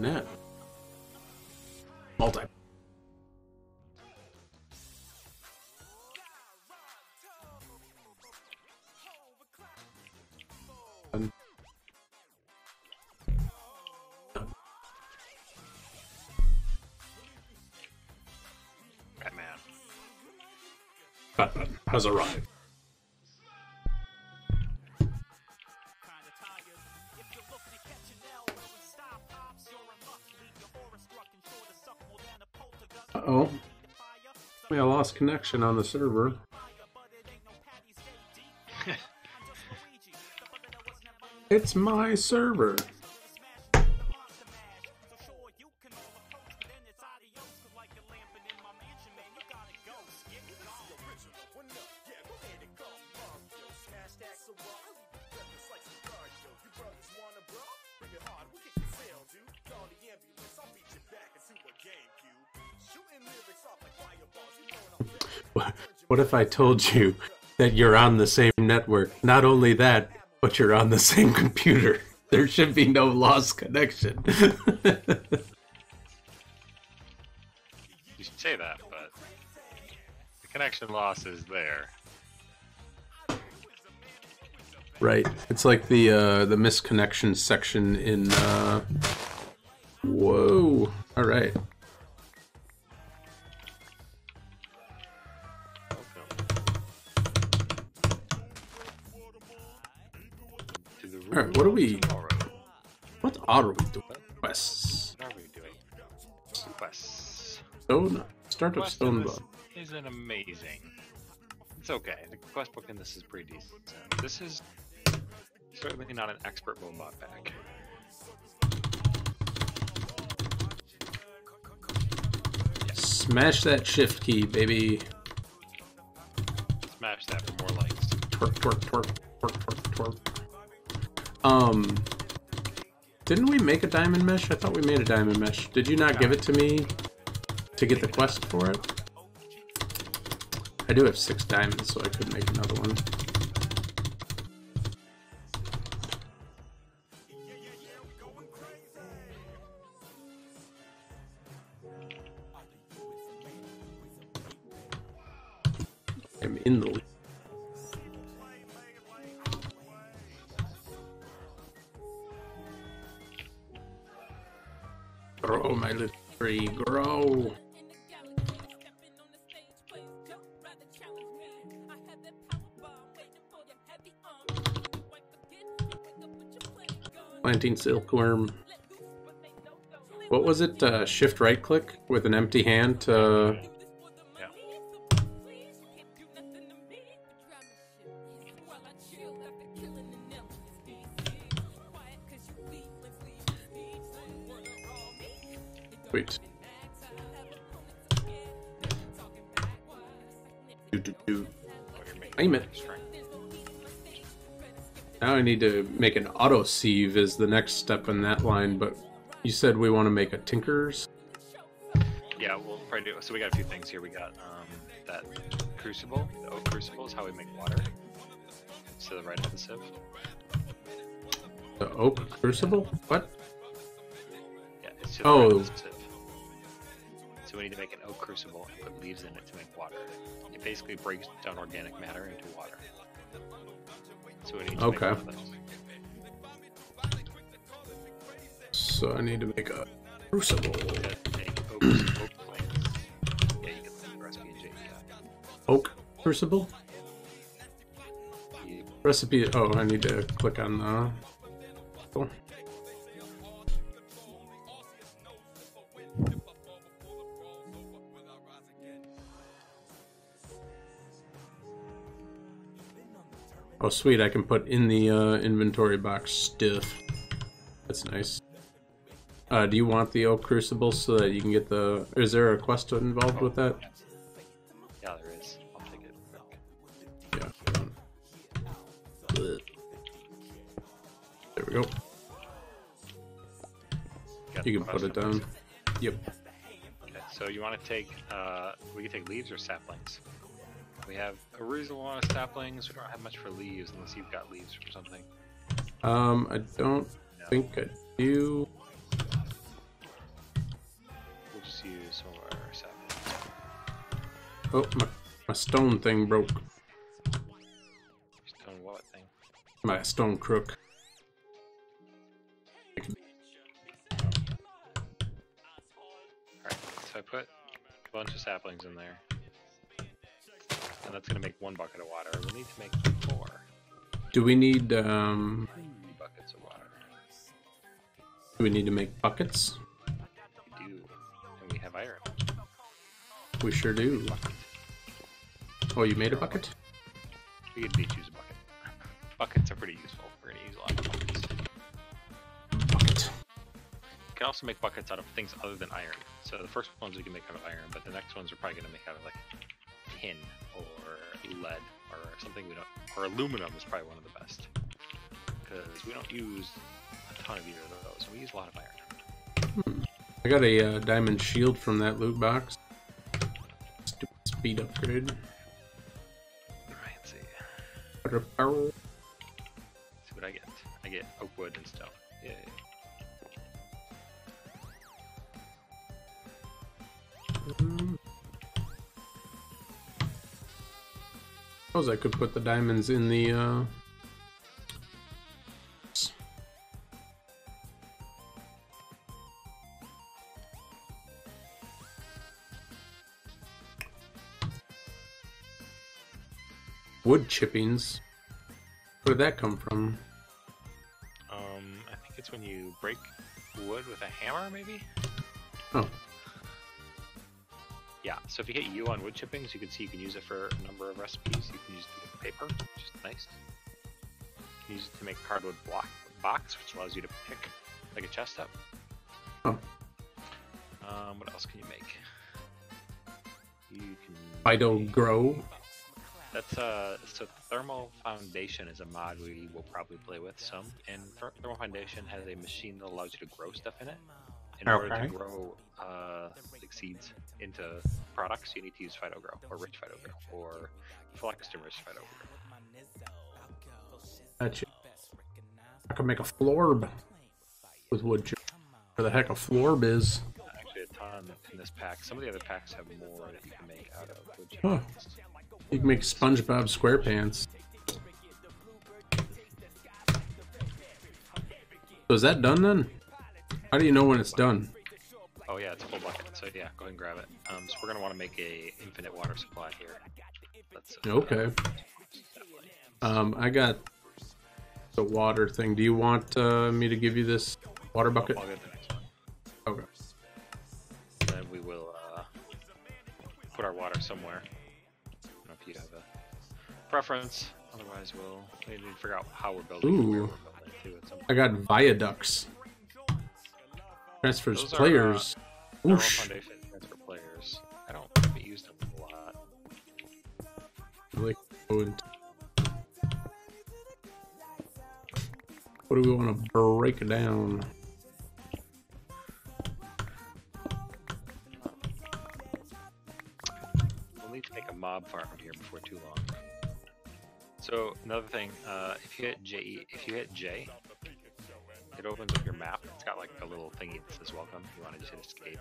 net. Multi. Batman. Batman has arrived. Uh-oh. We lost connection on the server. It's my server. What if I told you that you're on the same network? Not only that, but you're on the same computer. There should be no lost connection. You should say that, but the connection loss is there. Right. It's like the misconnection section in whoa. All right. Alright, what are we... What are we doing? Quests. What are we doing? Quests. Start of Stoneblock. Isn't amazing. It's okay. The quest book in this is pretty decent. This is certainly not an expert Boombox pack. Smash that shift key, baby. Smash that for more likes. Twerk, twerk, twerk, twerk, twerk, twerk. Didn't we make a diamond mesh? I thought we made a diamond mesh. Did you not give it to me to get the quest for it? I do have 6 diamonds, so I could make another one. I'm in the lead. Grow, my little tree, grow. Planting silkworm. What was it? Shift right click with an empty hand to... Yeah. Wait. Do. Aim it. Now I need to make an auto sieve as the next step in that line, but you said we want to make a Tinker's? Yeah, we'll probably do. So we got a few things here. We got that crucible. The oak crucible is how we make water. It's to the right of the sieve. The oak crucible? What? Yeah, it's to the right of the sieve. So we need to make an oak crucible and put leaves in it to make water. It basically breaks down organic matter into water. So we need to make one of those. So I need to make a crucible. Take oak plants. Yeah, you can look at the recipe in JDI. Oak crucible? Yeah. Recipe. Oh, I need to click on the. Cool. Oh, sweet! I can put in the inventory box stuff. That's nice. Do you want the oak crucible so that you can get the? Is there a quest involved with that? Yeah, there is. I'll take it. Yeah. There we go. You can put it down. Yep. Okay, so you want to take, we can take leaves or saplings. We have a reasonable amount of saplings. We don't have much for leaves unless you've got leaves or something. I don't think I do. use some of our saplings. Oh, my stone thing broke. Stone what thing? My stone crook. Alright, so I put a bunch of saplings in there. And that's going to make 1 bucket of water. We'll need to make 4. Do we need, 3 buckets of water. do we need to make buckets? We do. And we have iron. We sure do. Oh, you made a bucket? We could each use a bucket. Buckets are pretty useful. We're going to use a lot of buckets. Bucket. You can also make buckets out of things other than iron. So the first ones we can make out of iron, but the next ones we're probably going to make out of like tin or lead or something we don't. Or aluminum is probably one of the best because we don't use a ton of either of those. We use a lot of iron. I got a diamond shield from that loot box. Stupid speed upgrade. Alright, let's see. Power. See what I get. I get oak wood and stone. Yay. Suppose I could put the diamonds in the wood chippings. Where did that come from? I think it's when you break wood with a hammer, maybe? Oh. Yeah, so if you hit U on wood chippings, you can see you can use it for a number of recipes. You can use it to make paper, which is nice. You can use it to make a cardboard box, which allows you to pick like a chest up. Oh. What else can you make? You can... Vital grow. That's so Thermal Foundation is a mod we will probably play with some, and Thermal Foundation has a machine that allows you to grow stuff in it. In order to grow like seeds into products, you need to use PhytoGrow or Rich PhytoGrow or Flextimer's PhytoGrow. Gotcha. I could make a florb with wood chip. Where the heck a florb is? Actually, a ton in this pack. Some of the other packs have more that you can make out of wood chips. Huh. You can make SpongeBob SquarePants. So is that done then? How do you know when it's done? Oh yeah, it's a full bucket. So yeah, go ahead and grab it. So we're gonna want to make a infinite water supply here. That's okay. I got the water thing. Do you want me to give you this water bucket? I'll get the next one. Okay. Then we will put our water somewhere. I don't know if you have a preference. Otherwise, we need to figure out how we're building. Ooh. Where we're building too at some point. I got viaducts. Transfers Those players. Are, Whoosh. Foundation transfer players. I haven't used them a lot. Like, what do we want to break down? We'll need to make a mob farm here before too long. So another thing, if you hit J, it opens up your map. It's got like a little thingy that says welcome. You want to just hit escape.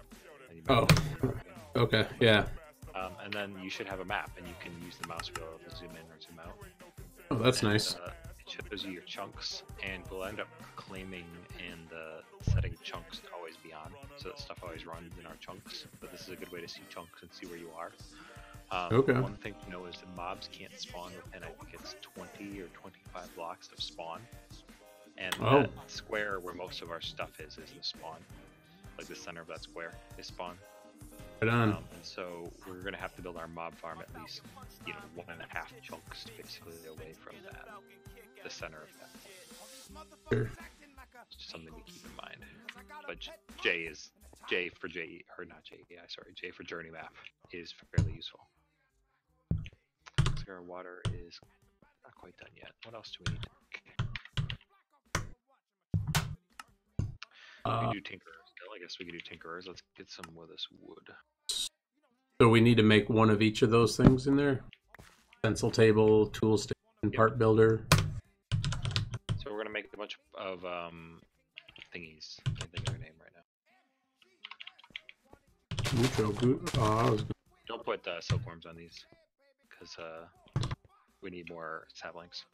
And you Okay, yeah. And then you should have a map, and you can use the mouse wheel to zoom in or zoom out. Oh, that's nice. It shows you your chunks, and we'll end up claiming and setting chunks to always be on, so that stuff always runs in our chunks. But this is a good way to see chunks and see where you are. Okay. One thing to know is that mobs can't spawn within, I think it's 20 or 25 blocks of spawn. And that square where most of our stuff is the spawn. Like the center of that square is spawn. Right on. And so we're going to have to build our mob farm at least, 1.5 chunks basically away from that, the center of that. Sure. Just something to keep in mind. But J for journey map is fairly useful. So our water is not quite done yet. What else do we need to make? We can do tinkerers still. I guess we can do tinkerers. Let's get some of this wood. So we need to make one of each of those things in there? Stencil table, tool station, part builder. So we're going to make a bunch of thingies. I can't think of their name right Mucho good. Oh, I was... Don't put silkworms on these, because we need more saplings.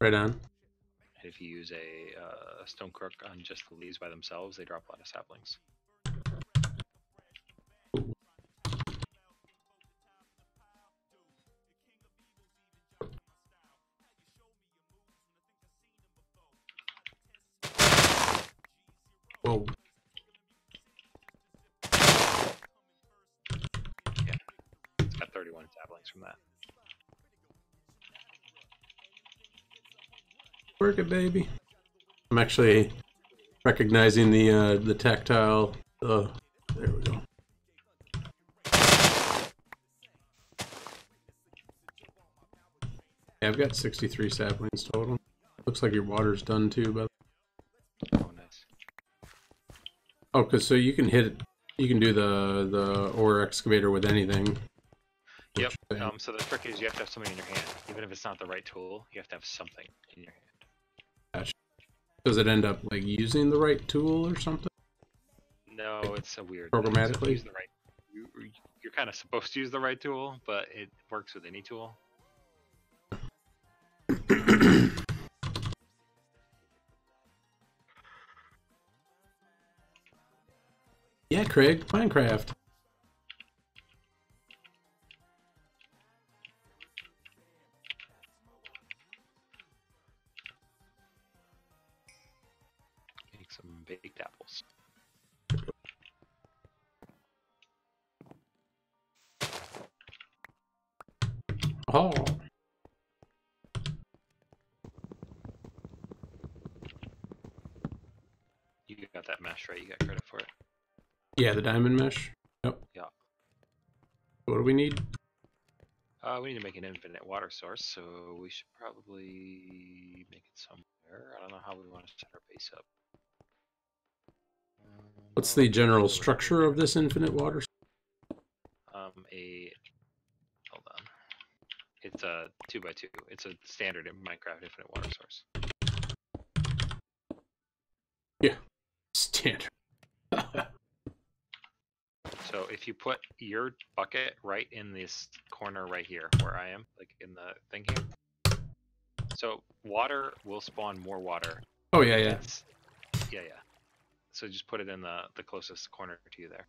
Right on. And if you use a stone crook on just the leaves by themselves, they drop a lot of saplings. Whoa. Yeah, it's got 31 saplings from that. Work it, baby. I'm actually recognizing the tactile. There we go. Yeah, I've got 63 saplings total. Looks like your water's done too, but. Oh, nice. Oh, cause so you can hit it. You can do the ore excavator with anything. Yep. So the trick is you have to have something in your hand. Even if it's not the right tool, you have to have something in your hand. Gosh. Does it end up like using the right tool or something? No, it's a weird Programmatically? So use the right. You're kind of supposed to use the right tool, but it works with any tool. Yeah, Craig, Minecraft. Make some baked apples. Oh. You got that mesh, right? You got credit for it. Yeah, the diamond mesh. Yep. Yeah. What do we need? We need to make an infinite water source, so we should probably make it somewhere. I don't know how we want to set our base up. What's the general structure of this infinite water? Hold on. It's a 2x2. It's a standard in Minecraft infinite water source. Yeah, standard. So if you put your bucket right in this corner right here, where I am, like in the thing here. So water will spawn more water. Oh yeah, yeah. Yeah. So just put it in the closest corner to you there.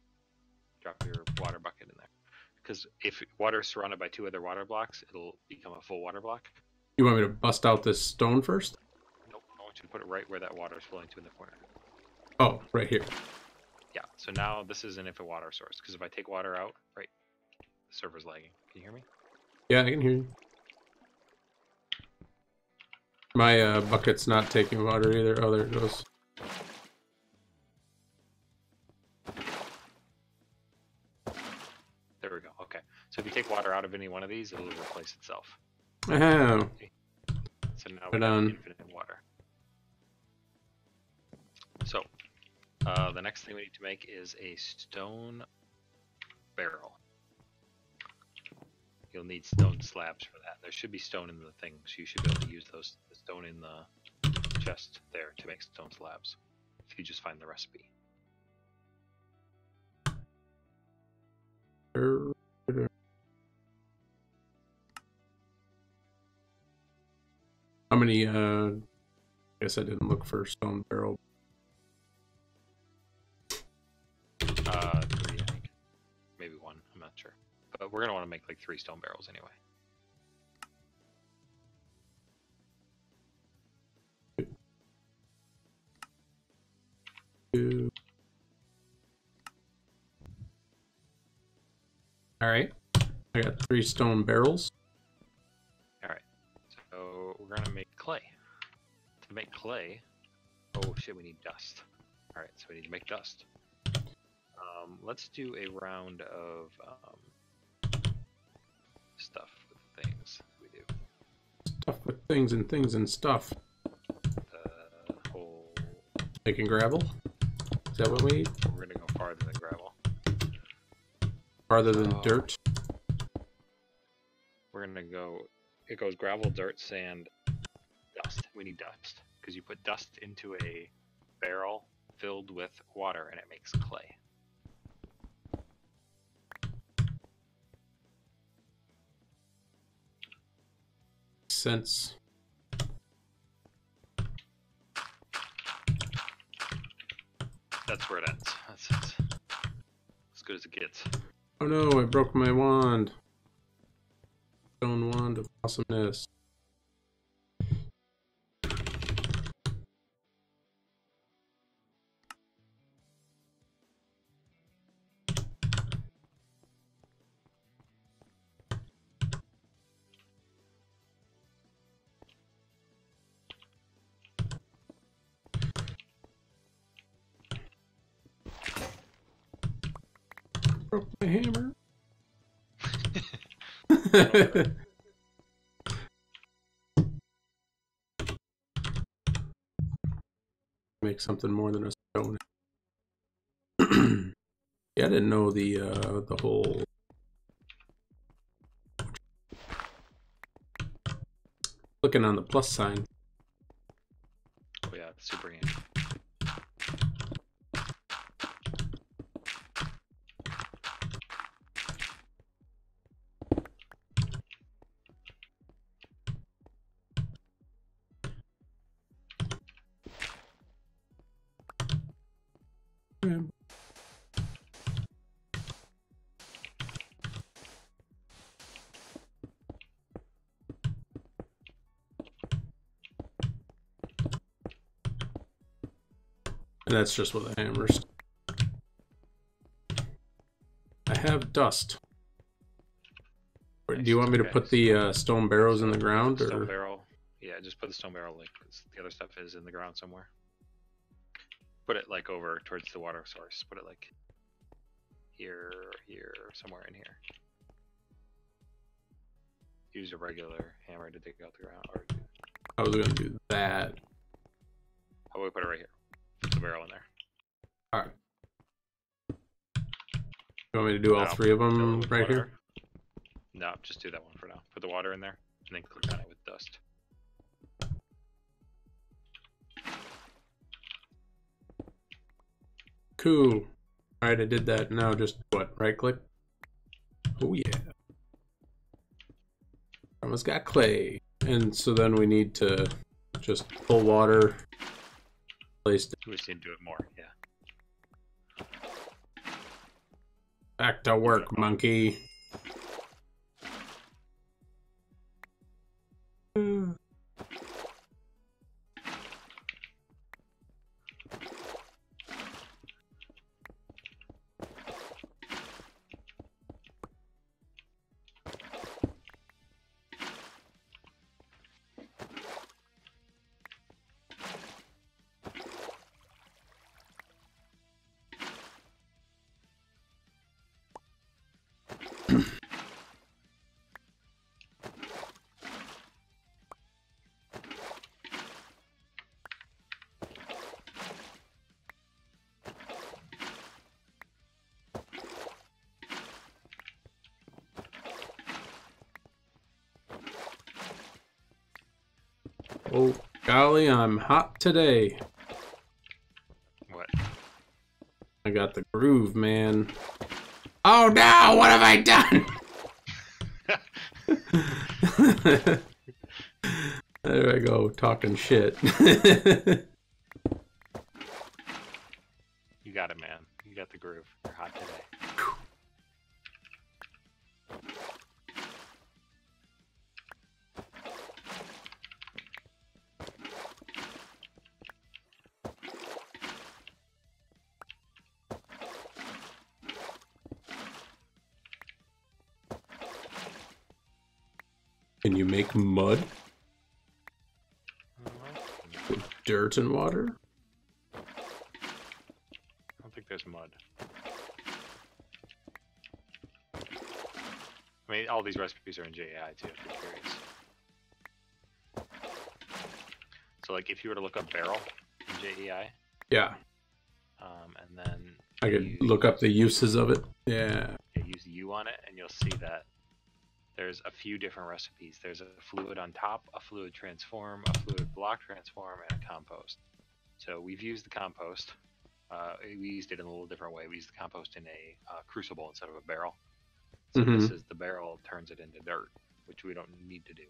Drop your water bucket in there. Because if water is surrounded by 2 other water blocks, it'll become a full water block. You want me to bust out this stone first? Nope, I want you to put it right where that water is flowing to in the corner. Oh, right here. Yeah, so now this is an infinite water source. Because if I take water out, right, the server's lagging. Can you hear me? Yeah, I can hear you. My bucket's not taking water either. Oh, there it goes. There we go. Okay. So if you take water out of any one of these, it'll replace itself. Oh. So now we have infinite water. So the next thing we need to make is a stone barrel. You'll need stone slabs for that. There should be stone in the thing, so you should be able to use the stone in the chest there to make stone slabs. If you just find the recipe. How many, I guess I didn't look for stone barrel. 3, I think. Maybe 1, I'm not sure. But we're going to want to make like 3 stone barrels anyway. Alright. I got 3 stone barrels. Alright. So we're going to make clay. To make clay, oh shit, we need dust. Alright, so we need to make dust. Let's do a round of stuff with things. We do Stuff with things and stuff. the whole. Making gravel? Is that what we need? We're gonna go farther than gravel. Farther than dirt? We're gonna go. It goes gravel, dirt, sand, dust. We need dust because you put dust into a barrel filled with water and it makes clay. sense. That's where it ends. That's as good as it gets. Oh no, I broke my wand. Stone wand of awesomeness. Broke my hammer. Make something more than a stone. Yeah, I didn't know the whole clicking on the plus sign. Oh yeah, it's super handy. And that's just with a hammer. I have dust. Nice. Do you want me to Okay, put the stone barrels in the ground, stone or? barrel? Yeah, just put the stone barrel like the other stuff is in the ground somewhere. Put it like over towards the water source. Put it like here, here, somewhere in here. Use a regular hammer to dig out the ground. Or I was gonna do that. how about we put it right here? Put the barrel in there. All right. You want me to do all Now, three of fill it them with right water. here? No, just do that one for now. Put the water in there, and then click on it with dust. Cool. All right, I did that. Now just what? Right click. Oh yeah. Almost got clay, and so then we need to just pull water. Placed We just need to do it more. Yeah. back to work, monkey. Oh, golly, I'm hot today. What? I got the groove, man. Oh no, what have I done? There I go, talking shit. You got it, man. You got the groove. You're hot today. Can you make mud? With dirt and water? I don't think there's mud. I mean, all these recipes are in JAI too, if you're curious. So, like, if you were to look up barrel in JEI, Yeah. and then I could look up the uses of it. Yeah. use U on it, and you'll see that there's a few different recipes. There's a fluid on top, a fluid transform, a fluid block transform, and a compost. So we've used the compost. We used it in a little different way. We used the compost in a crucible instead of a barrel. So this is the barrel turns it into dirt, which we don't need to do.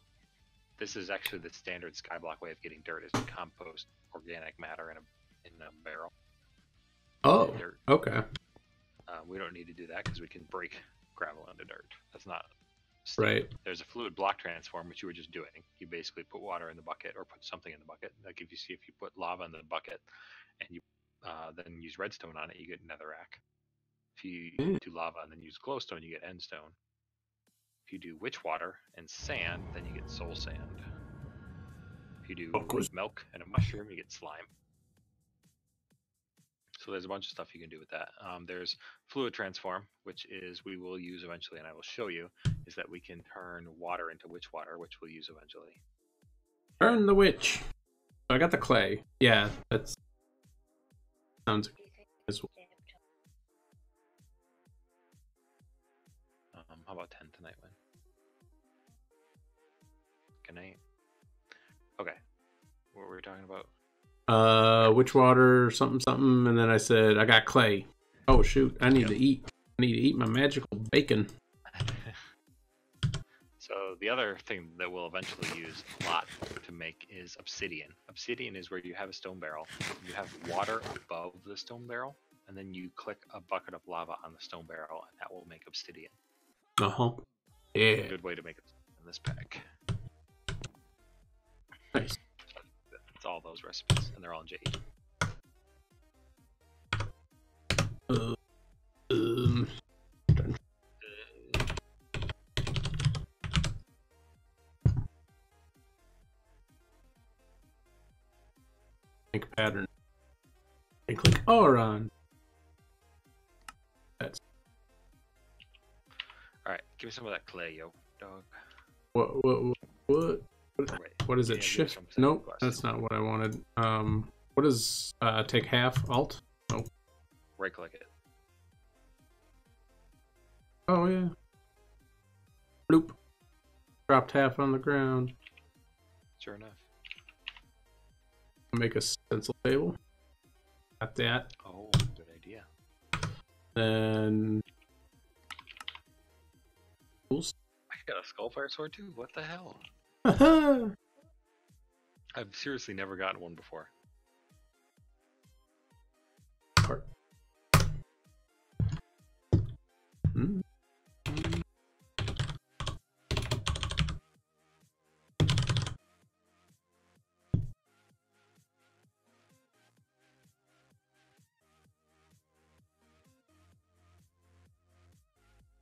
This is actually the standard skyblock way of getting dirt, is to compost organic matter in a barrel. Oh, Dirt. okay. We don't need to do that because we can break gravel into dirt. That's not Right. There's a fluid block transform, which you were just doing. You basically put water in the bucket or put something in the bucket. Like if you put lava in the bucket and you then use redstone on it, you get netherrack. If you do lava and then use glowstone, you get endstone. If you do witch water and sand, then you get soul sand. If you do milk and a mushroom, you get slime. So there's a bunch of stuff you can do with that. There's fluid transform, which is we will use eventually, and I will show you, is that we can turn water into witch water, which we'll use eventually. Turn the witch. I got the clay. Yeah, that sounds as well. How about 10 tonight, Win? Good night. Okay. What were we talking about? Witch water, something, something, and then I said, I got clay. Oh, shoot. I need to eat. I need to eat my magical bacon. So the other thing that we'll eventually use a lot to make is obsidian. Obsidian is where you have a stone barrel, you have water above the stone barrel, and then you click a bucket of lava on the stone barrel, and that will make obsidian. Uh-huh. Yeah. It's a good way to make it in this pack. Nice. It's all those recipes, and they're all in J. Make a pattern. And click Auron. That's. All right, give me some of that clay, yo, dog. What? What is it? Yeah, Shift? Nope, that's not what I wanted. What is take half? Alt? Nope. Right click it. Oh yeah. Bloop. Dropped half on the ground. Sure enough. Make a stencil table. Got that. Oh, good idea. Then tools. I got a skullfire sword too. What the hell? I've seriously never gotten one before. Part.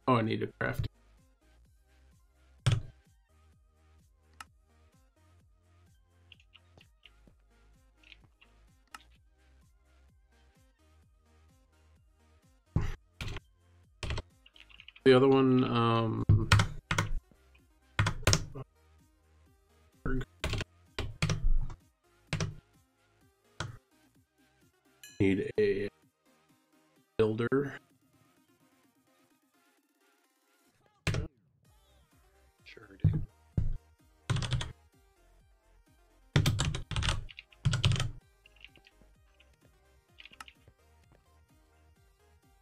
Oh, I need a craft. The other one, need a builder. Sure do.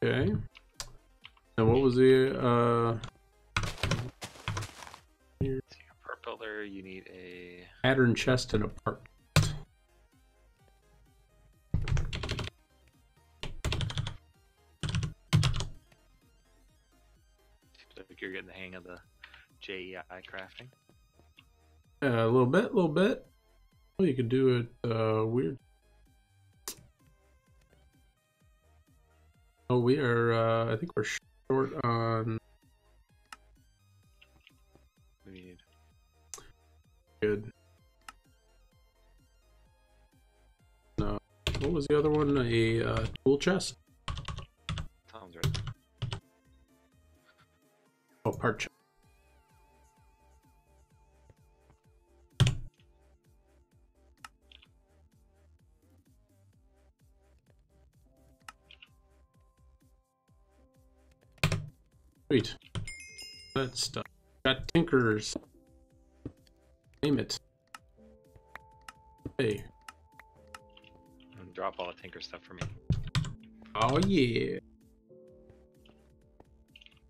Okay. And what was the For builder, you need a pattern chest and a part? Like you're getting the hang of the JEI crafting. A little bit. Well, you could do it weird. Oh, we are. I think we're short on. We need. Good. No. What was the other one? A tool chest. Sounds right. Oh, part chest. Sweet. That stuff. Got tinkers. Name it. Hey. And drop all the tinker stuff for me. Oh yeah.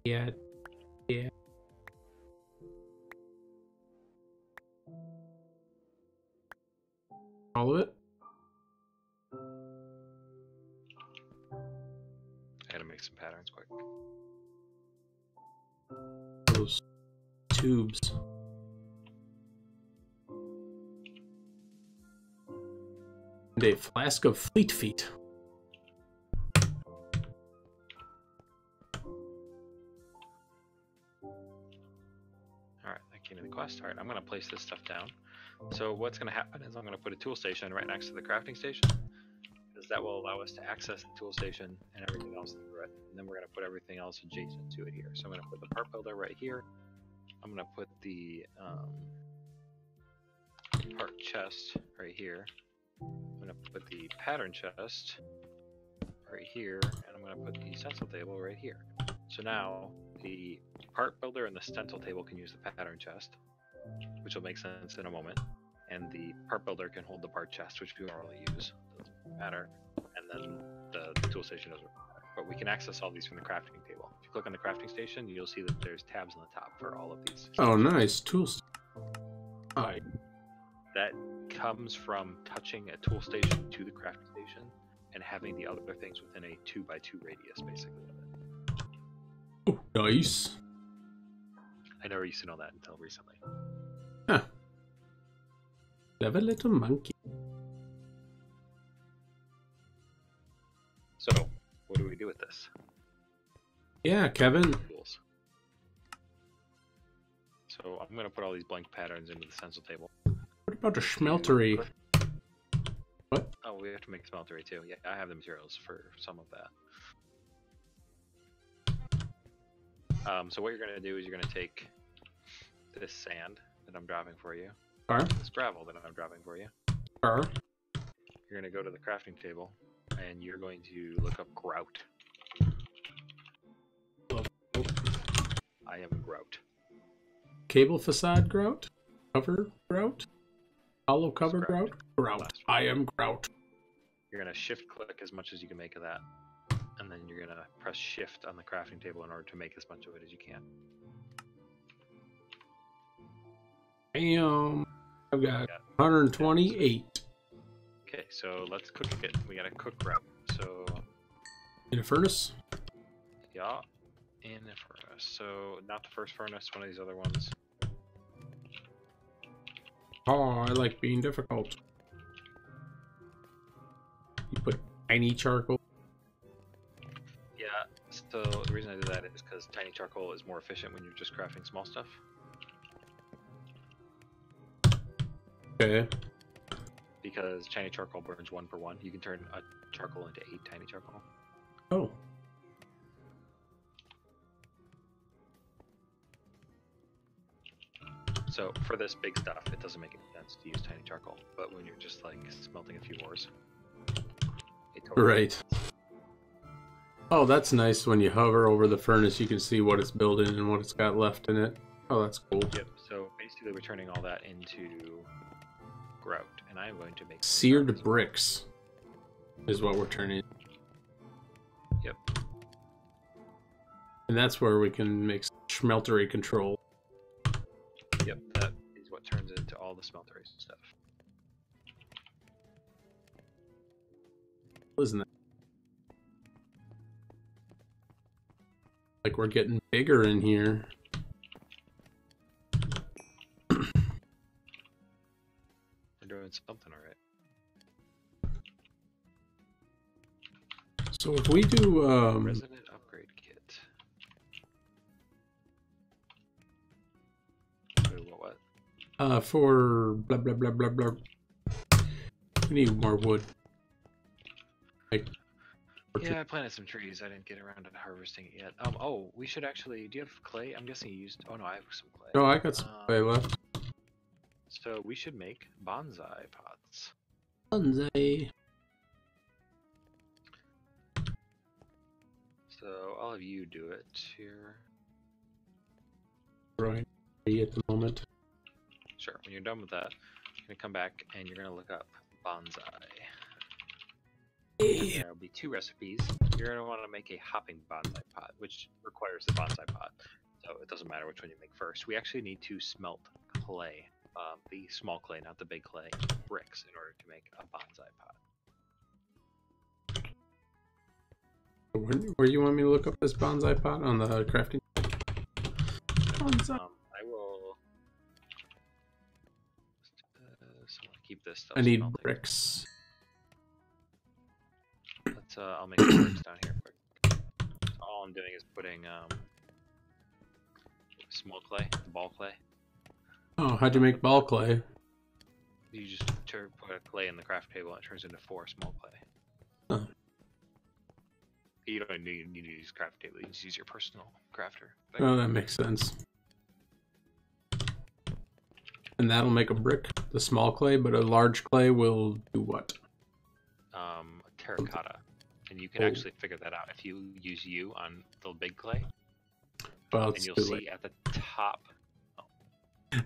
Yeah. All of it? I gotta make some patterns quick. Those tubes. And a flask of fleet feet. Alright, that came in the quest. Alright, I'm gonna place this stuff down. So what's gonna happen is I'm gonna put a tool station right next to the crafting station, because that will allow us to access the tool station and everything else through it. And then we're gonna put everything else adjacent to it here. So I'm gonna put the part builder right here. I'm gonna put the part chest right here. I'm gonna put the pattern chest right here, and I'm gonna put the stencil table right here. So now the part builder and the stencil table can use the pattern chest, which will make sense in a moment, and the part builder can hold the part chest, which we normally use. Doesn't matter. And then the tool station doesn't matter. But we can access all these from the crafting table. If you click on the crafting station, you'll see that there's tabs on the top for all of these. Oh, nice. Tools. Alright. That comes from touching a tool station to the crafting station and having the other things within a 2x2 radius, basically. Oh, nice. I never used to know that until recently. Huh. Clever little monkey. So, what do we do with this? Yeah, Kevin. Tools. So I'm going to put all these blank patterns into the stencil table. What about the schmeltery? What? Oh, we have to make smeltery too. Yeah, I have the materials for some of that. So what you're going to do is you're going to take this sand that I'm dropping for you, this gravel that I'm dropping for you. You're going to go to the crafting table, and you're going to look up grout. I am grout. Cable facade grout? Cover grout? Hollow cover grout? Grout. I am grout. You're going to shift click as much as you can make of that. And then you're going to press shift on the crafting table in order to make as much of it as you can. Damn. I've got 128. Okay, so let's cook it. We gotta cook grout. So In a furnace? yeah, in a furnace. So not the first furnace, one of these other ones. Oh, I like being difficult. You put tiny charcoal. Yeah, so the reason I do that is because tiny charcoal is more efficient when you're just crafting small stuff. Okay. Because tiny charcoal burns 1 per 1. You can turn a charcoal into 8 tiny charcoal. Oh. So for this big stuff, it doesn't make any sense to use tiny charcoal. But when you're just like smelting a few ores, it totally Right. makes sense. Oh, that's nice. When you hover over the furnace, you can see what it's building and what it's got left in it. Oh, that's cool. Yep. So basically, we're turning all that into grout, and I'm going to make Seared bricks is what we're turning. Yep. And that's where we can make schmeltery control. Yep. That is what turns into all the smelteries and stuff. Isn't it? Like we're getting bigger in here. We're doing something alright. So if we do Resident upgrade kit. Wait, what? For blah blah blah blah blah. We need more wood. Like, Yeah, I planted some trees. I didn't get around to harvesting it yet. Oh, we should actually. Do you have clay? I'm guessing you used. Oh no, I have some clay. no, I got some clay left. So we should make bonsai pots. Bonsai. So I'll have you do it here. Right. At the moment. Sure. When you're done with that, you're gonna come back and you're gonna look up bonsai. Yeah. There'll be 2 recipes. You're going to want to make a hopping bonsai pot, which requires the bonsai pot. So it doesn't matter which one you make first. We actually need to smelt clay the small clay, not the big clay, bricks in order to make a bonsai pot. Where you want me to look up this bonsai pot on the crafting? Bonsai. I will. So I'll keep this stuff. I need smelting. bricks. Let's. I'll make some bricks down here quick. All I'm doing is putting small clay, ball clay. Oh, how'd you make ball clay? You just put a clay in the craft table and it turns into 4 small clay. Oh. You don't need to use craft table, you just use your personal crafter thing. Oh, that makes sense. And that'll make a brick, the small clay, but a large clay will do what? Terracotta. And you can actually figure that out if you use U on the big clay. Well, and you'll see at the top.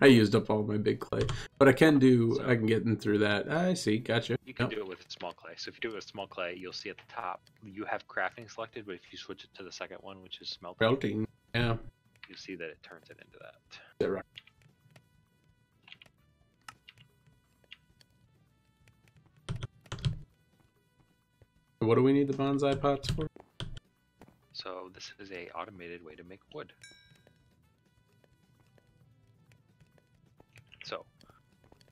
I used up all my big clay, but I can do. I can get in through that. I see. Gotcha. You can do it with small clay. So if you do it with small clay, you'll see at the top you have crafting selected, but if you switch it to the second one, which is smelting, yeah, you'll see that it turns it into that. Yeah, right. What do we need the bonsai pots for? So this is a automated way to make wood. So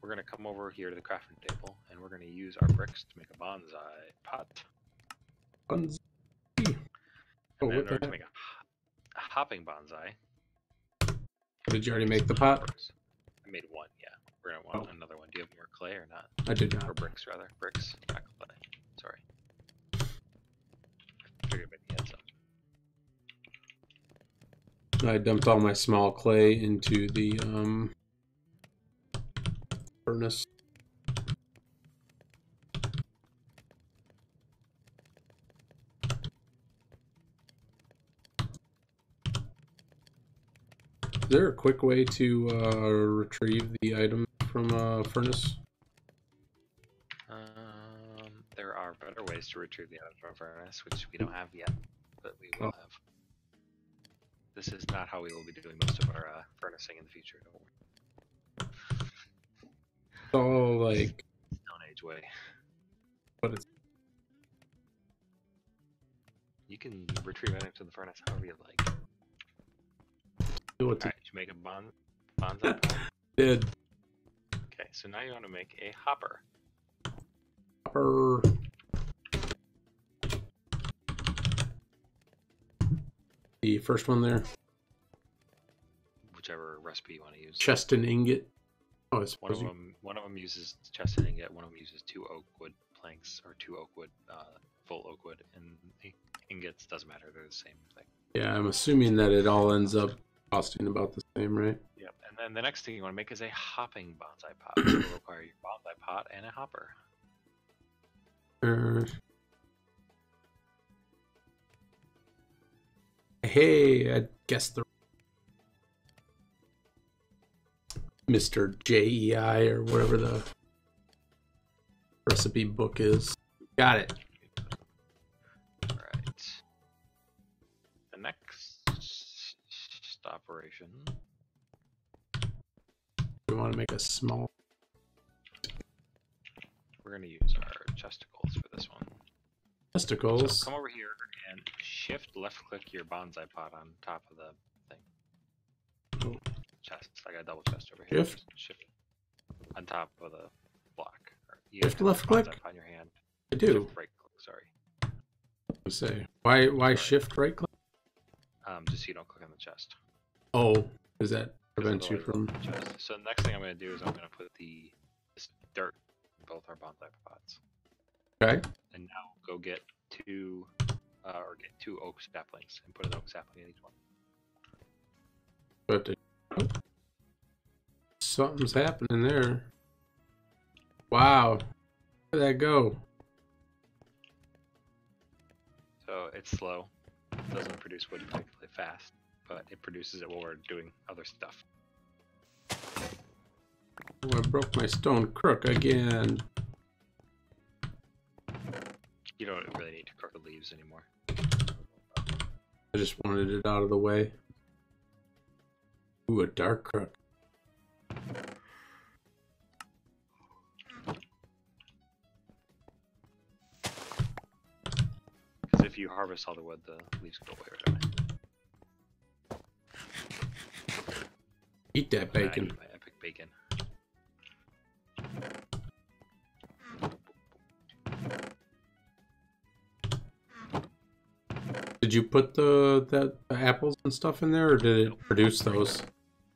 we're going to come over here to the crafting table and we're going to use our bricks to make a bonsai pot. Bonsai. And then in order to make a hopping bonsai. Did you already make the pot? I made one, yeah. We're going to want another one. Do you have more clay or not? I did not. Or bricks, rather. Bricks, not clay. Sorry. I figured maybe you had some. I dumped all my small clay into the furnace. Is there a quick way to retrieve the item from a furnace? There are better ways to retrieve the item from a furnace, which we don't have yet, but we will have. This is not how we will be doing most of our furnacing in the future. Don't worry. It's all like Stone Age way. But it's you can retrieve items to the furnace however you like. do it. Alright, did you make a bonsai pot? Did. Okay, so now you want to make a hopper. Hopper. The first one there. Whichever recipe you want to use. Chest and ingot. Oh, it's One of them uses chest and ingot. One of them uses 2 oak wood planks or 2 oak wood, full oak wood, and the ingots doesn't matter. They're the same thing. Yeah, I'm assuming that it all ends up costing about the same, right? Yep. And then the next thing you want to make is a hopping bonsai pot, which will require your bonsai pot and a hopper. Hey, I guess the Mr. JEI or whatever the recipe book is. Got it. Alright. The next operation. We want to make a small. We're going to use our chesticles for this one. Testicles. So come over here and shift left click your bonsai pot on top of the thing. Oh. Chest. I got a double chest over here. Shift on top of the block. Shift left click on your hand. I do. Shift right click. Sorry. Say why shift right click? Just so you don't click on the chest. Oh, does that prevent you from? So the next thing I'm going to do is I'm going to put this dirt in both our bonsai pots. Okay. And now go get 2 oak saplings and put an oak sapling in each one. But something's happening there. Wow, where'd that go? So it's slow. It doesn't produce wood particularly fast, but it produces it while we're doing other stuff. Oh, I broke my stone crook again. You don't really need to cook the leaves anymore. I just wanted it out of the way. Ooh, a dark crook. if you harvest all the wood, the leaves go away right away. Eat that bacon. Eat my epic bacon. Did you put the apples and stuff in there, or did it produce those?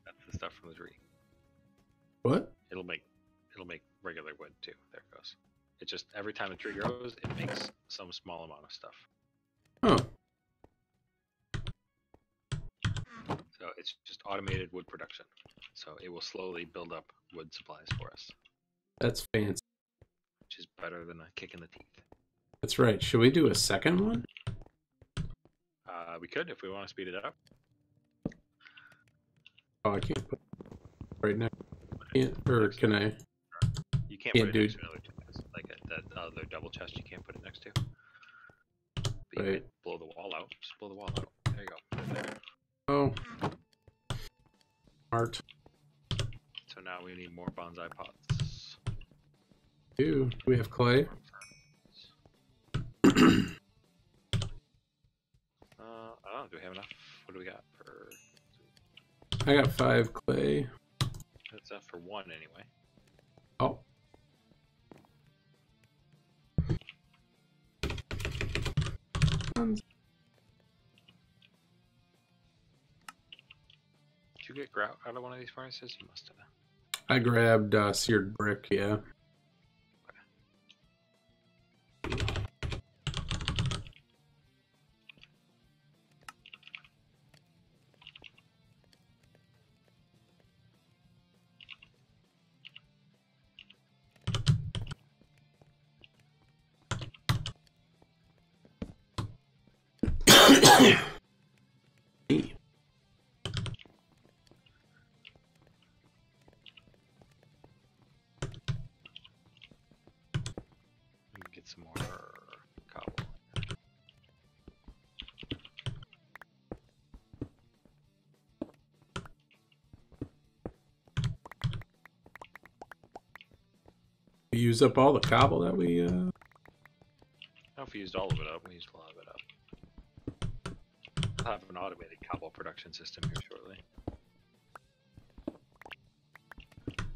That's the stuff from the tree. What? It'll make regular wood too. There it goes. It just every time a tree grows, it makes some small amount of stuff. Oh. So it's just automated wood production. So it will slowly build up wood supplies for us. That's fancy. Which is better than a kick in the teeth. That's right. Should we do a second one? We could if we want to speed it up. Oh, I can't put it right now. Can't, or can I? You can't put it next to another chest. Like that other double chest you can't put it next to. But you Right. could blow the wall out. Just blow the wall out. There you go. Put it there. Oh. Smart. So now we need more bonsai pots. Do we have clay? I don't know. Do we have enough? What do we got for? I got 5 clay. That's enough for 1 anyway. Oh. Did you get grout out of one of these furnaces? You must have. I grabbed seared brick, yeah. Get some more cobble. We use up all the cobble that we I don't know if we used all of it up. We used a lot of it up. I'll have an automated cobble production system here shortly.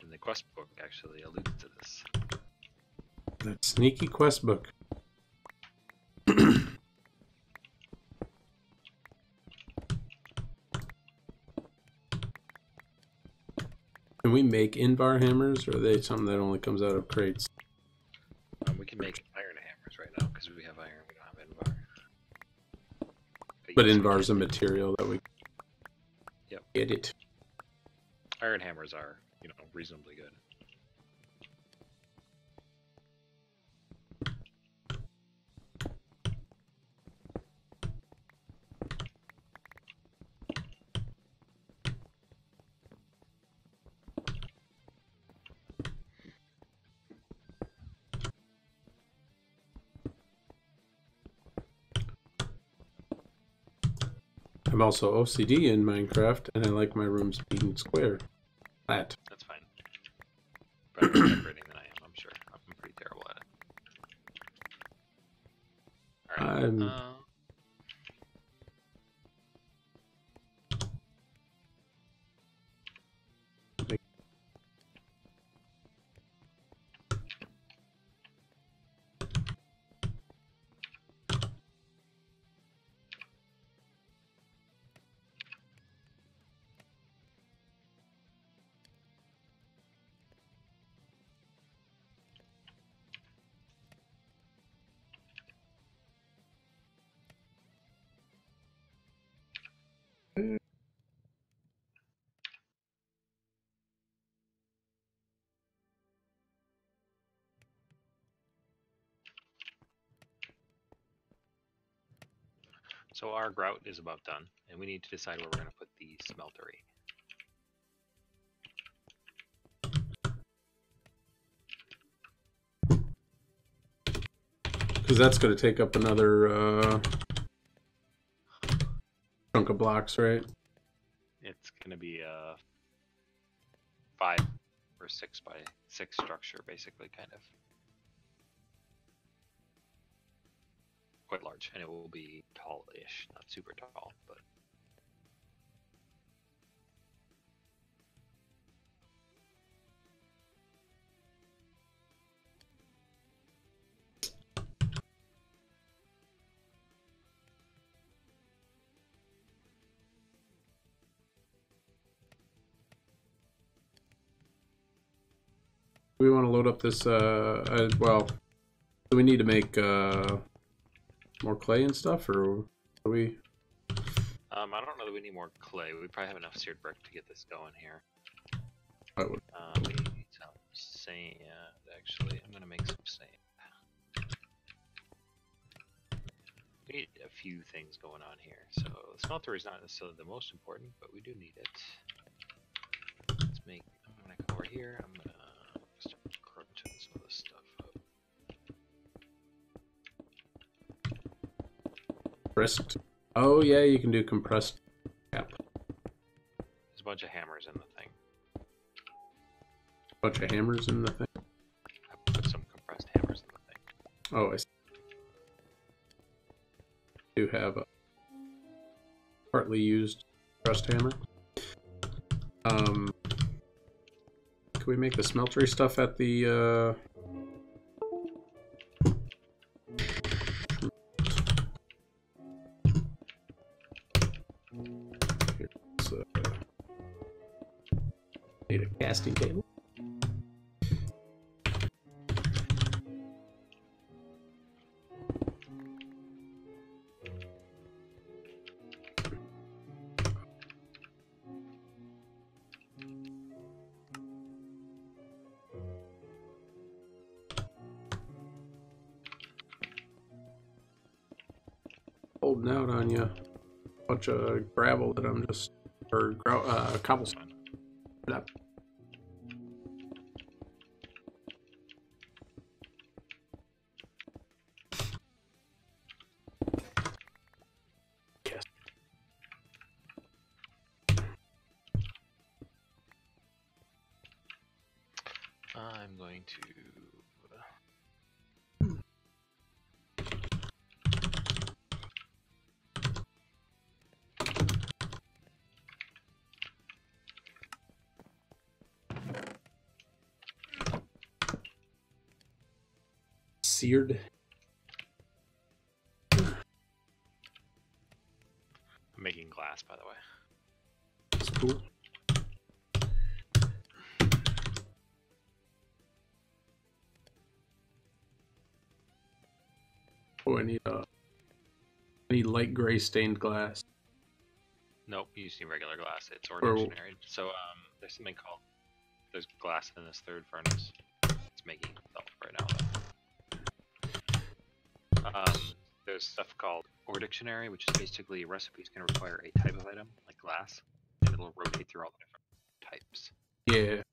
And the quest book actually alludes to this. that sneaky quest book. Can we make invar hammers, or are they something that only comes out of crates? We can make iron hammers right now because we have iron. We don't have invar. But invar's a material that we Yep. get it. Iron hammers are, reasonably good. I'm also OCD in Minecraft, and I like my rooms being square. Flat. That's fine. Better at decorating than I am, I'm sure. I'm pretty terrible at it. Alright. So our grout is about done, and we need to decide where we're going to put the smeltery. Because that's going to take up another chunk of blocks, right? It's going to be a 5 or 6 by 6 structure, basically, kind of. quite large, and it will be tall-ish, not super tall, but. We want to load up this, well, do we need to make, more clay and stuff, or do we? I don't know that we need more clay. We probably have enough seared brick to get this going here. I would. We need some sand, actually. I'm gonna make some sand. We need a few things going on here. So, the smelter is not necessarily the most important, but we do need it. Let's make, I'm gonna come over here. I'm gonna start crunching some of this stuff up. Compressed. Oh yeah, you can do compressed cap. There's a bunch of hammers in the thing. Bunch of hammers in the thing. I put some compressed hammers in the thing. Oh, I see. Do have a partly used compressed hammer. Can we make the smeltery stuff at the need a casting table. Holding out on you. Bunch of gravel that I'm just, or cobblestone. Yep. Yes. I'm going to. Seared. I'm making glass, by the way. That's cool. Oh, I need light gray stained glass. Nope, you just need regular glass. It's ordinary. So there's something called, there's glass in this third furnace. It's making itself right now. There's stuff called Ore Dictionary, which is basically recipes can require a type of item, like glass, and it'll rotate through all the different types. Yeah.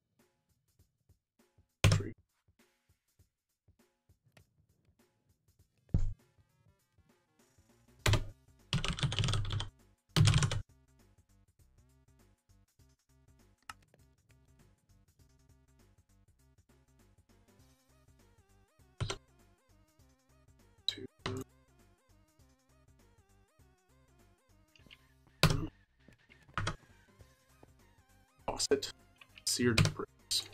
Faucet. Seared bricks.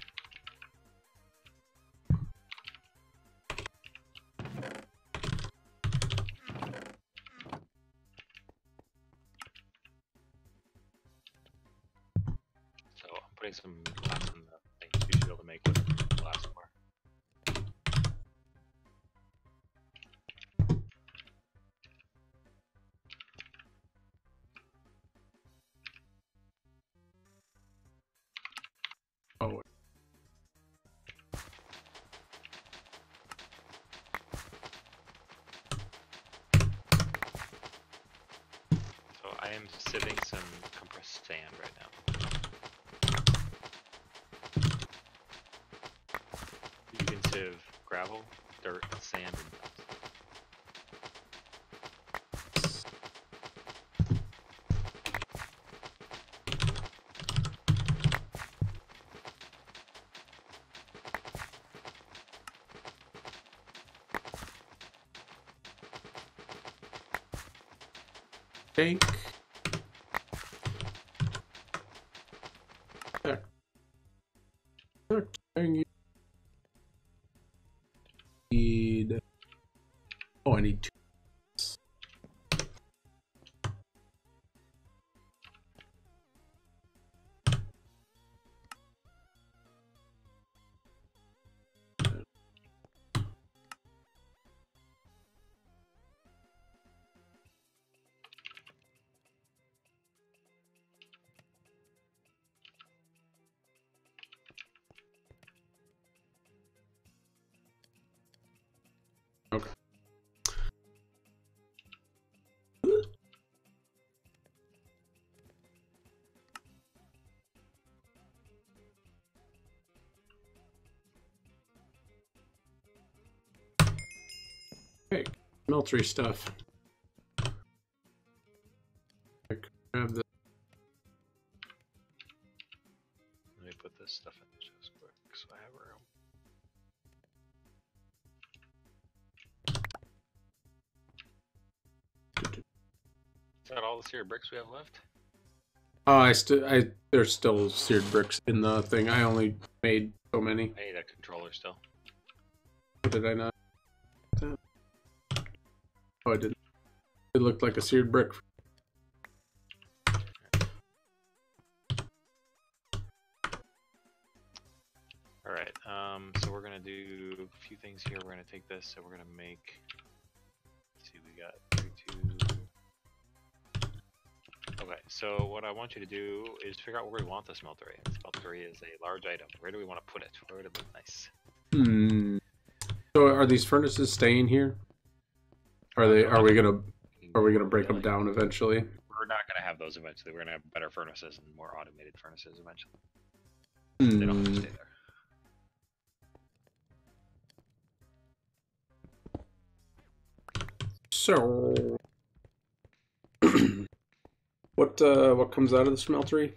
So I'm putting some glass in the thing. You should be able to make with glass more. Oh. So I am sieving some compressed sand right now. You can sieve gravel, dirt, sand, and dust. tank. You need. Oh, I need 2. Okay. Okay, smeltery stuff. Grab the. Let me put this stuff in the chest quick so I have room. Is that all the seared bricks we have left? There's still seared bricks in the thing. I only made so many. I need a controller still. Did I not? Oh, I didn't. It looked like a seared brick. Alright, so we're gonna do a few things here. We're gonna take this, so we're gonna make. Let's see, we got 3, 2. Okay, so what I want you to do is figure out where we want the smeltery. The smeltery is a large item. Where do we want to put it? Where would it look nice? So are these furnaces staying here? Are they? Are we gonna break them down eventually? We're not gonna have those eventually. We're gonna have better furnaces and more automated furnaces eventually. They don't have to stay there. So, what comes out of the smeltery?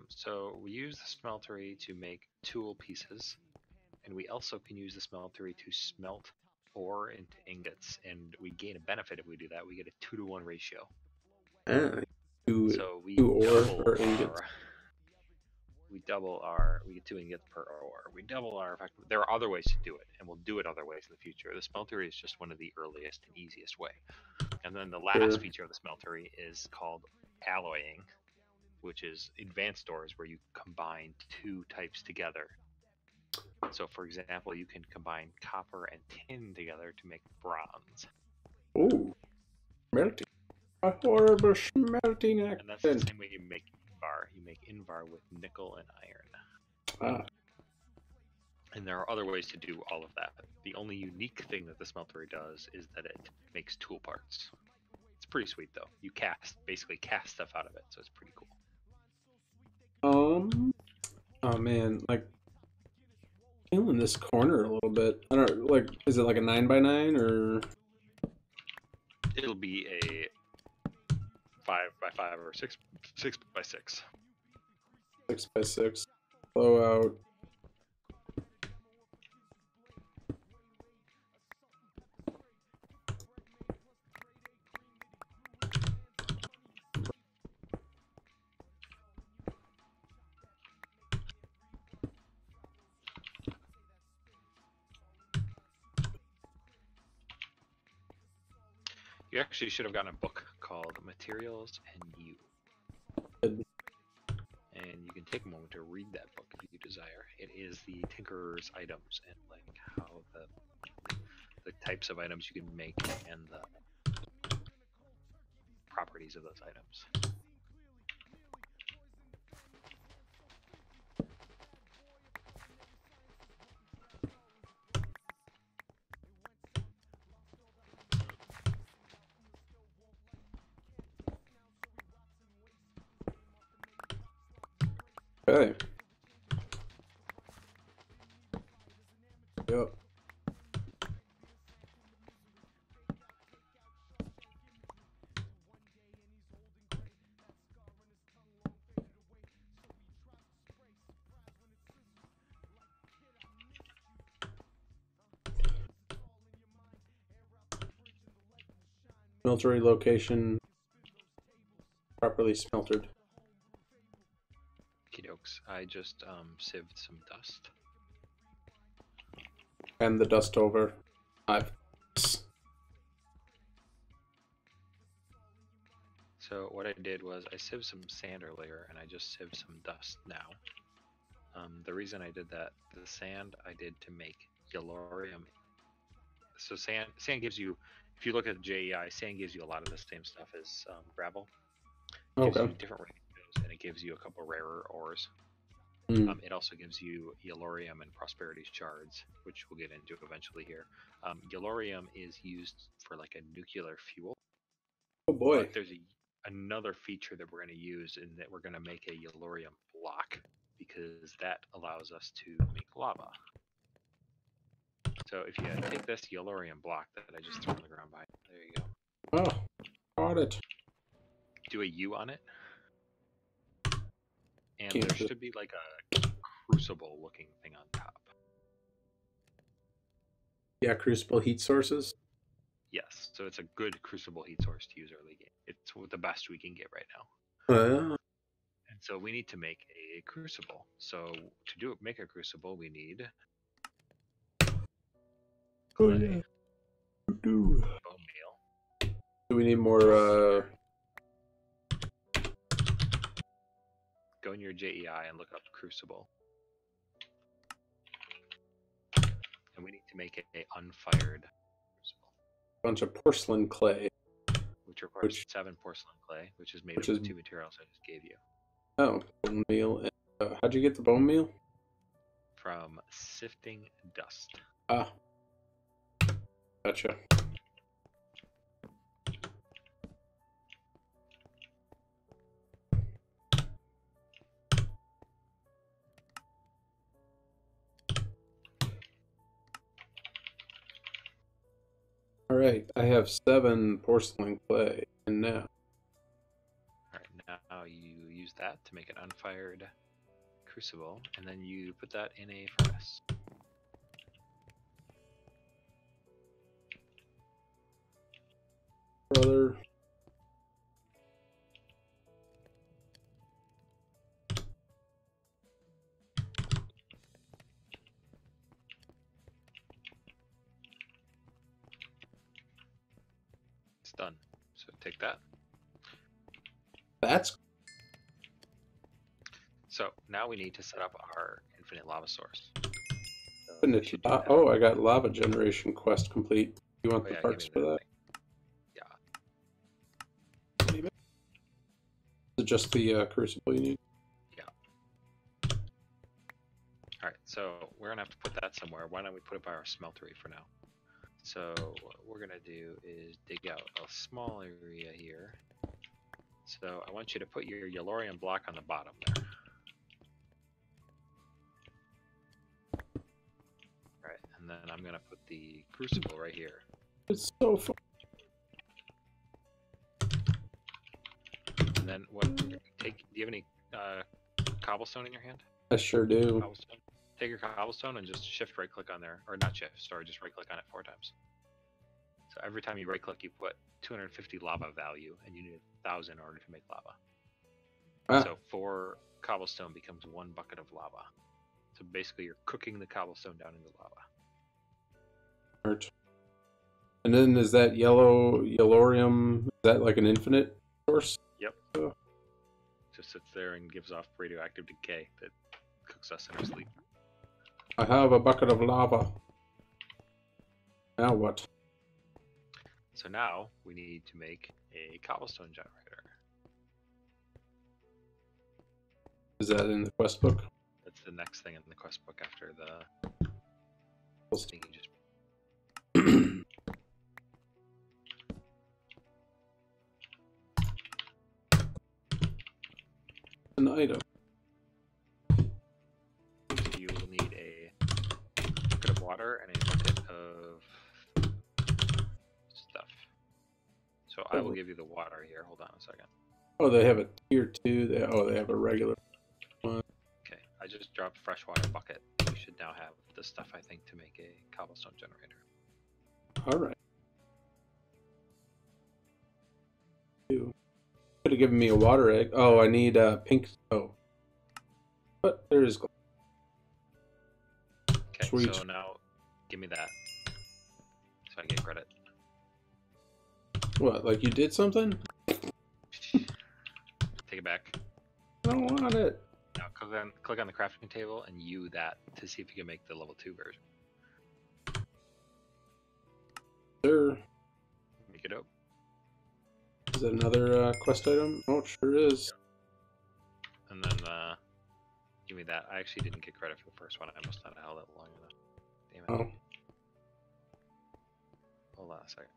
So we use the smeltery to make tool pieces, and we also can use the smeltery to smelt ore into ingots, and we gain a benefit if we do that. We get a 2-to-1 ratio. So we we get 2 ingots per ore. We double our effect. There are other ways to do it, and we'll do it other ways in the future. The smeltery is just one of the earliest and easiest way. And then the last feature of the smeltery is called alloying, which is advanced ores where you combine 2 types together. So, for example, you can combine copper and tin together to make bronze. Ooh, smelting. A horrible smelting accident. And that's the same way you make invar. You make invar with nickel and iron. And there are other ways to do all of that. The only unique thing that the smeltery does is that it makes tool parts. It's pretty sweet, though. You basically cast stuff out of it, so it's pretty cool. Oh man, like feeling this corner a little bit. I don't like. Is it like a 9x9 or? It'll be a 5x5 or 6x6. 6x6. Blowout. You actually should have gotten a book called Materials and You. And you can take a moment to read that book if you desire. It is the Tinkerer's items and like how the types of items you can make and the properties of those items. Okay. Yep. Smeltery location properly smeltered. Okie dokes. I just sieved some dust. And the dust over. So what I did was I sieved some sand earlier, and I just sieved some dust now. The reason I did that, the sand I did to make yellorium. So sand gives you, if you look at JEI, sand gives you a lot of the same stuff as gravel. It gives you different ratios, and it gives you a couple rarer ores. It also gives you yellorium and prosperity shards, which we'll get into eventually here. Yellorium is used for like a nuclear fuel. Oh boy. But there's another feature that we're going to use, in that we're going to make a yellorium block, because that allows us to make lava. So if you take this yellorium block that I just threw on the ground by, there you go. Oh, got it. Do a U on it. And there should be like a crucible looking thing on top. Yeah, crucible heat sources. Yes, so it's a good crucible heat source to use early game. It's the best we can get right now. And so we need to make a crucible. So to make a crucible, we need clay, bone meal. Do we need more? Go in your JEI and look up crucible. And we need to make it a unfired crucible. Bunch of porcelain clay. Which requires 7 porcelain clay, which is made of the 2 materials I just gave you. Oh, bone meal. How'd you get the bone meal? From sifting dust. Ah. Gotcha. Alright, I have 7 porcelain clay, and now. Alright, now you use that to make an unfired crucible, and then you put that in a furnace. Brother. It's done. So take that. That's. So now we need to set up our infinite lava source. Oh, I got lava generation quest complete. You want the parts for that? Yeah. Is it just the crucible you need? Yeah. Alright, so we're going to have to put that somewhere. Why don't we put it by our smeltery for now? So what we're going to do is dig out a small area here. So I want you to put your yellorium block on the bottom there. Alright, and then I'm going to put the crucible right here. It's so fun. And then what? Do you have any cobblestone in your hand? I sure do. Cobblestone. Take your cobblestone and just shift right click on there, or not shift, sorry, just right click on it 4 times. So every time you right click, you put 250 lava value, and you need 1,000 in order to make lava. Ah. So 4 cobblestone becomes 1 bucket of lava. So basically, you're cooking the cobblestone down into lava. Art. And then is that yellorium? Is that like an infinite source? Yep. Just sits there and gives off radioactive decay that cooks us in our sleep. I have a bucket of lava. Now what? So now we need to make a cobblestone generator. Is that in the quest book? That's the next thing in the quest book after the thing you just. An item. You will need a bucket of water and a bucket of stuff. So I will give you the water here. Hold on a second. Oh, they have a tier 2. They have a regular one. Okay, I just dropped fresh water bucket. You should now have the stuff, I think, to make a cobblestone generator. All right. You could have given me a water egg. Oh, I need pink. Oh, but there is gold. Okay, Sweet. so now give me that. So I get credit. What, like you did something? Take it back. I don't want it. Now click on the crafting table and U that to see if you can make the level 2 version. Sure. Make it up. Is that another quest item? Oh, it sure is. And then give me that. I actually didn't get credit for the first one. I must not have held it long enough. Damn it. Oh. Hold on a second.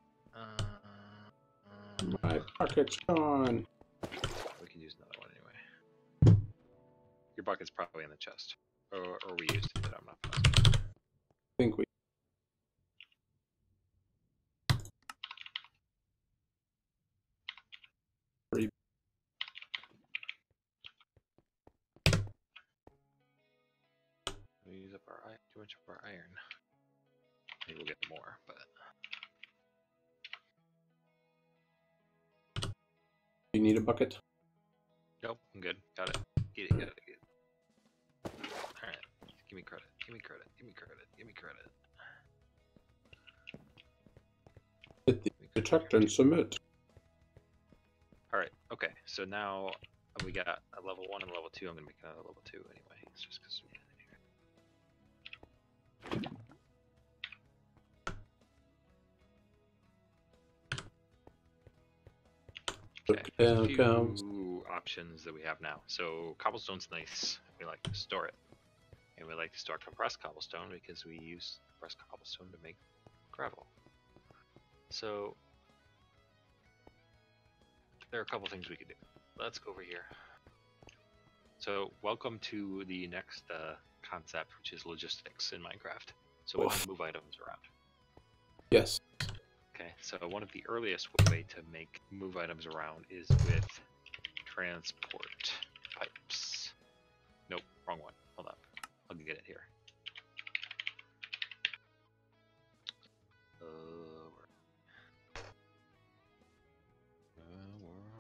My pocket's gone. We can use another one anyway. Your bucket's probably in the chest. Or we used it, but I'm not positive. I think we. We use up our too much of our iron. Maybe we'll get more, but You need a bucket? nope, I'm good. Got it. Get it. Alright. Give me credit. Give me credit. Give me credit. Give me credit. Hit the detect and submit. Alright, okay. So now we got a level 1 and level 2. I'm gonna make another level 2 anyway. It's just because we can in here. Okay, there's a few options that we have now. So cobblestone's nice. We like to store it. And we like to store compressed cobblestone because we use compressed cobblestone to make gravel. So there are a couple things we could do. Let's go over here. So welcome to the next concept, which is logistics in Minecraft. So we want to move items around. Yes. Okay, so one of the earliest way to move items around is with transport pipes. Nope, wrong one. Hold up. I'll get it here. Where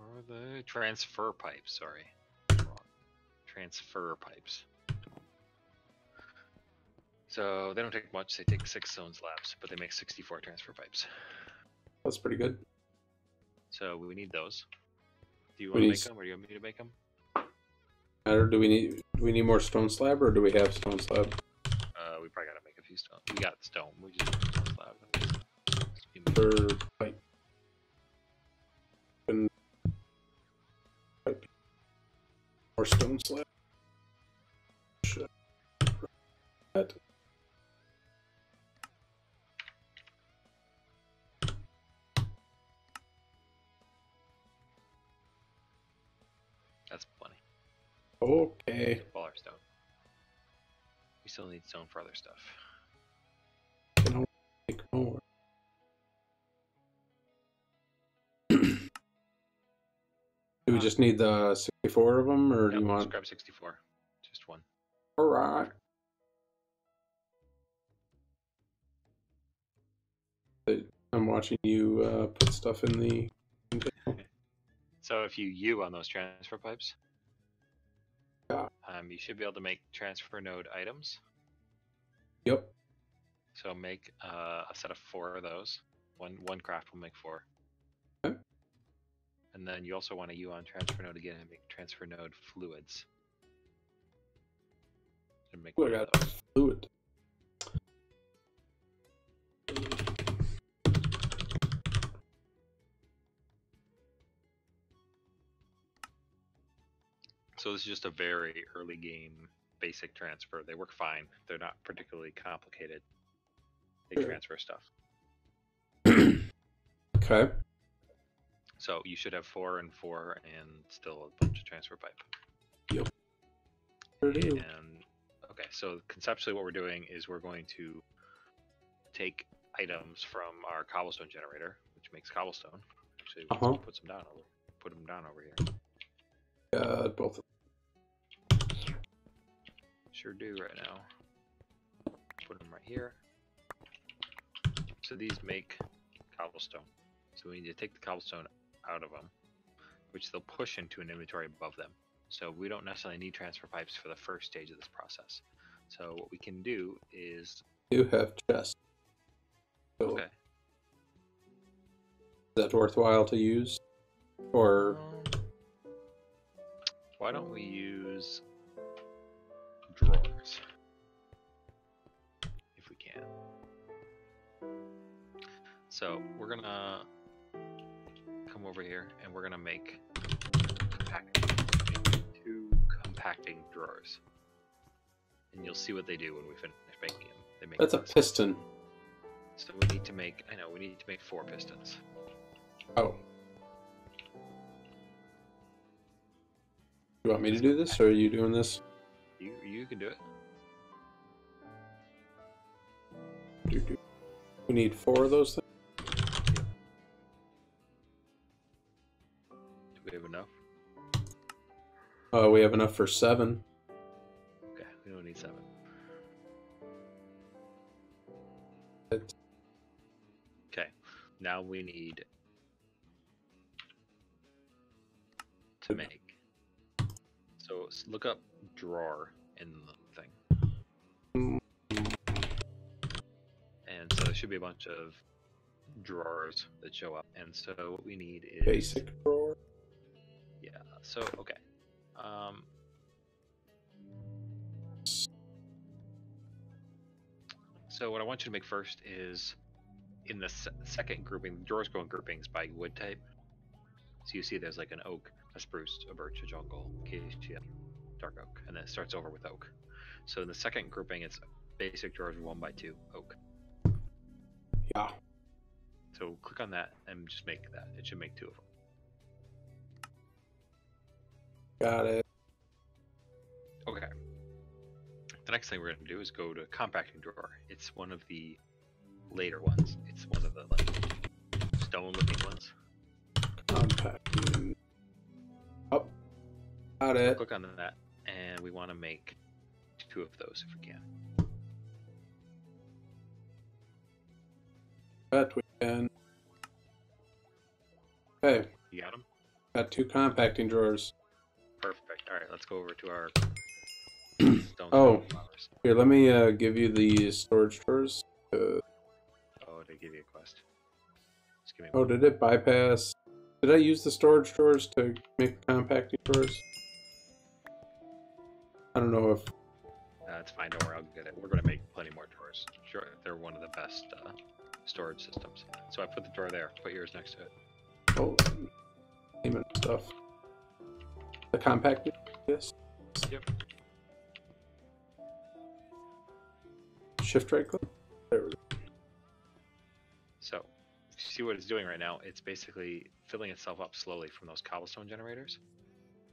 are they? Transfer pipes, sorry. Wrong. Transfer pipes. So they don't take much, they take 6 stone slabs, but they make 64 transfer pipes. That's pretty good. So we need those. Do you want to make them, or do you want me to make them? Matter? Do we need more stone slab, or do we have stone slab? We probably gotta make a few stone. We got stone. We just need stone slab. For pipe. And pipe. More stone slab. Should that. That's plenty. Okay. All our stone. We still need stone for other stuff. Can I make more? Do we just need the 64 of them, or do you want? Just grab 64. Just one. All right. I'm watching you put stuff in the. So if you U on those transfer pipes, Yeah. You should be able to make transfer node items. Yep. So make a set of 4 of those. One craft will make 4. Okay. And then you also want to U on transfer node again and make transfer node fluids. And make I got fluid. So this is just a very early game basic transfer. They work fine. They're not particularly complicated. They transfer stuff. Okay. So you should have 4 and 4 and still a bunch of transfer pipe. Yep. Sure do. And okay, so conceptually what we're doing is we're going to take items from our cobblestone generator, which makes cobblestone. Actually, let's put them down over here. Both. Sure do right now. Put them right here. So these make cobblestone. So we need to take the cobblestone out of them which they'll push into an inventory above them. So we don't necessarily need transfer pipes for the first stage of this process. So what we can do is... You have chests. So Okay. is that worthwhile to use? Or... why don't we use drawers? If we can. So we're gonna come over here and we're gonna make two compacting drawers. And you'll see what they do when we finish making them. They make That's a piston. So we need to make, we need to make 4 pistons. Oh. You want me to do this, or are you doing this? You can do it. We need 4 of those things? Do we have enough? We have enough for 7. Okay, we don't need 7. Okay, now we need to make. So look up drawer in the thing. And so there should be a bunch of drawers that show up. And so what we need is... basic drawer? Yeah, so, okay. So what I want you to make first is, in the second grouping, the drawers go in groupings by wood type. So you see there's like an oak, a spruce, a birch, a jungle, acacia, dark oak, and then it starts over with oak. So in the second grouping, it's basic drawers 1 by 2 oak. Yeah. So click on that and just make that. It should make 2 of them. Got it. Okay. The next thing we're going to do is go to compacting drawer. It's one of the later ones. It's one of the like stone looking ones. Compacting. Oh, got it. Click on that, and we want to make 2 of those if we can. Bet we can. Okay. You got them? Got 2 compacting drawers. Perfect. All right, let's go over to our stone Oh, flowers. here, let me give you the storage drawers. Oh, did it give you a quest? Just give me Oh, did it bypass? Did I use the storage drawers to make the compacting drawers? I don't know if... It's fine, don't worry, I'll get it. We're going to make plenty more drawers. Sure, they're one of the best storage systems. So I put the drawer there. Put yours next to it. Oh, name and stuff. The compacting, yes. Yep. Shift right click. There we go. So, if you see what it's doing right now, it's basically filling itself up slowly from those cobblestone generators.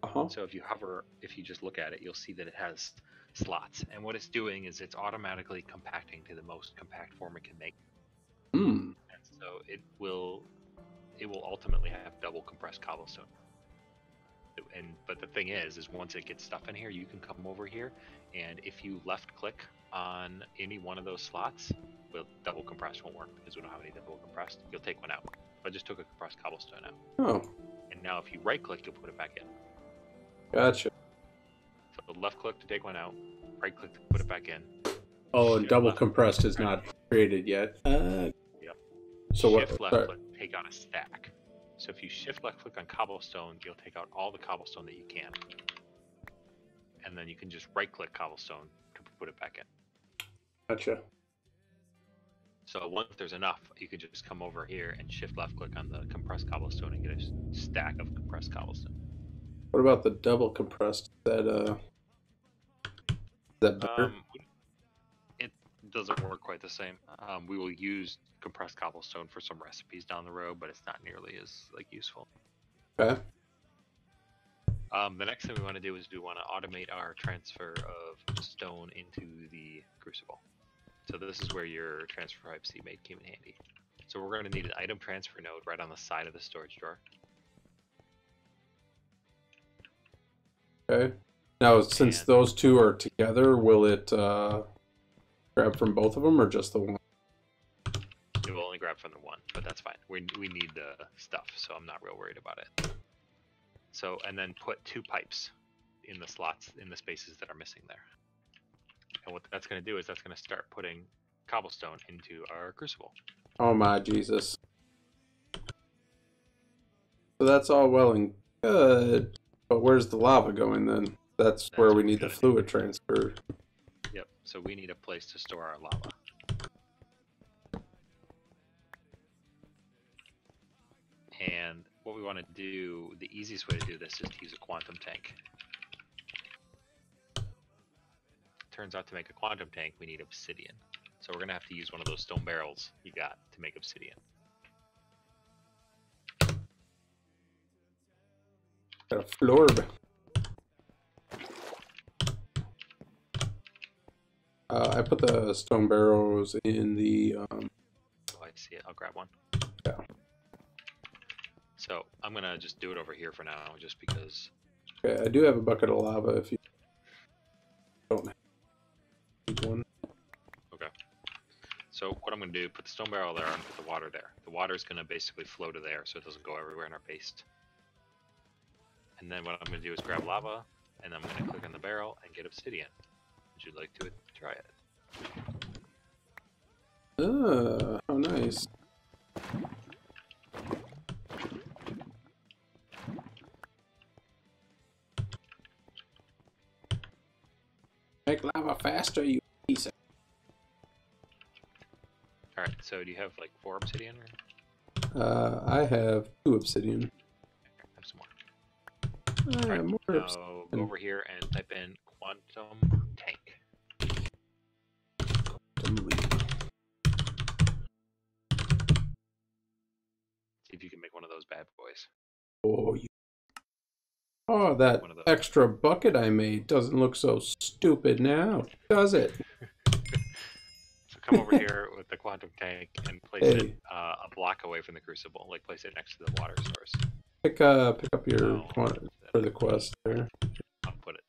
Uh-huh. So if you hover, if you just look at it, you'll see that it has slots. And what it's doing is it's automatically compacting to the most compact form it can make. Hmm. And so it will ultimately have double compressed cobblestone. But the thing is once it gets stuff in here, you can come over here, and if you left click on any one of those slots, well, double compressed won't work because we don't have any double compressed. You'll take one out. I just took a compressed cobblestone out. Oh, And now if you right click, you'll put it back in. gotcha. So left click to take one out, right click to put it back in. Oh, and Shift double left compressed is click. not created yet. Yep. So what? Shift left Sorry. click, take out a stack. So if you shift left click on cobblestone, you'll take out all the cobblestone that you can. And then you can just right click cobblestone to put it back in. Gotcha. So once there's enough, you can just come over here and shift left click on the compressed cobblestone and get a stack of compressed cobblestone. What about the double compressed? Is that better? It doesn't work quite the same. We will use compressed cobblestone for some recipes down the road, but it's not nearly as useful. Okay. The next thing we want to do is we want to automate our transfer of stone into the crucible. So this is where your transfer pipe seed made came in handy. So we're going to need an item transfer node right on the side of the storage drawer. Okay. Now, since And- those 2 are together, will it grab from both of them or just the one? It will only grab from the one, but that's fine. We need the stuff, so I'm not real worried about it. So, and then put 2 pipes in the slots, in the spaces that are missing there. And what that's going to do is that's going to start putting cobblestone into our crucible. Oh my Jesus. So that's all well and good, but where's the lava going then? That's where we need the fluid transfer. Yep, so we need a place to store our lava. And what we want to do, the easiest way to do this is to use a quantum tank. Turns out to make a quantum tank, we need obsidian. So we're going to have to use one of those stone barrels you got to make obsidian. Got a florb. I put the stone barrels in the... Oh, I see it. I'll grab one. Yeah. So I'm going to just do it over here for now, just because... Okay, I do have a bucket of lava if you don't need one. Okay. So what I'm going to do, put the stone barrel there and put the water there. The water is going to basically flow to there so it doesn't go everywhere in our paste. And then what I'm going to do is grab lava, and I'm going to click on the barrel and get obsidian. Would you like to try it? How nice. Make lava faster, you piece of... Alright, so do you have like 4 obsidian? Or? I have 2 obsidian. Here, have some more. Alright, More now obsidian. go over here and type in quantum tank. See if you can make one of those bad boys. Oh, oh, that extra bucket I made doesn't look so stupid now, does it? So come over here with the quantum tank and place it a block away from the crucible. Like place it next to the water source. Pick up your for the quest there. I'll put it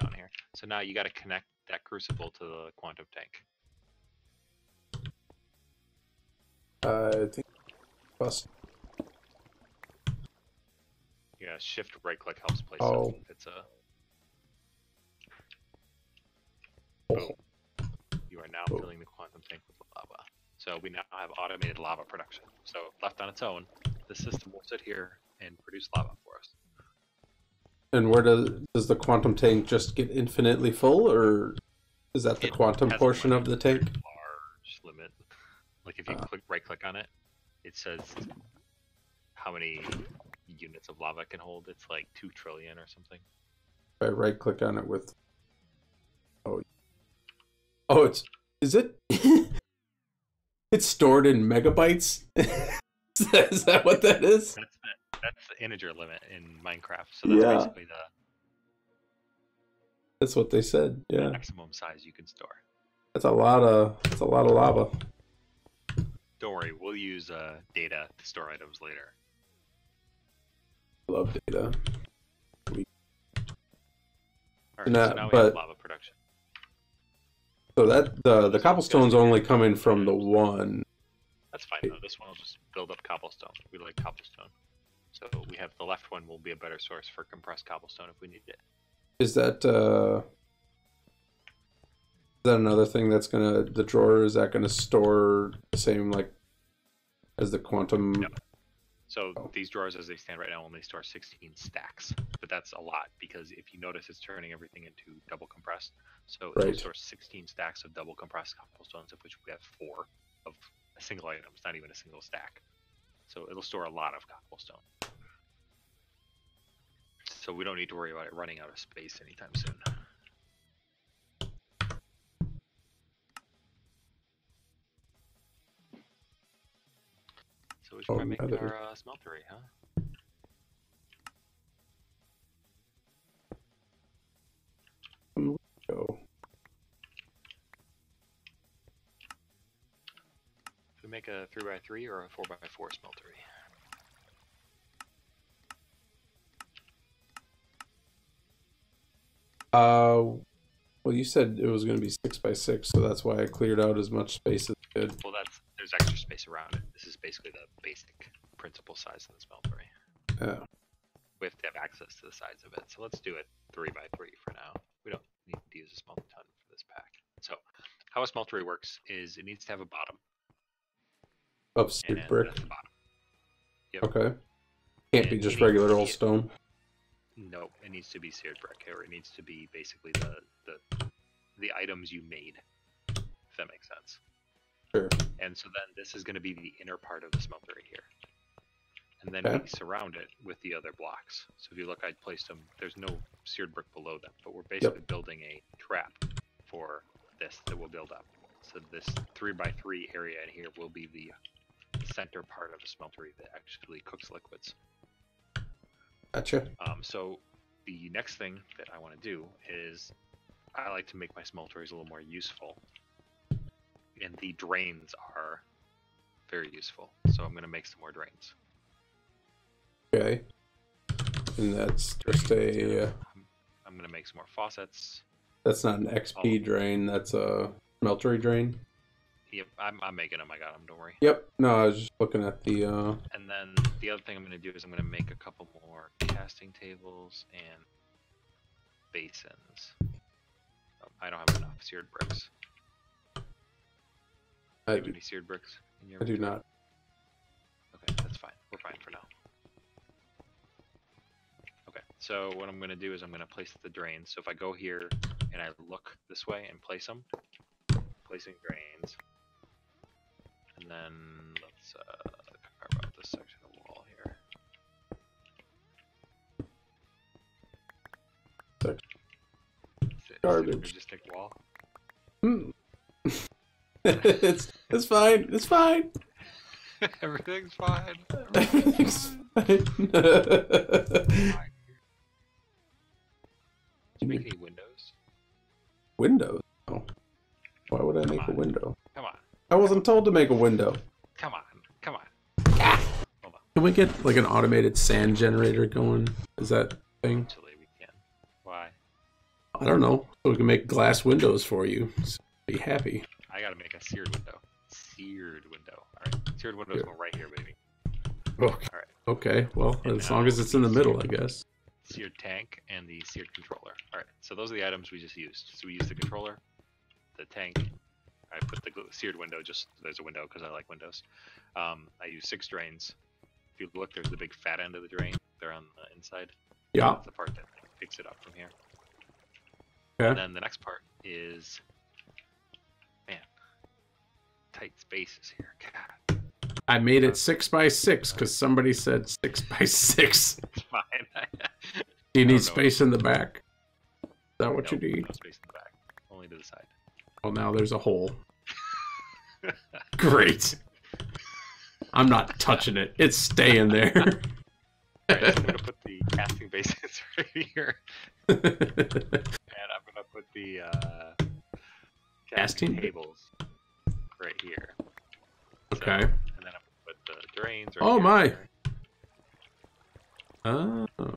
down here. So now you got to connect that crucible to the quantum tank. I think quest. Yeah, shift right click helps place Oh. it. If it's a you are now filling the quantum tank with lava. So we now have automated lava production. So left on its own, the system will sit here and produce lava for us. And where does the quantum tank just get infinitely full, or is that the quantum portion of the tank? Large limit. Like if you right click on it, it says how many units of lava it can hold. It's like 2 trillion or something. If I right click on it with is it it's stored in megabytes? Is that what that is? That's the integer limit in Minecraft. So that's basically that's what they said. Yeah. The maximum size you can store. That's a lot of lava. Don't worry, we'll use data to store items later. Love data. Alright, so now we have lava production. So that the cobblestone's only coming from the one. That's fine though. This one will just build up cobblestone. We like cobblestone. So we have the left one will be a better source for compressed cobblestone if we need it. Is that another thing that's gonna the drawer? Is that gonna store the same like as the quantum? No. So these drawers as they stand right now only store 16 stacks, but that's a lot because if you notice it's turning everything into double compressed. So it'll store 16 stacks of double compressed cobblestones, of which we have 4 of a single item. It's not even a single stack. So it'll store a lot of cobblestone. So we don't need to worry about it running out of space anytime soon. So we should try making our smeltery, huh? Go. Should we make a 3x3 or a 4x4 smeltery? Well, you said it was going to be 6x6, so that's why I cleared out as much space as I could. Well, there's extra space around it. This is basically the basic principal size of the smeltery. Yeah. We have to have access access to the sides of it. So let's do it 3x3 for now. We don't need to use a smelter ton for this pack. So how a smeltery works is it needs to have a bottom. Of seared brick. That's the bottom. Yep. Okay. Can't be just regular old stone. No, it needs to be seared brick, or it needs to be basically the items you made, if that makes sense. Sure. And so then this is going to be the inner part of the smelter right here. And then we surround it with the other blocks. So if you look, I placed them, there's no seared brick below them, but we're basically building a trap for this that will build up. So this 3x3 area in here will be the center part of the smeltery that actually cooks liquids. Gotcha. So the next thing that I want to do is I like to make my smelteries a little more useful. And the drains are very useful. So I'm going to make some more drains. Okay. And that's just a... I'm going to make some more faucets. That's not an XP drain, that's a smeltery drain? Yep, I'm making them. I got them, don't worry. Yep. No, I was just looking at the... And then the other thing I'm going to do is I'm going to make a couple more casting tables and basins. I don't have enough seared bricks. Do you have any seared bricks in your I do not. Okay, that's fine. We're fine for now. Okay, so what I'm going to do is I'm going to place the drains. So if I go here and I look this way and place them, placing drains. And then let's carve out this section of wall here. Garbage. Just take wall. It's fine. It's fine. Everything's fine. Everything's fine. Did you make any windows? Windows? Oh. Why would I make a window? Come on. I wasn't told to make a window. Come on. Come on. Hold on. Can we get like an automated sand generator going? Is that a thing? Actually, we can. Why? I don't know. So we can make glass windows for you. So be happy. I gotta make a seared window. Seared window. Alright. Seared windows go right here, baby. Okay. Alright. Okay. Well, And as long as it's in the middle, I guess. Seared tank and the seared controller. Alright. So those are the items we just used. So we used the controller, the tank. I put the seared window, just there's a window because I like windows. I use 6 drains. If you look, there's the big fat end of the drain. They're on the inside. Yeah. That's the part that picks it up from here. Okay. And then the next part is, man, tight spaces here. God. I made it 6x6 because somebody said 6x6. It's fine. Do you need space in the back? Is that what you need? No space in the back. Only to the side. Well, now there's a hole. Great. I'm not touching it. It's staying there. Alright, so I'm going to put the casting basins right here. And I'm going to put the casting tables right here. Okay. So, and then I'm going to put the drains right Oh, here. my. Oh, okay.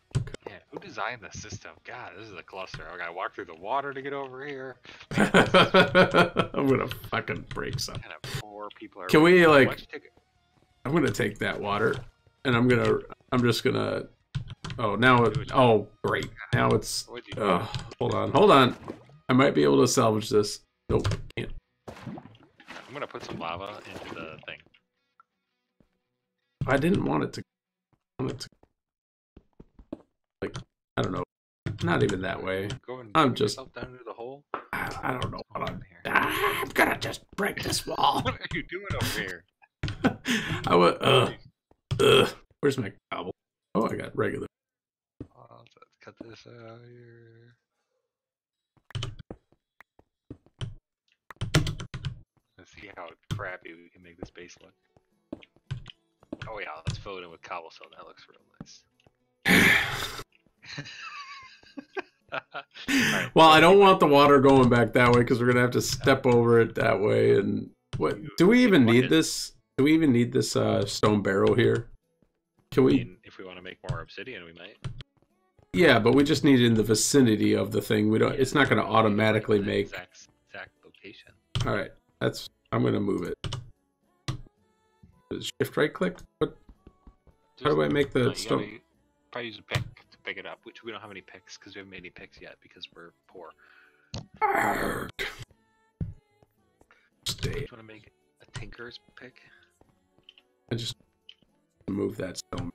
Man, who designed this system? God, this is a cluster. I gotta walk through the water to get over here. I'm gonna fucking break something. Kind of poor people are. Can we Why like? don't you take it? I'm gonna take that water, and I'm just gonna. Oh, now it. Oh, great. Now it's. What'd you do? Hold on. I might be able to salvage this. Nope, can't. I'm gonna put some lava into the thing. I didn't want it to. Like, I don't know. Not even that way. Go and I'm put just. yourself down into the hole. I don't know what I'm. Here. I'm gonna just break this wall. What are you doing over here? I would. Where's my cobble? Oh, I got regular. Let's cut this out here. Let's see how crappy we can make this base look. Oh yeah, let's fill it in with cobblestone. That looks real nice. Right, well, I don't want the water going back that way because we're gonna have to step over it that way. And what? Do we even need this? Do we even need this stone barrel here? Can we? I mean, if we want to make more obsidian, we might. Yeah, but we just need it in the vicinity of the thing. We don't. It's not gonna automatically make. Exact location. All right, that's. I'm gonna move it. Shift right click. What? How do I make the stone? Probably use a pick to pick it up, which we don't have any picks because we haven't made any picks yet because we're poor. Arrgh. Do you want to make a tinker's pick? I just move that stone.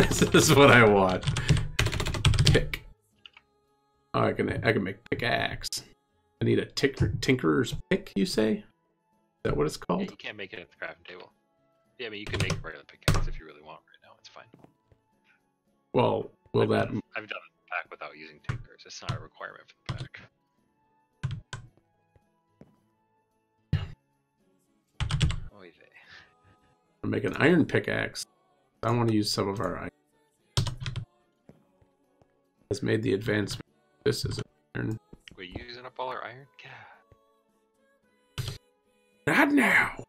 This is what I want. Pick. Oh, I can make pickaxe. I need a tinkerer's pick, you say? Is that what it's called? Yeah, you can't make it at the crafting table. Yeah, I mean, you can make a regular pickaxe if you really want right now. It's fine. Well, will I've that... done the pack without using tinkers. It's not a requirement for the pack. Oh, yeah. I'll make an iron pickaxe. I want to use some of our iron. Has made the advancement. This is iron. We're using up all our iron? God. Not now!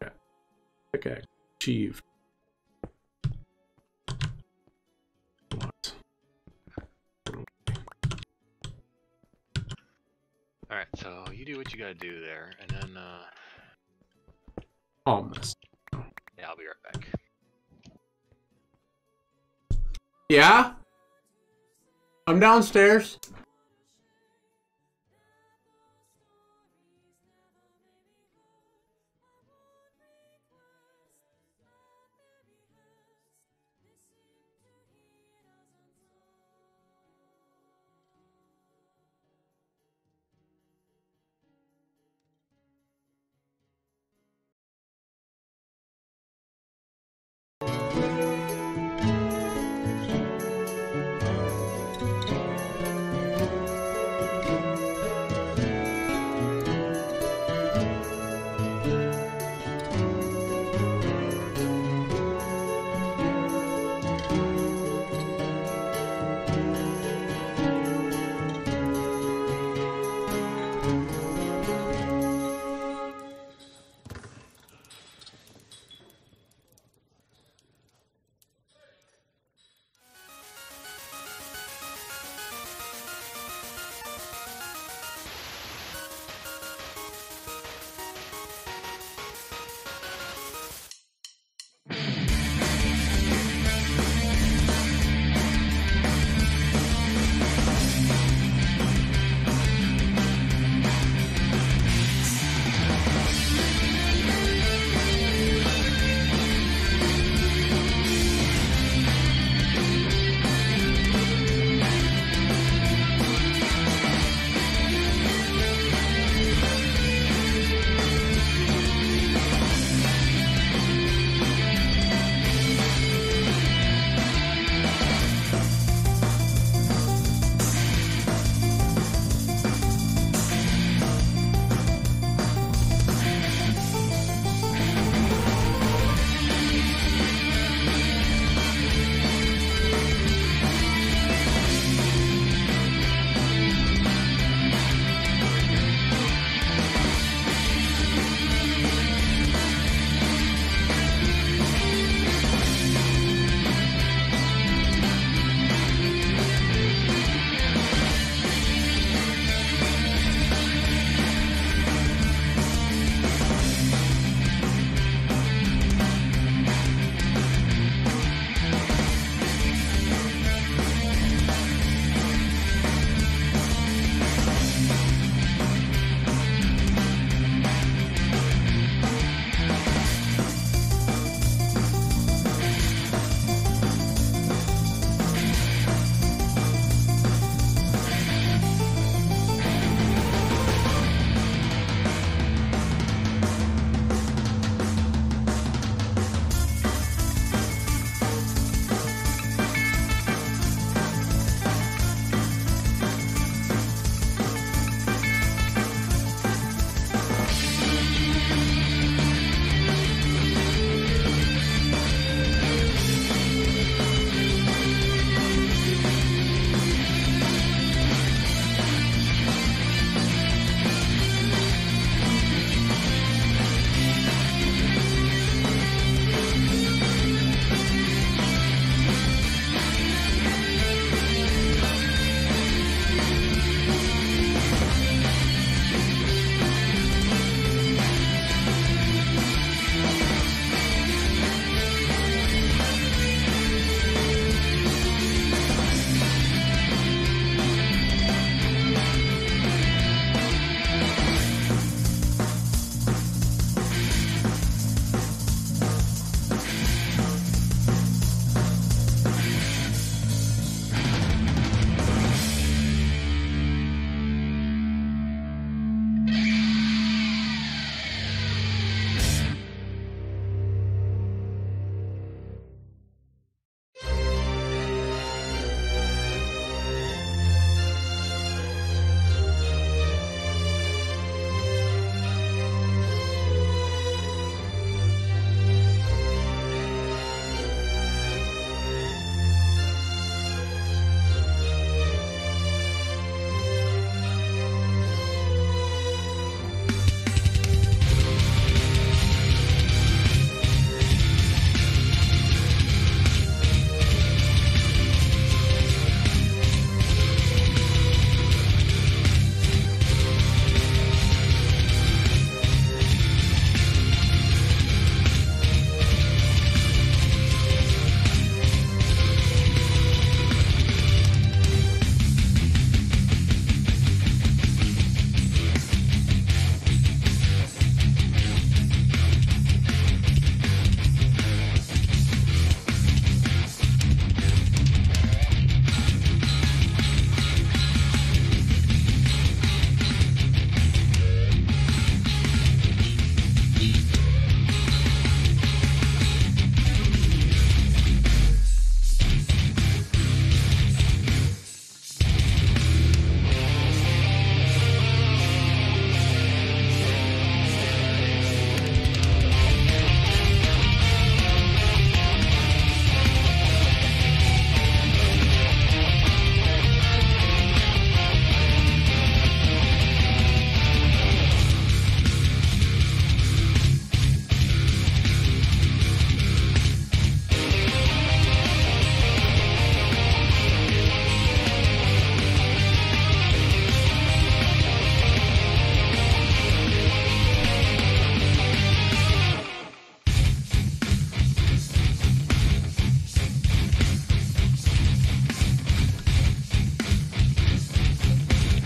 Yeah. Pickaxe. Achieved. What? Alright, so you do what you gotta do there, and then, Almost. yeah, I'll be right back. Yeah? I'm downstairs.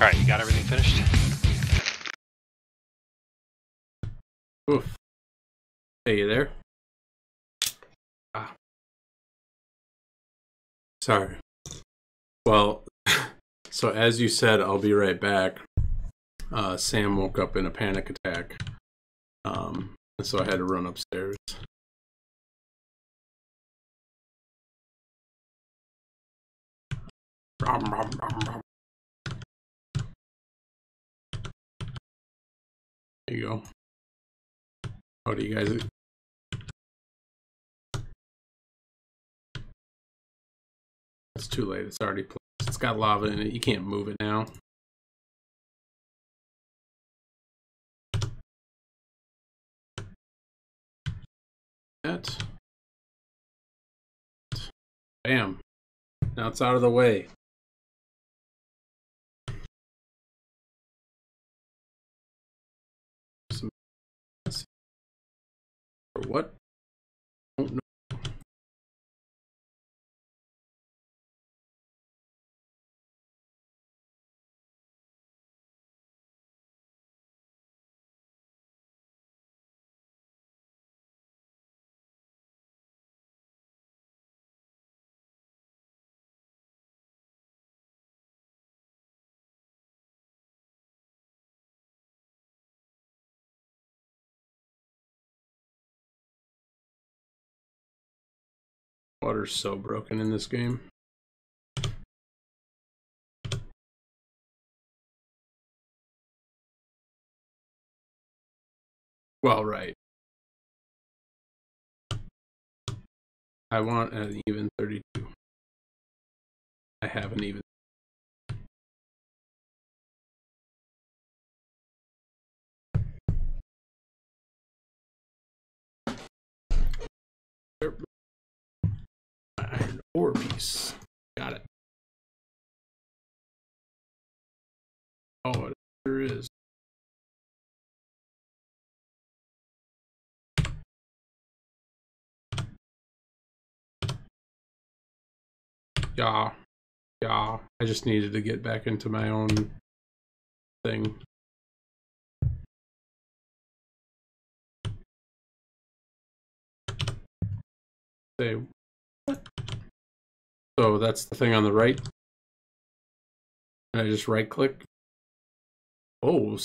Alright, you got everything finished? Oof. Hey, you there? Ah. Sorry. Well, so as you said, I'll be right back. Sam woke up in a panic attack. And so I had to run upstairs. There you go. Oh, do you guys... It's too late. It's already placed. It's got lava in it. You can't move it now. That. Bam. Now it's out of the way. Or what? I don't know. Water's so broken in this game. Well, right. I want an even 32. I have an even. Iron ore piece. Got it. Oh, it sure is. Yeah. Yeah. I just needed to get back into my own thing. Say what? So that's the thing on the right. And I just right click. Oh,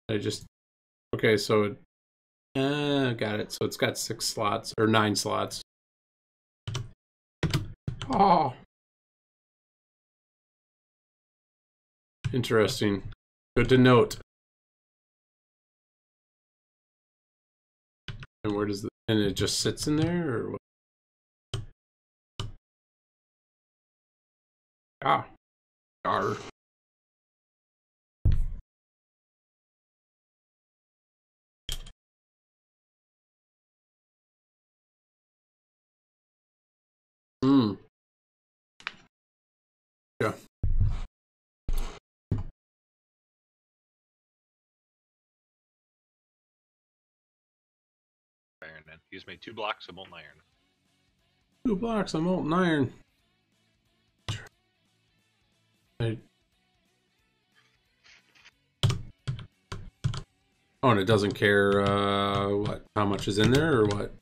I just okay. So it got it. So it's got 6 slots or 9 slots. Oh, interesting. Good to note. And where does and it just sits in there or what? Ah, R. Hmm. Yeah. Iron then. You just made 2 blocks of molten iron. 2 blocks of molten iron. Oh, and it doesn't care what how much is in there or what?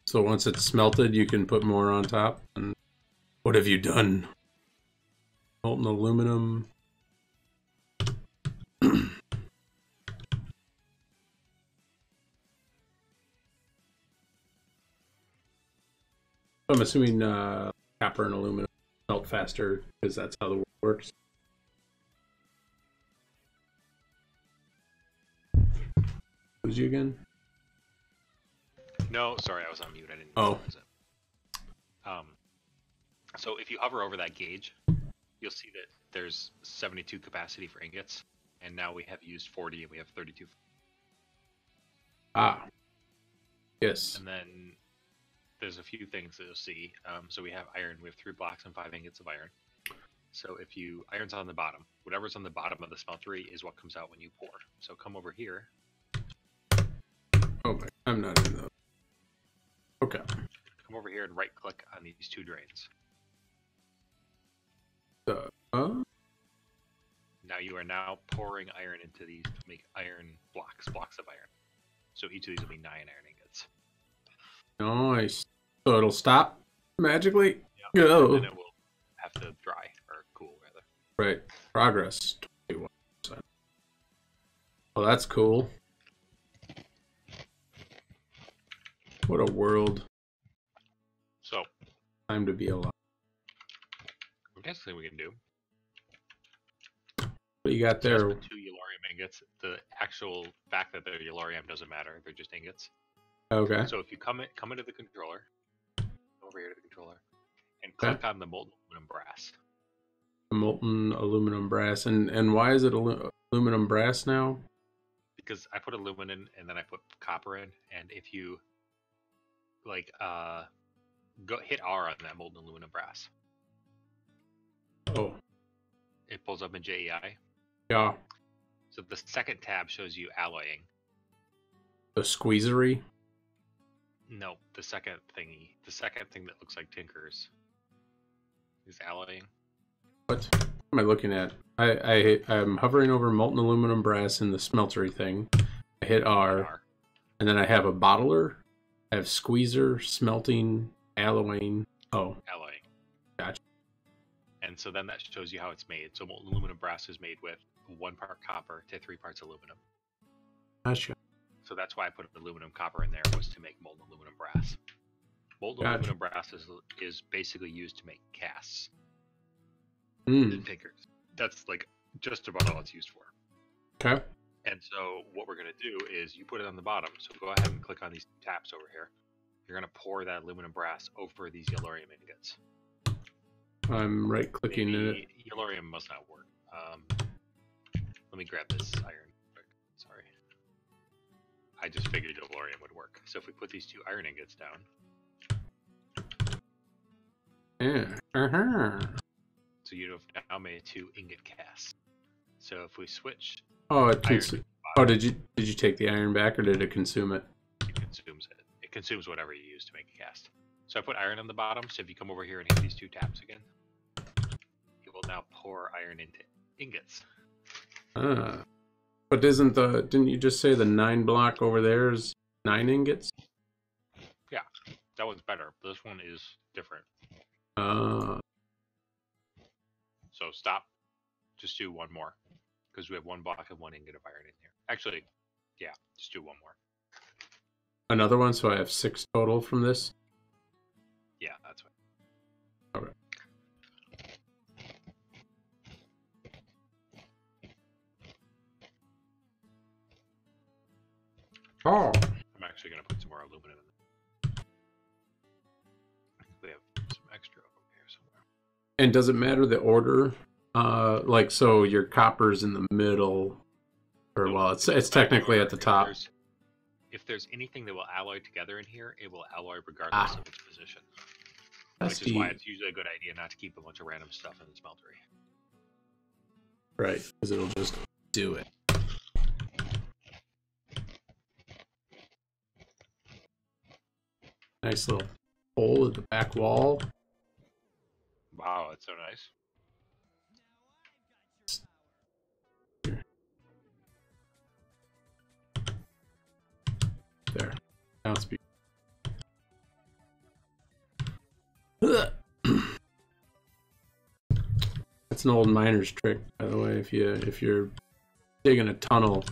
So once it's smelted, you can put more on top. And what have you done? Molten aluminum. I'm assuming copper and aluminum melt faster because that's how the world works. Lose you again? No, sorry, I was on mute. I didn't Oh. realize it. So if you hover over that gauge, you'll see that there's 72 capacity for ingots, and now we have used 40 and we have 32. Ah. Yes. And then there's a few things that you'll see. So we have iron. We have 3 blocks and 5 ingots of iron. So if you iron's on the bottom, whatever's on the bottom of the smeltery is what comes out when you pour. So come over here. Oh, I'm not in the. Okay. Come over here and right-click on these two drains. Now you are now pouring iron into these to make iron blocks of iron. So each of these will be 9 iron ingots. Nice. So it'll stop magically? Yep. Go. And then it will have to dry, or cool, rather. Right. Progress. 21%. Oh, that's cool. What a world. So, Time to be alive. the next thing we can do. What you got there? So 2 Yellorium ingots. The actual fact that they're Yellorium doesn't matter. They're just ingots. Okay. So if you come into the controller, over here to the controller, and click on the molten aluminum brass. The molten aluminum brass. And why is it aluminum brass now? Because I put aluminum and then I put copper in, and if you go hit R on that molten aluminum brass, Oh. it pulls up in JEI. Yeah. So the second tab shows you alloying. The squeezery? No, the second thing that looks like Tinker's is alloying. What am I looking at? I'm hovering over molten aluminum brass in the smeltery thing. I hit R, and then I have a bottler. I have squeezer, smelting, alloying. Oh. Alloying. Gotcha. And so then that shows you how it's made. So molten aluminum brass is made with 1 part copper to 3 parts aluminum. Gotcha. So that's why I put aluminum copper in there, was to make molten aluminum brass. Molten aluminum brass is basically used to make casts and tinkers. That's like just about all it's used for. Okay. And so what we're going to do is you put it on the bottom. So go ahead and click on these taps over here. You're going to pour that aluminum brass over these Yellorium ingots. I'm right-clicking in it. Yellorium must not work. Let me grab this iron quick. Sorry. I just figured Yellorium would work. So if we put these 2 iron ingots down. Yeah. So you have now made 2 ingot casts. So if we switch. Oh, did you take the iron back, or did it consume it? It consumes it. It consumes whatever you use to make a cast. So I put iron on the bottom. So if you come over here and hit these 2 taps again, it will now pour iron into ingots. But didn't you just say the 9 block over there is 9 ingots? Yeah, that one's better. This one is different. So stop. Just do 1 more. Because we have 1 block and 1 ingot of iron in here. Actually, yeah, just do 1 more. Another one, so I have 6 total from this? Yeah, that's right. Okay. Oh. I'm actually going to put some more aluminum in there. We have some extra over here somewhere. And does it matter the order? So your copper's in the middle, or well, it's technically at the top. If there's anything that will alloy together in here, it will alloy regardless of its position. Which is why it's usually a good idea not to keep a bunch of random stuff in the smeltery. Right, because it'll just do it. Nice little hole at the back wall. Wow, that's so nice. There. Now it's beautiful. That's an old miner's trick, by the way. If you're digging a tunnel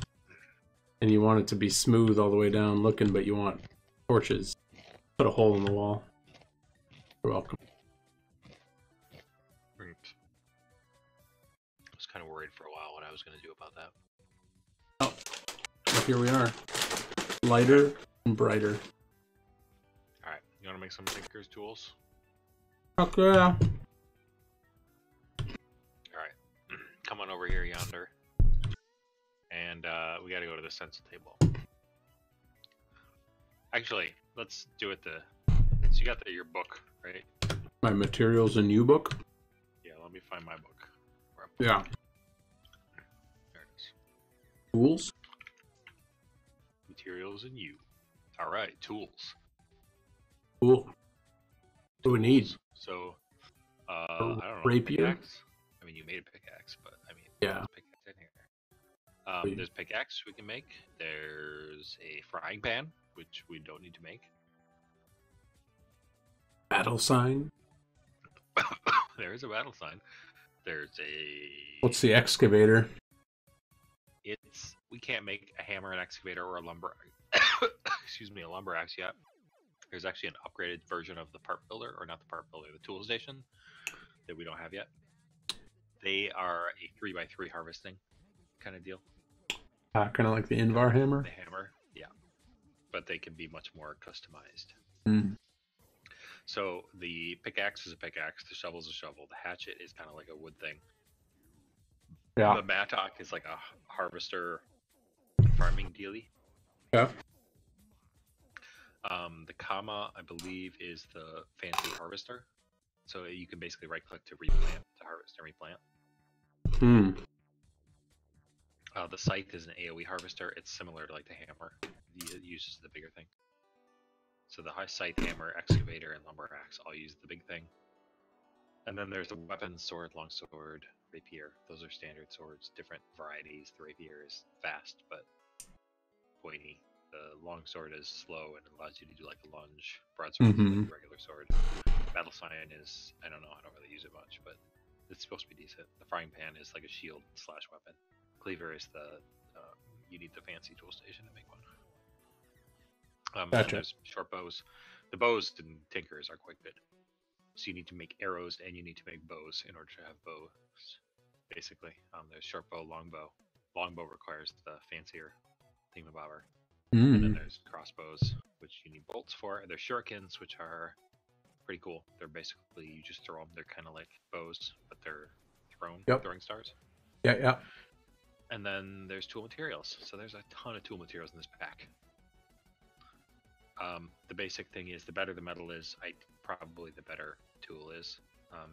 and you want it to be smooth all the way down looking, but you want torches, put a hole in the wall. You're welcome. I was kind of worried for a while what I was going to do about that. Oh, here we are. Lighter and brighter. Alright, you want to make some Tinker's tools? Fuck yeah. Alright, come on over here yonder. And we got to go to the stencil table. Actually, let's do it so you got your book, right? My materials and you book? Yeah, let me find my book. Yeah. There it is. Tools? Materials and you. Alright, tools. Cool. What do we need? So, A I don't know. rapier? Pickaxe? I mean, you made a pickaxe, but I mean, Yeah. there's pickaxe in here. There's pickaxe we can make. There's a frying pan, which we don't need to make. Battle sign. There is a battle sign. There's a. What's the excavator? We can't make a hammer, an excavator, or a lumber. Excuse me, a lumber axe yet. There's actually an upgraded version of the part builder, or not the part builder, the tool station that we don't have yet. They are a 3x3 harvesting kind of deal. Kind of like the Invar hammer. The hammer, yeah, but they can be much more customized. Mm. So the pickaxe is a pickaxe, the shovel is a shovel, the hatchet is kind of like a wood thing. Yeah. The mattock is like a harvester farming dealie. Yeah. The comma, I believe, is the fancy harvester. So you can basically right-click to replant, to harvest and replant. Hmm. The scythe is an AoE harvester. It's similar to like the hammer. It uses the bigger thing. So the high scythe, hammer, excavator, and lumber axe all use the big thing. And then there's the weapon, sword, longsword, rapier. Those are standard swords, different varieties. The rapier is fast but pointy. The longsword is slow and allows you to do like a lunge. Broadsword is like a regular sword. Battle sign is, I don't know, I don't really use it much, but it's supposed to be decent. The frying pan is like a shield slash weapon. Cleaver is the, you need the fancy tool station to make one. Gotcha. There's short bows. The bows and tinkers are quite good. So you need to make arrows and you need to make bows in order to have bows, basically. There's short bow, long bow. Long bow requires the fancier thingamabobber. And then there's crossbows, which you need bolts for. There's shurikens, which are pretty cool. They're basically, you just throw them. They're kind of like bows, but they're throwing stars. Yeah, yeah. And then there's tool materials. So there's a ton of tool materials in this pack. The basic thing is, the better the metal is, probably the better tool is.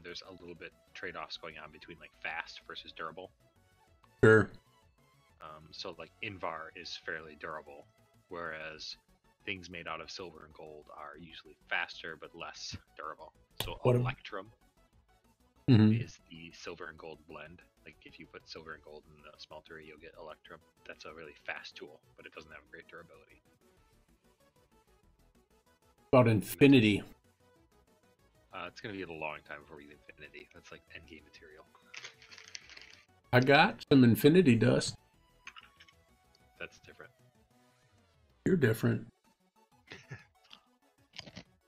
There's a little bit trade-offs going on between like fast versus durable. Sure. So like Invar is fairly durable, whereas things made out of silver and gold are usually faster but less durable. So Electrum is the silver and gold blend. Like if you put silver and gold in the smelter, you'll get Electrum. That's a really fast tool, but it doesn't have great durability. About Infinity. It's going to be a long time before we get Infinity. That's like endgame material. I got some Infinity dust. That's different. You're different.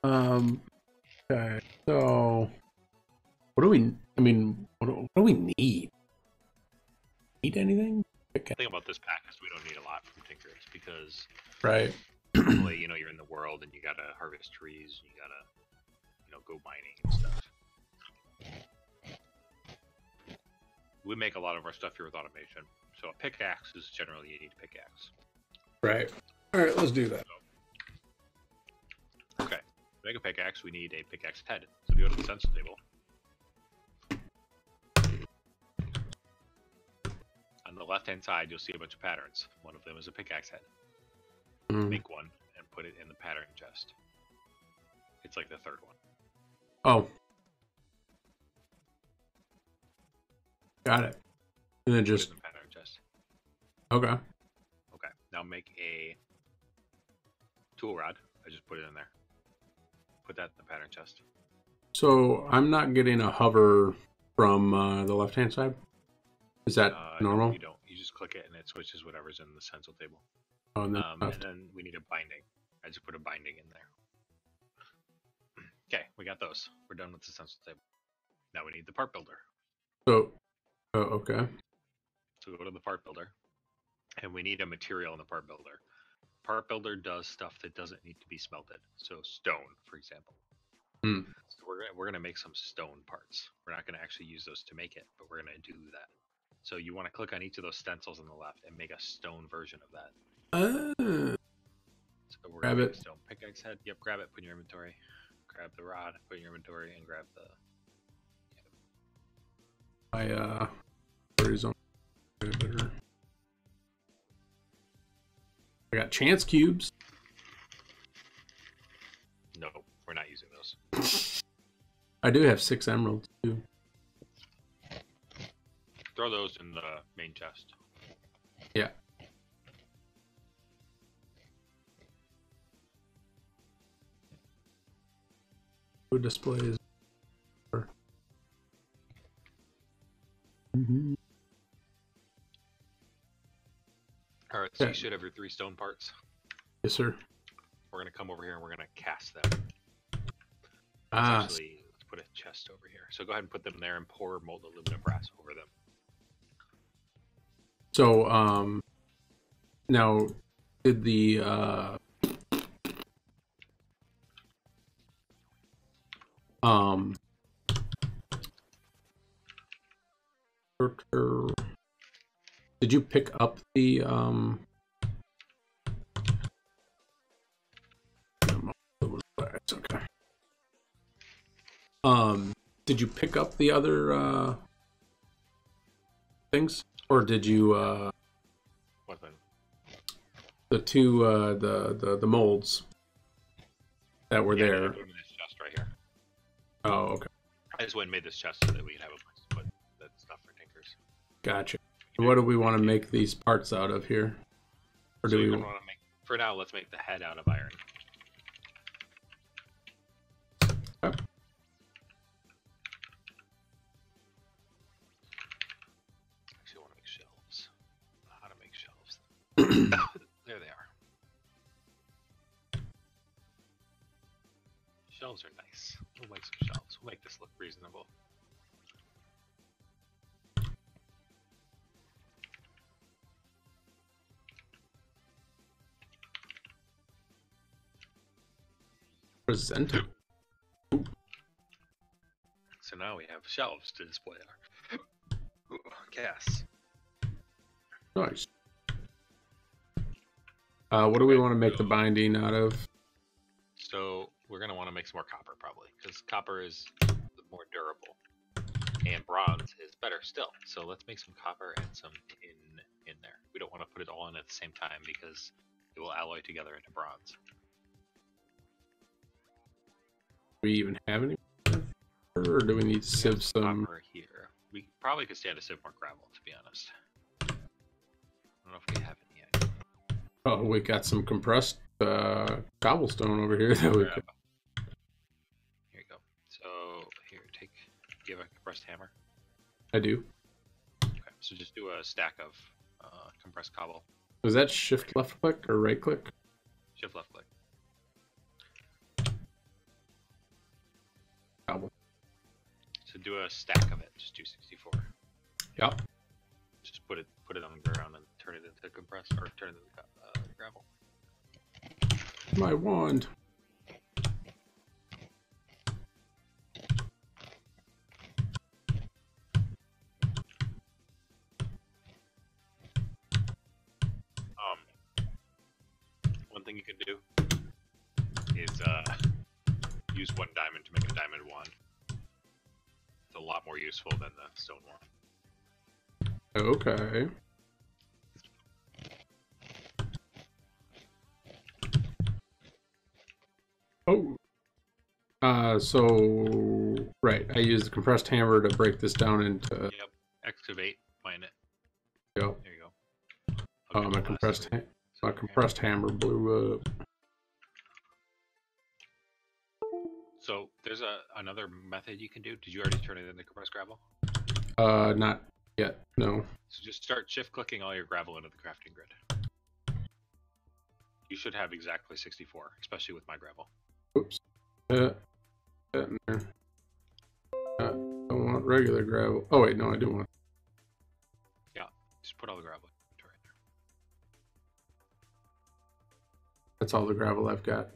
Okay, so what do we? I mean, what do we need? Need anything? Okay. The thing about this pack is we don't need a lot from Tinkers because, right? Normally, you're in the world and you gotta harvest trees, and you gotta, go mining and stuff. We make a lot of our stuff here with automation. So a pickaxe is generally you need a pickaxe. Right. All right, let's do that. Okay. To make a pickaxe, we need a pickaxe head. So if you go to the stencil table, on the left-hand side, you'll see a bunch of patterns. One of them is a pickaxe head. Make one and put it in the pattern chest. It's like the third one. Oh. Got it. And then just... Put it in the pattern chest. Okay. Okay. Now make a tool rod. I just put it in there. Put that in the pattern chest. So I'm not getting a hover from the left-hand side? Is that normal? No, you don't. You just click it and it switches whatever's in the stencil table. Oh, and then we need a binding. I just put a binding in there. Okay, we got those. We're done with the stencil table. Now we need the part builder. So, okay. So we go to the part builder, and we need a material in the part builder. Part builder does stuff that doesn't need to be smelted. So stone, for example. So we're gonna make some stone parts. We're not gonna actually use those to make it, but we're gonna do that. So you want to click on each of those stencils on the left and make a stone version of that. So we're grab gonna it. make a stone pickaxe head. Yep, grab it, put in your inventory. Grab the rod, put in your inventory, and grab the... horizontal. I got chance cubes. No, we're I do have 6 emeralds too. Throw those in the main chest. Yeah. Food displays. Mm-hmm. All right, so you should have your 3 stone parts. Yes, sir. We're gonna come over here and we're gonna cast them. Actually, let's put a chest over here. So go ahead and put them there and pour molten aluminum brass over them. So, now, did the, did you pick up the, it's okay. Did you pick up the other, things? Or did you, What then? the 2, the molds that were there? Put them in this chest right here. Oh, okay. I just went and made this chest so that we can have a place to put that stuff for tinkers. Gotcha. What do we want to make these parts out of here? Or do we want to make, for now, let's make the head out of iron. Okay. Actually, I want to make shelves. How to make shelves. There they are. Shelves are nice. We'll make some shelves. We'll make this look reasonable. Presentable. So now we have shelves to display our gas. Nice. What do we want to make the binding out of? So we're going to want to make some more copper probably, because copper is more durable. And bronze is better still. So let's make some copper and some tin in there. We don't want to put it all in at the same time because it will alloy together into bronze. Do we even have any? Or do we need to sieve some? Copper here. We probably could stand to sieve more gravel, to be honest. I don't know if we have any yet. Oh, we got some compressed cobblestone over here that we could. Here you go. So here, take. Do you have a compressed hammer? I do. Okay, so just do a stack of compressed cobble. Was that shift left click or right click? Shift left click. Cobble. So do a stack of it. Just do 64. Yep. Just put it on the ground and turn it into compressed or turn it into gravel. My wand. One thing you can do is use 1 diamond to make a diamond wand. It's a lot more useful than the stone wand. Okay. Oh. So right, I use the compressed hammer to break this down into. Yep. Excavate, mine it. Yep. There you go. Oh, my compressed hammer blew up. So there's another method you can do. Did you already turn it into compressed gravel? Not yet. No. So just start shift clicking all your gravel into the crafting grid. You should have exactly 64, especially with my gravel. Oops. That in there. I want regular gravel. Oh wait, no, I do want. Yeah, just put all the gravel into right there. That's all the gravel I've got.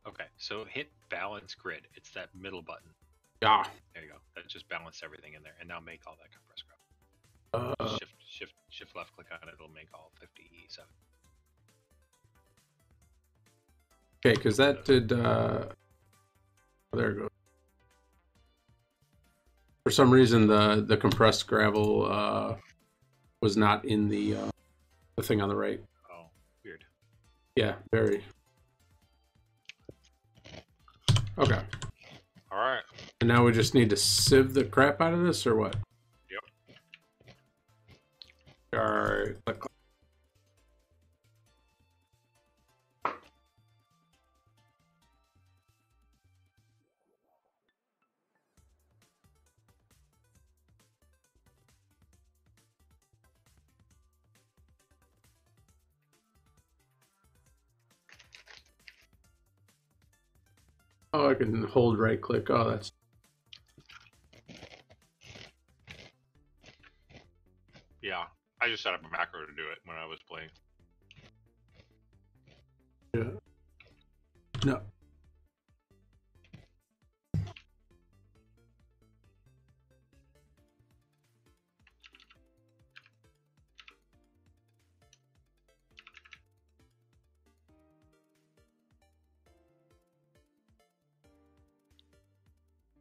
Okay, so hit balance grid. It's that middle button. Yeah. There you go. That just balanced everything in there, and now make all that compressed gravel. Shift left click on it. It'll make all 57. Okay, because that did. There it goes. For some reason, the compressed gravel was not in the thing on the right. Oh, weird. Yeah, very. Okay. All right. And now we just need to sieve the crap out of this, or what? Yep. Alright. Oh, I can hold right click. Oh, that's... Yeah, I just set up a macro to do it when I was playing. Yeah. No.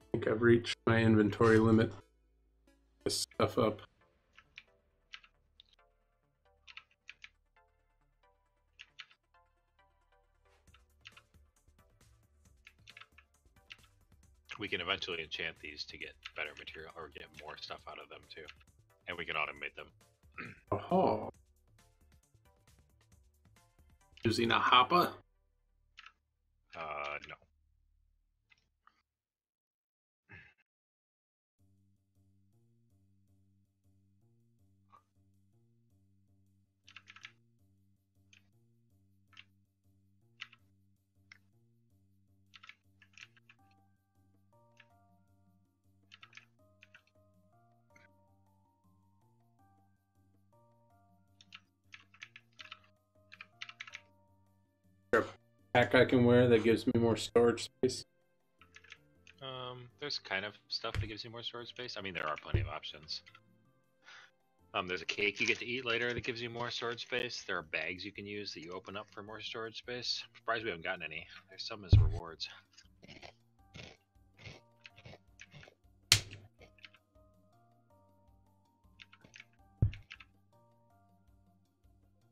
I think I've reached my inventory limit. This stuff up. We can eventually enchant these to get better material or get more stuff out of them too. And we can automate them. Oh. Using a hopper? No. Pack I can wear that gives me more storage space. There's kind of stuff that gives you more storage space. I mean, there are plenty of options. There's a cake you get to eat later that gives you more storage space. There are bags you can use that you open up for more storage space. I'm surprised we haven't gotten any. There's some as rewards.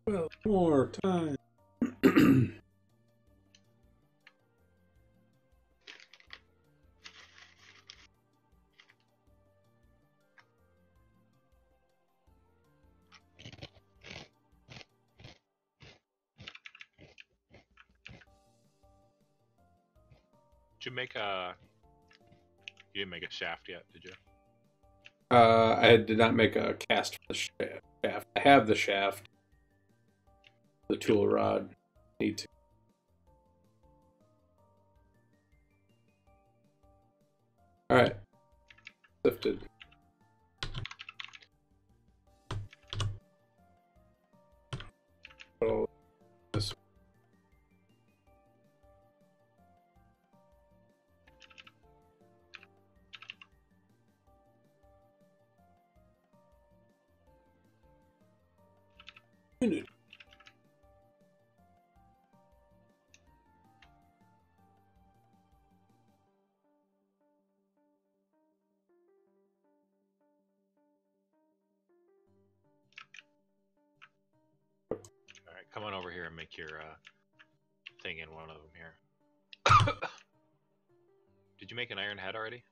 Well, more time. Did you make a... You didn't make a shaft yet, did you? I did not make a cast for the shaft. I have the shaft. The tool rod. Need to. Alright. Lifted. Oh, this. Minute. Alright, come on over here and make your thing in one of them here. Did you make an iron head already?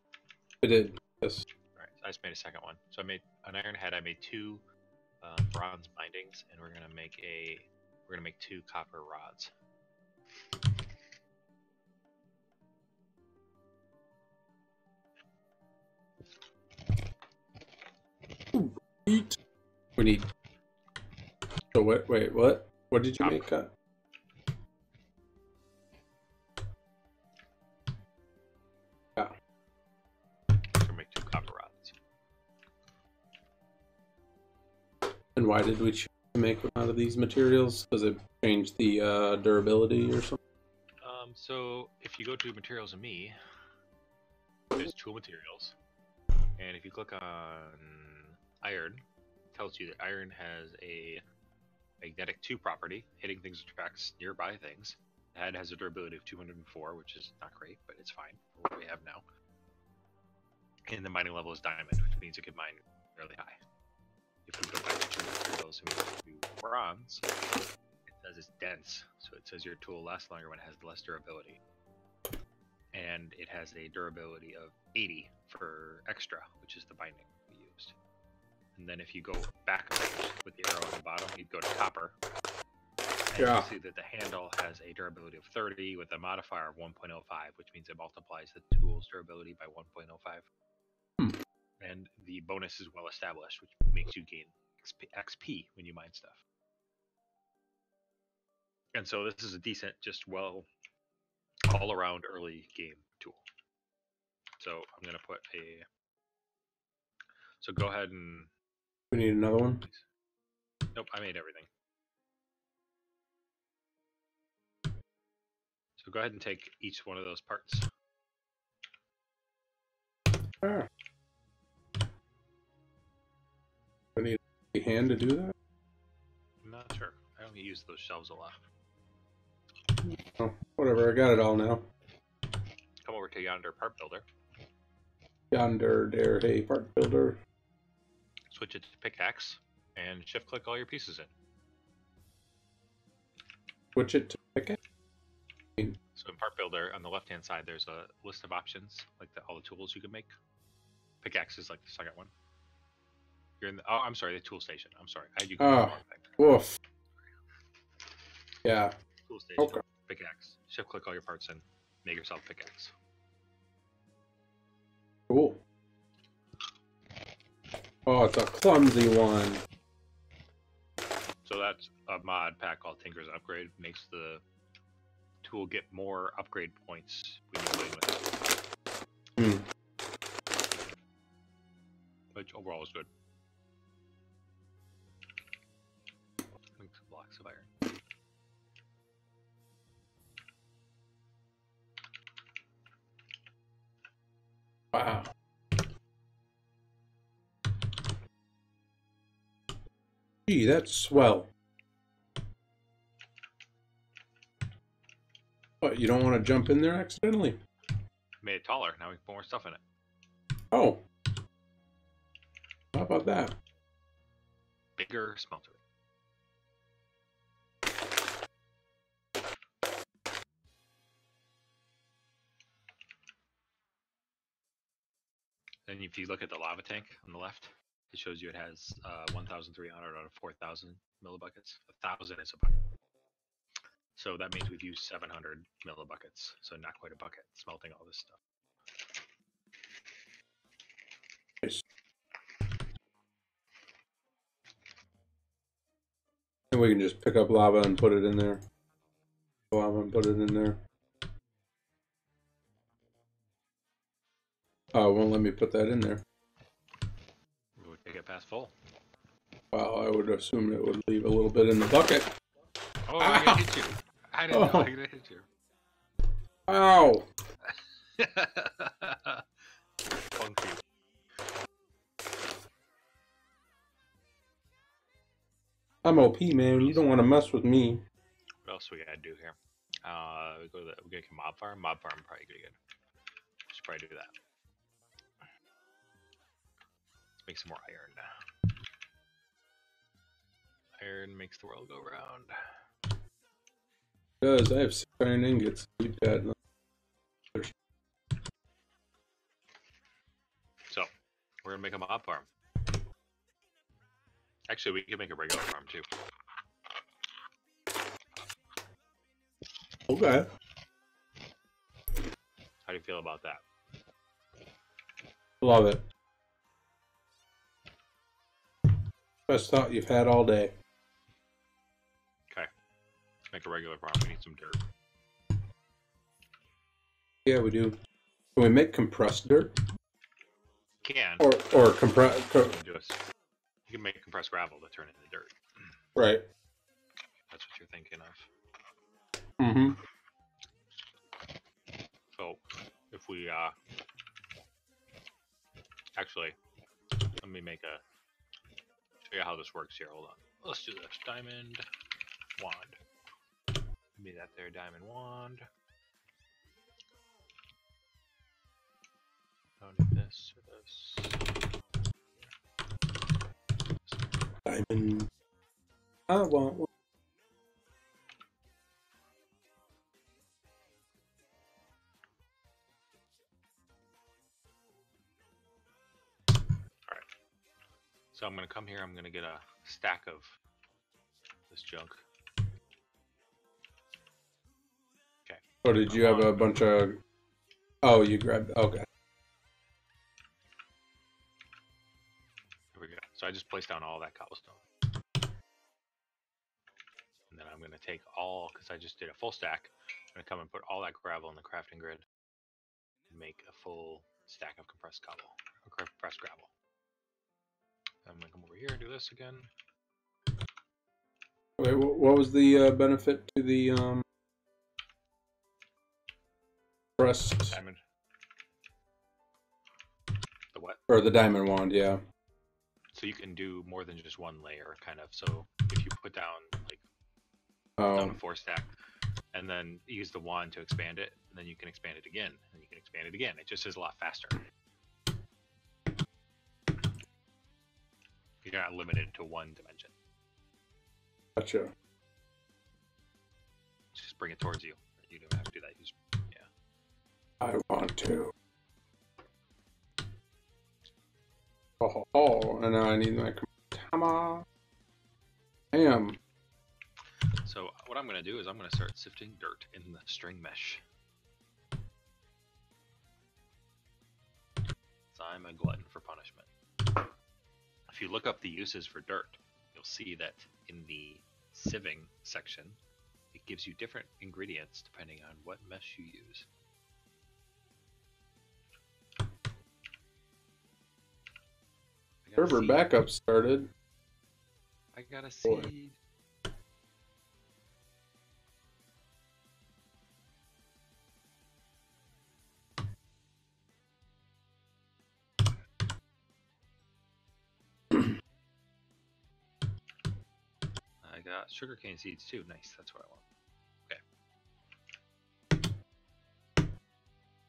I did. Yes. Alright, I just made a second one. So I made an iron head, I made 2 bronze bindings, and we're gonna make 2 copper rods. Eat. We need. So wait, what? What did you Copper. make? Yeah. We're gonna make 2 copper rods. And why did we choose to make them out of these materials? Does it change the durability or something? So if you go to materials and me, there's tool materials, and if you click on iron, it tells you that iron has a magnetic 2 property, hitting things attracts nearby things. The head has a durability of 204, which is not great, but it's fine for what we have now. And the mining level is diamond, which means it can mine really high. If we go back to materials and we go to bronze, it says it's dense, so it says your tool lasts longer when it has less durability. and it has a durability of 80 for extra, which is the binding we used. And then if you go back a page with the arrow on the bottom, you'd go to copper. And you'll see that the handle has a durability of 30 with a modifier of 1.05, which means it multiplies the tool's durability by 1.05. And the bonus is well established, which makes you gain XP when you mine stuff. And so this is a decent, just well, all-around early game tool. So I'm going to put a... So go ahead and... We need another one? Nope, I made everything. So go ahead and take each one of those parts. Ah. I need a hand to do that? I'm not sure. I only use those shelves a lot. Oh, whatever, I got it all now. Come over to Yonder Part Builder. Yonder, there, hey, part builder. Switch it to pickaxe, and shift-click all your pieces in. Switch it to pickaxe? So in Part Builder, on the left-hand side, there's a list of options, like all the tools you can make. Pickaxe is like the second one. You're in the, oh, I'm sorry, the tool station. I'm sorry. I had you go to the wrong thing. Oof. Yeah. Tool station, okay. Pickaxe. Shift-click all your parts in. Make yourself pickaxe. Cool. Oh, it's a clumsy one. So that's a mod pack called Tinker's Upgrade. Makes the tool get more upgrade points when you play with it. Which overall is good. Make some blocks of iron. Wow. Gee, that's swell. What, you don't want to jump in there accidentally? Made it taller. Now we can put more stuff in it. Oh. How about that? Bigger smelter. Then if you look at the lava tank on the left, it shows you it has 1,300 out of 4,000 millibuckets. 1,000 is a bucket. So that means we've used 700 millibuckets. So not quite a bucket, smelting all this stuff. Nice. And we can just pick up lava and put it in there. Lava and put it in there. Oh, it won't let me put that in there. We'll take it past full. Well, I would assume it would leave a little bit in the bucket. Oh, I'm gonna hit you. I didn't know I was gonna hit you. Ow! Funky. I'm OP, man. You don't want to mess with me. What else we gotta do here? We go to the, we gotta get mob farm. Mob farm probably pretty good. Should probably do that. Let's make some more iron. Iron makes the world go round. Because I have 6 iron ingots. You've got So, we're gonna make a mob farm. Actually, we can make a regular farm too. okay. How do you feel about that? Love it. Best thought you've had all day. Okay. Let's make a regular farm. We need some dirt. Yeah, we do. Can we make compressed dirt? Can. Or compress. You can make compressed gravel to turn into dirt. Right. That's what you're thinking of. Mm-hmm. So, if we, actually, let me make a, show you how this works here. Hold on. Let's do this. Diamond wand. Give me that there, diamond wand. Don't need this or this. Diamond. I want one. So I'm gonna come here. I'm gonna get a stack of this junk. Okay. Oh, did you have a bunch of? Oh, you grabbed. Okay. Here we go. So I just placed down all that cobblestone. And then I'm going to take all, because I just did a full stack, I'm going to come and put all that gravel in the crafting grid and make a full stack of compressed cobble, or compressed gravel. I'm going to come over here and do this again. Wait, what was the benefit to the compressed? Diamond. The what? Or the diamond wand, yeah. So you can do more than just one layer, kind of. So if you put down, like, down a 4 stack, and then use the wand to expand it, and then you can expand it again, and you can expand it again. It just is a lot faster. You're not limited to one dimension. Gotcha. Just bring it towards you. You don't have to do that. Just, yeah. I want to. Oh, and now I need my hammer. Bam. So what I'm going to do is I'm going to start sifting dirt in the string mesh. So I'm a glutton for punishment. If you look up the uses for dirt, you'll see that in the sieving section, it gives you different ingredients depending on what mesh you use. Server backup started. I got a seed. I got sugarcane seeds too. Nice, that's what I want. Okay.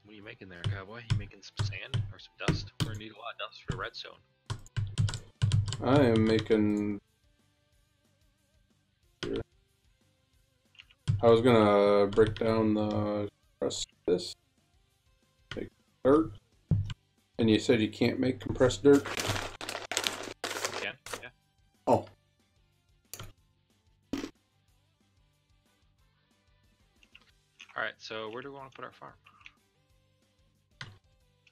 What are you making there, cowboy? You making some sand or some dust? We're gonna need a lot of dust for redstone. I am making. I was gonna break down the rest of this. Make dirt. And you said you can't make compressed dirt? You can, yeah. Oh. Alright, so where do we want to put our farm?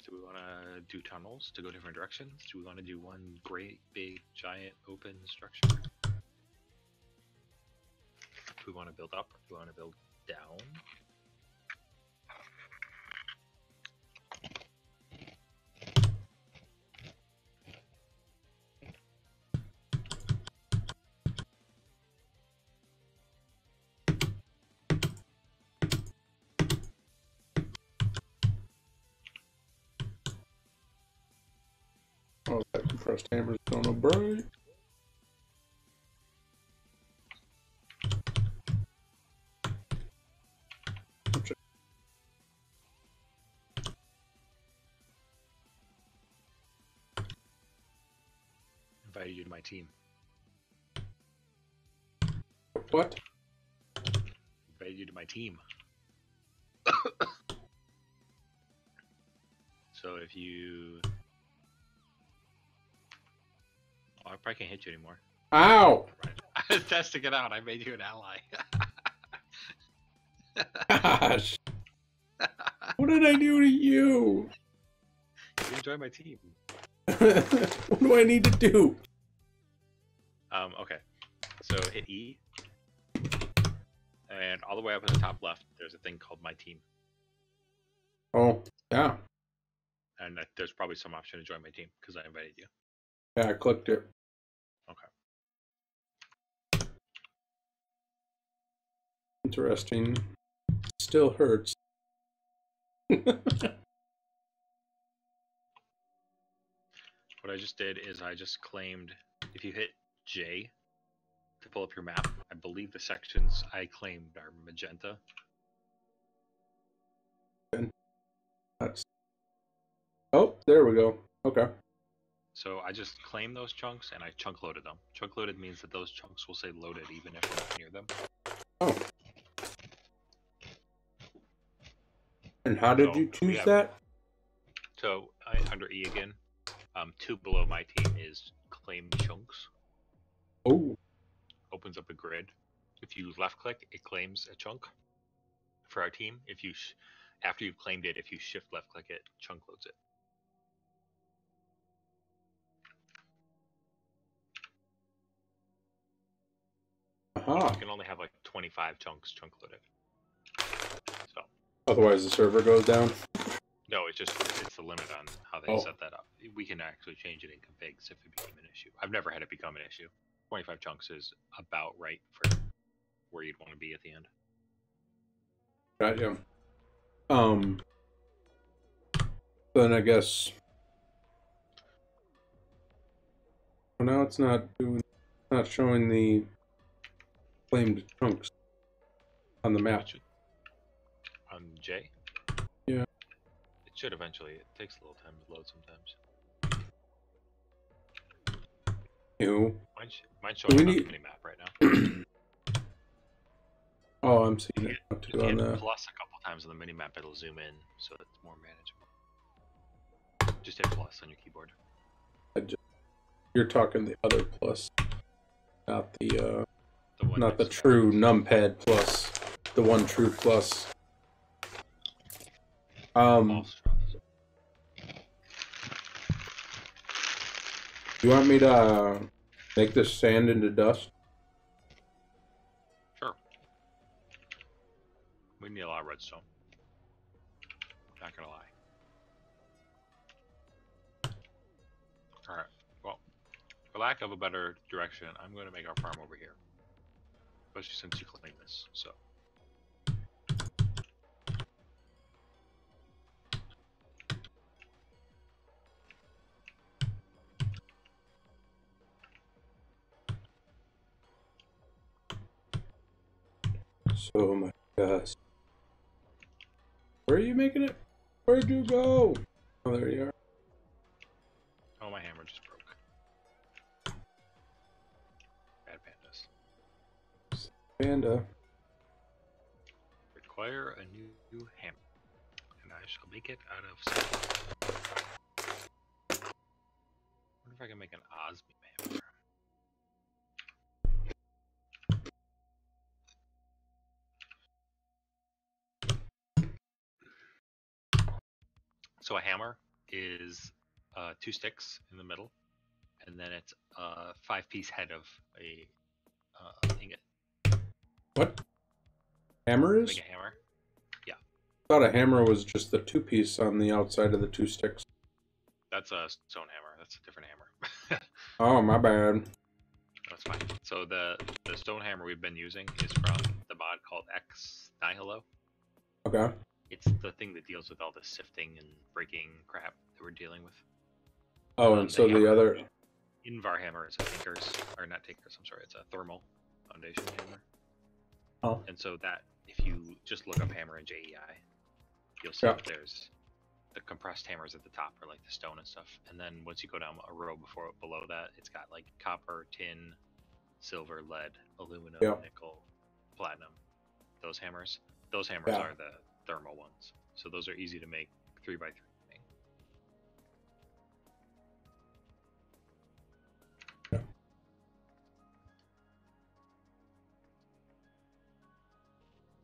Do we want to do tunnels to go different directions? Do we want to do one great, big, giant, open structure? Do we want to build up or do we want to build down? Oh, that compressed hammer's gonna break. Invited you to my team. What? Invited you to my team. So if you... Oh, I probably can't hit you anymore. Ow! I was testing it out. I made you an ally. Gosh! What did I do to you? You enjoy my team. What do I need to do? Okay. So hit E. And all the way up at the top left, there's a thing called My Team. Oh, yeah. And there's probably some option to join my team because I invited you. Yeah, I clicked it. Okay. Interesting. Still hurts. What I just did is I just claimed, if you hit J to pull up your map, I believe the sections I claimed are magenta. That's... Oh, there we go. Okay. So I just claimed those chunks and I chunk loaded them. Chunk loaded means that those chunks will say loaded even if we're not near them. Oh. And how did you choose that? So under E again, 2 below my team is claim chunks. Oh. Opens up a grid. If you left click, it claims a chunk for our team. If you after you've claimed it, if you shift left click it, chunk loads it. Aha. You can only have like 25 chunks chunk loaded. So Otherwise the server goes down? no, it's the limit on how they set that up. We can actually change it in configs if it became an issue. I've never had it become an issue. 25 chunks is about right for where you'd want to be at the end. Gotcha. Then I guess. Well, now it's not showing the claimed chunks on the map. On J? Yeah. It should eventually. It takes a little time to load sometimes. Ew. Mine's showing on the mini-map right now. Oh, I'm seeing it. If you hit plus a couple times on the mini-map, it'll zoom in, so it's more manageable. Just hit plus on your keyboard. You're talking the other plus, not the not the true numpad plus, the one true plus. You want me to make this sand into dust? Sure. We need a lot of redstone. Not gonna lie. Alright, well, for lack of a better direction, I'm going to make our farm over here. Especially since you claimed this, so. So my gosh. Where are you making it? Where'd you go? Oh, there you are. Oh, my hammer just broke. Bad pandas. Panda. Require a new hammer. And I shall make it out of stone. I wonder if I can make an osmium hammer. So a hammer is 2 sticks in the middle, and then it's a 5-piece head of a ingot. What? Hammer is? Make a hammer? Yeah. I thought a hammer was just the 2-piece on the outside of the 2 sticks. That's a stone hammer. That's a different hammer. Oh, my bad. That's fine. So the stone hammer we've been using is from the mod called X Nihilo. Okay. It's the thing that deals with all the sifting and breaking crap that we're dealing with. Oh, and so the other... Invar hammer is a Tinkers, or not Tinkers, I'm sorry, it's a thermal foundation hammer. Oh. And so that, if you just look up hammer in JEI, you'll see that there's the compressed hammers at the top are like the stone and stuff. And then once you go down a row below that, it's got like copper, tin, silver, lead, aluminum, nickel, platinum. Those hammers are the thermal ones. So those are easy to make 3x3.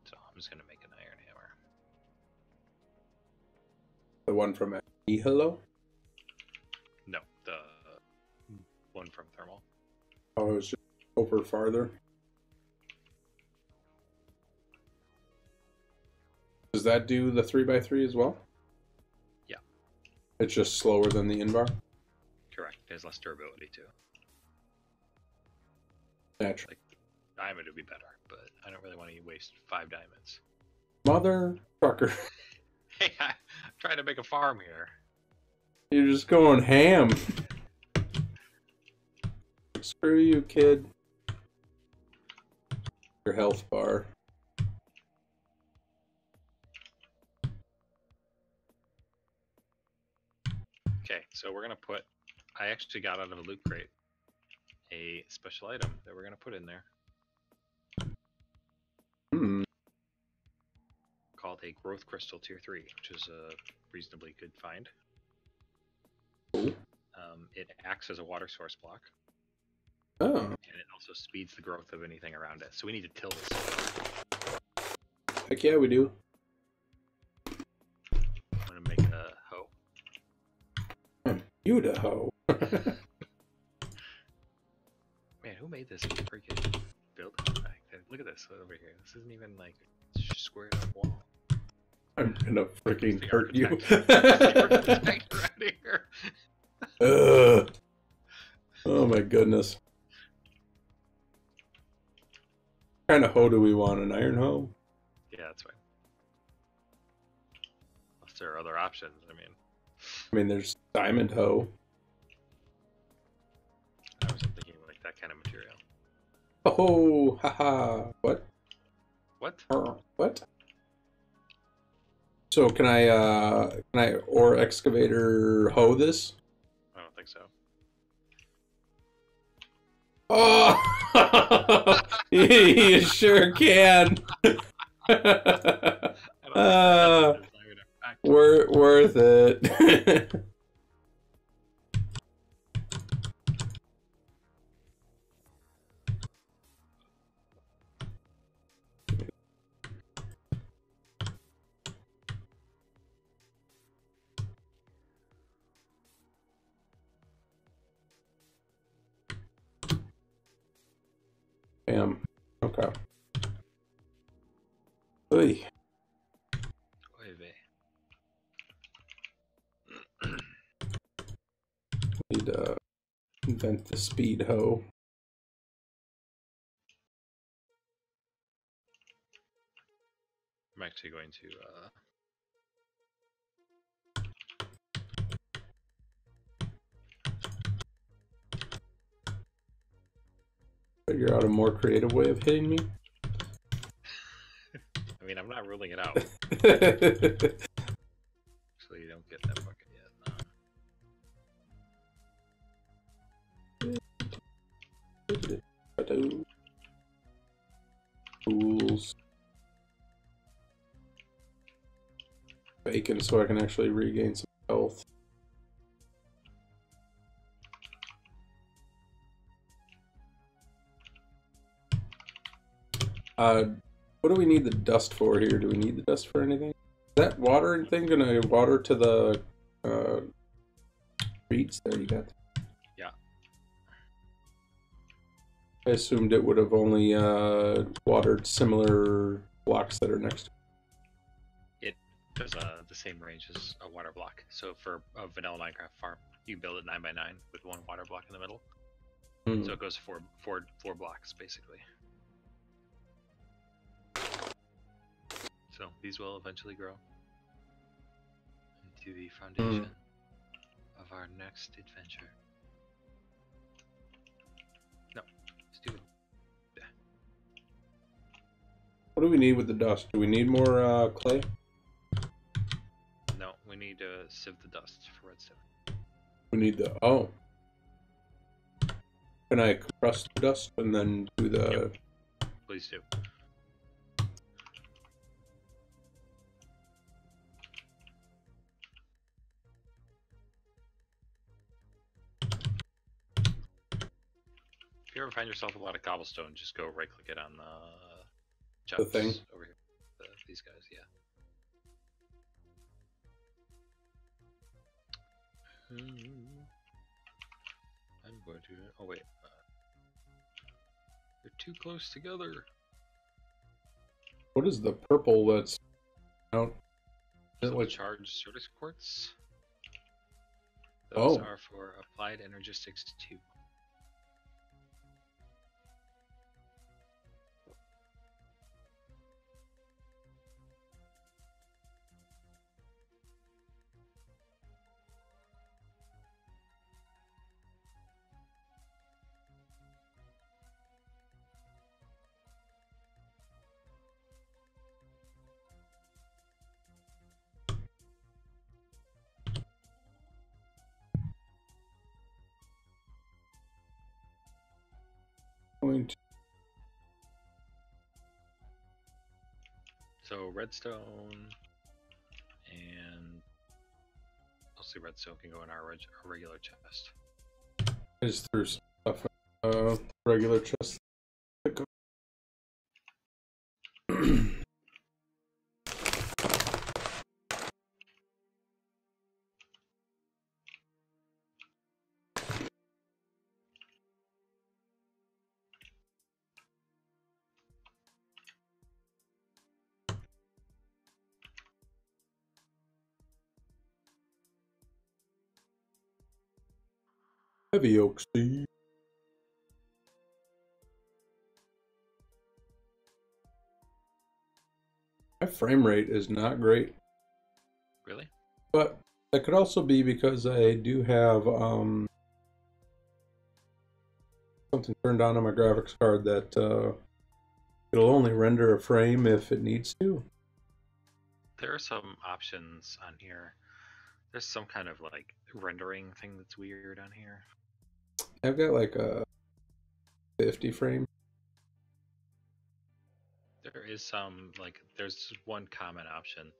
So I'm just going to make an iron hammer. The one from Hello? No, the one from thermal. Oh, it was just over farther. Does that do the 3x3 as well? Yeah. It's just slower than the Invar? Correct. It has less durability too. Naturally. Like, diamond would be better, but I don't really want to waste 5 diamonds. Motherfucker. Hey, I'm trying to make a farm here. You're just going ham. Screw you, kid. Your health bar. Okay, so we're gonna put. I actually got out of a loot crate a special item that we're gonna put in there. Called a growth crystal tier 3, which is a reasonably good find. It acts as a water source block, Oh, and it also speeds the growth of anything around it. So we need to till this. heck yeah, we do. I'm gonna make a hoe. You the hoe. Man, who made this freaking building? Look at this over here. This isn't even like a squared up wall. I'm gonna freaking hurt you. Architect around here. Oh my goodness. What kind of hoe do we want? An iron hoe? Yeah, that's fine. Unless there are other options, I mean, there's diamond hoe. I wasn't thinking like that kind of material. Oh, haha. What? What? What? So can I ore excavator hoe this? I don't think so. Oh, you sure can. Worth it. Damn. Okay. Oy. Oy vey. Need to invent the speed hoe. I'm actually going to Figure out a more creative way of hitting me. I mean, I'm not ruling it out. So you don't get that bucket yet. Tools. Bacon so I can actually regain some health. What do we need the dust for here? Do we need the dust for anything? Is that watering thing gonna water to the reeds there you got? Yeah. I assumed it would have only watered similar blocks that are next to it. It does the same range as a water block. So for a vanilla Minecraft farm, you build it 9x9 with one water block in the middle. So it goes four blocks basically. So these will eventually grow into the foundation of our next adventure. No, stupid. Yeah. What do we need with the dust? Do we need more clay? No, we need to sieve the dust for redstone. We need the... Oh. Can I compress the dust and then do the... Yep. Please do. If you ever find yourself a lot of cobblestone, just go right click it on the chests thing over here. These guys, yeah. I'm going to. Oh wait, they're too close together. What is the purple that's out? So like charged Certus quartz. Those are for applied energistics 2. So redstone and mostly redstone can go in our regular chest. I just threw stuff in regular chest. Heavy oak seed. My frame rate is not great. Really? But that could also be because I do have something turned on my graphics card that it'll only render a frame if it needs to. There are some options on here. There's some kind of like rendering thing that's weird on here. I've got like a 50 frame. There is some like there's one common option.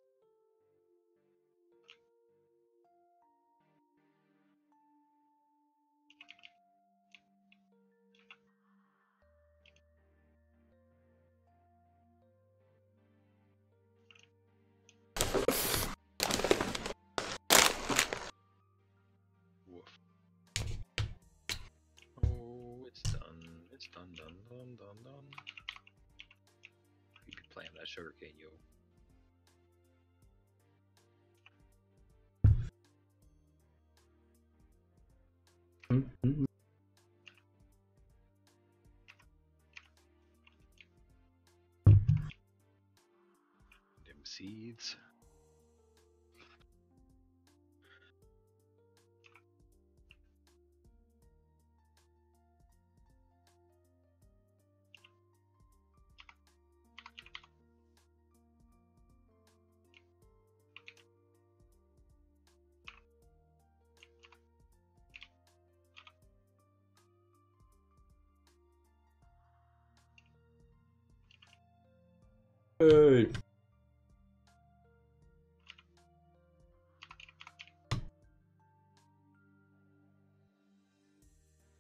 Woof. Oh, it's done. It's done, done. You be playing that sugarcane, yo. Mm-hmm. Them seeds. Hey.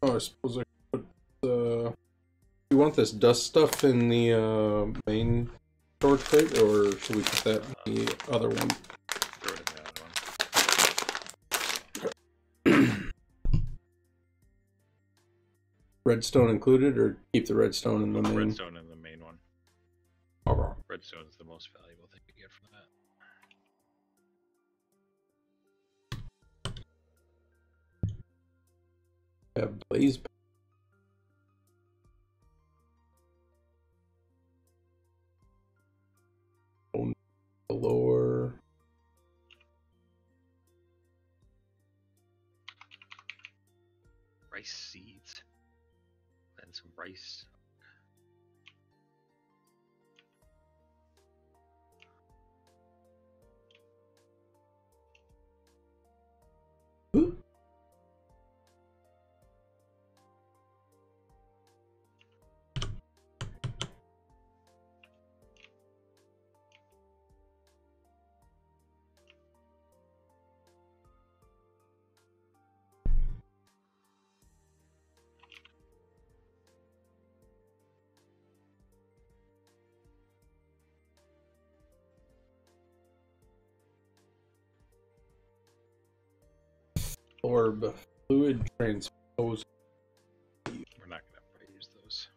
Oh, I suppose I could put you want this dust stuff in the main storage crate, or should we put that in the other one? Throw it in the other one. Redstone included, or keep the redstone in the main? Redstone in the main one. Okay. Redstone is the most valuable thing you get from that. Have blaze. Galore. Rice seeds. And some rice. Orb. Fluid transpose. We're not going to use those.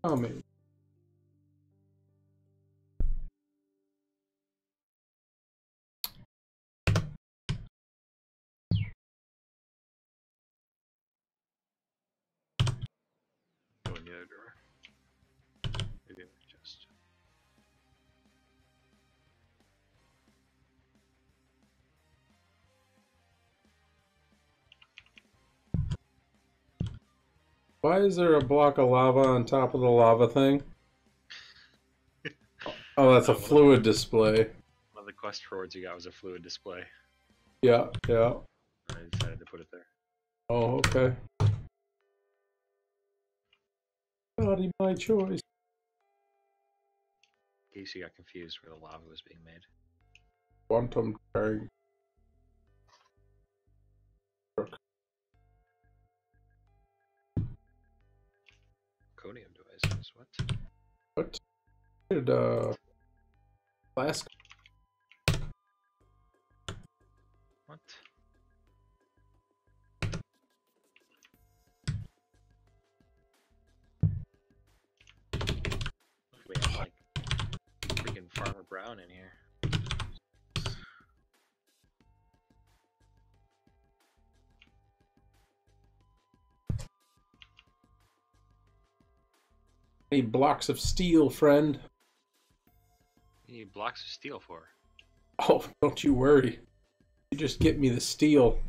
Oh, man. Go in the other drawer. Maybe in the chest. Why is there a block of lava on top of the lava thing? Oh, that's a fluid display. One of the quest rewards you got was a fluid display. Yeah, yeah. I decided to put it there. Oh, okay. Body my choice. In case you got confused where the lava was being made. Quantum charge. Conium devices, what? What? Did flask? What? We have like freaking Farmer Brown in here. Need blocks of steel, friend. You need blocks of steel for? Oh, don't you worry. You just get me the steel.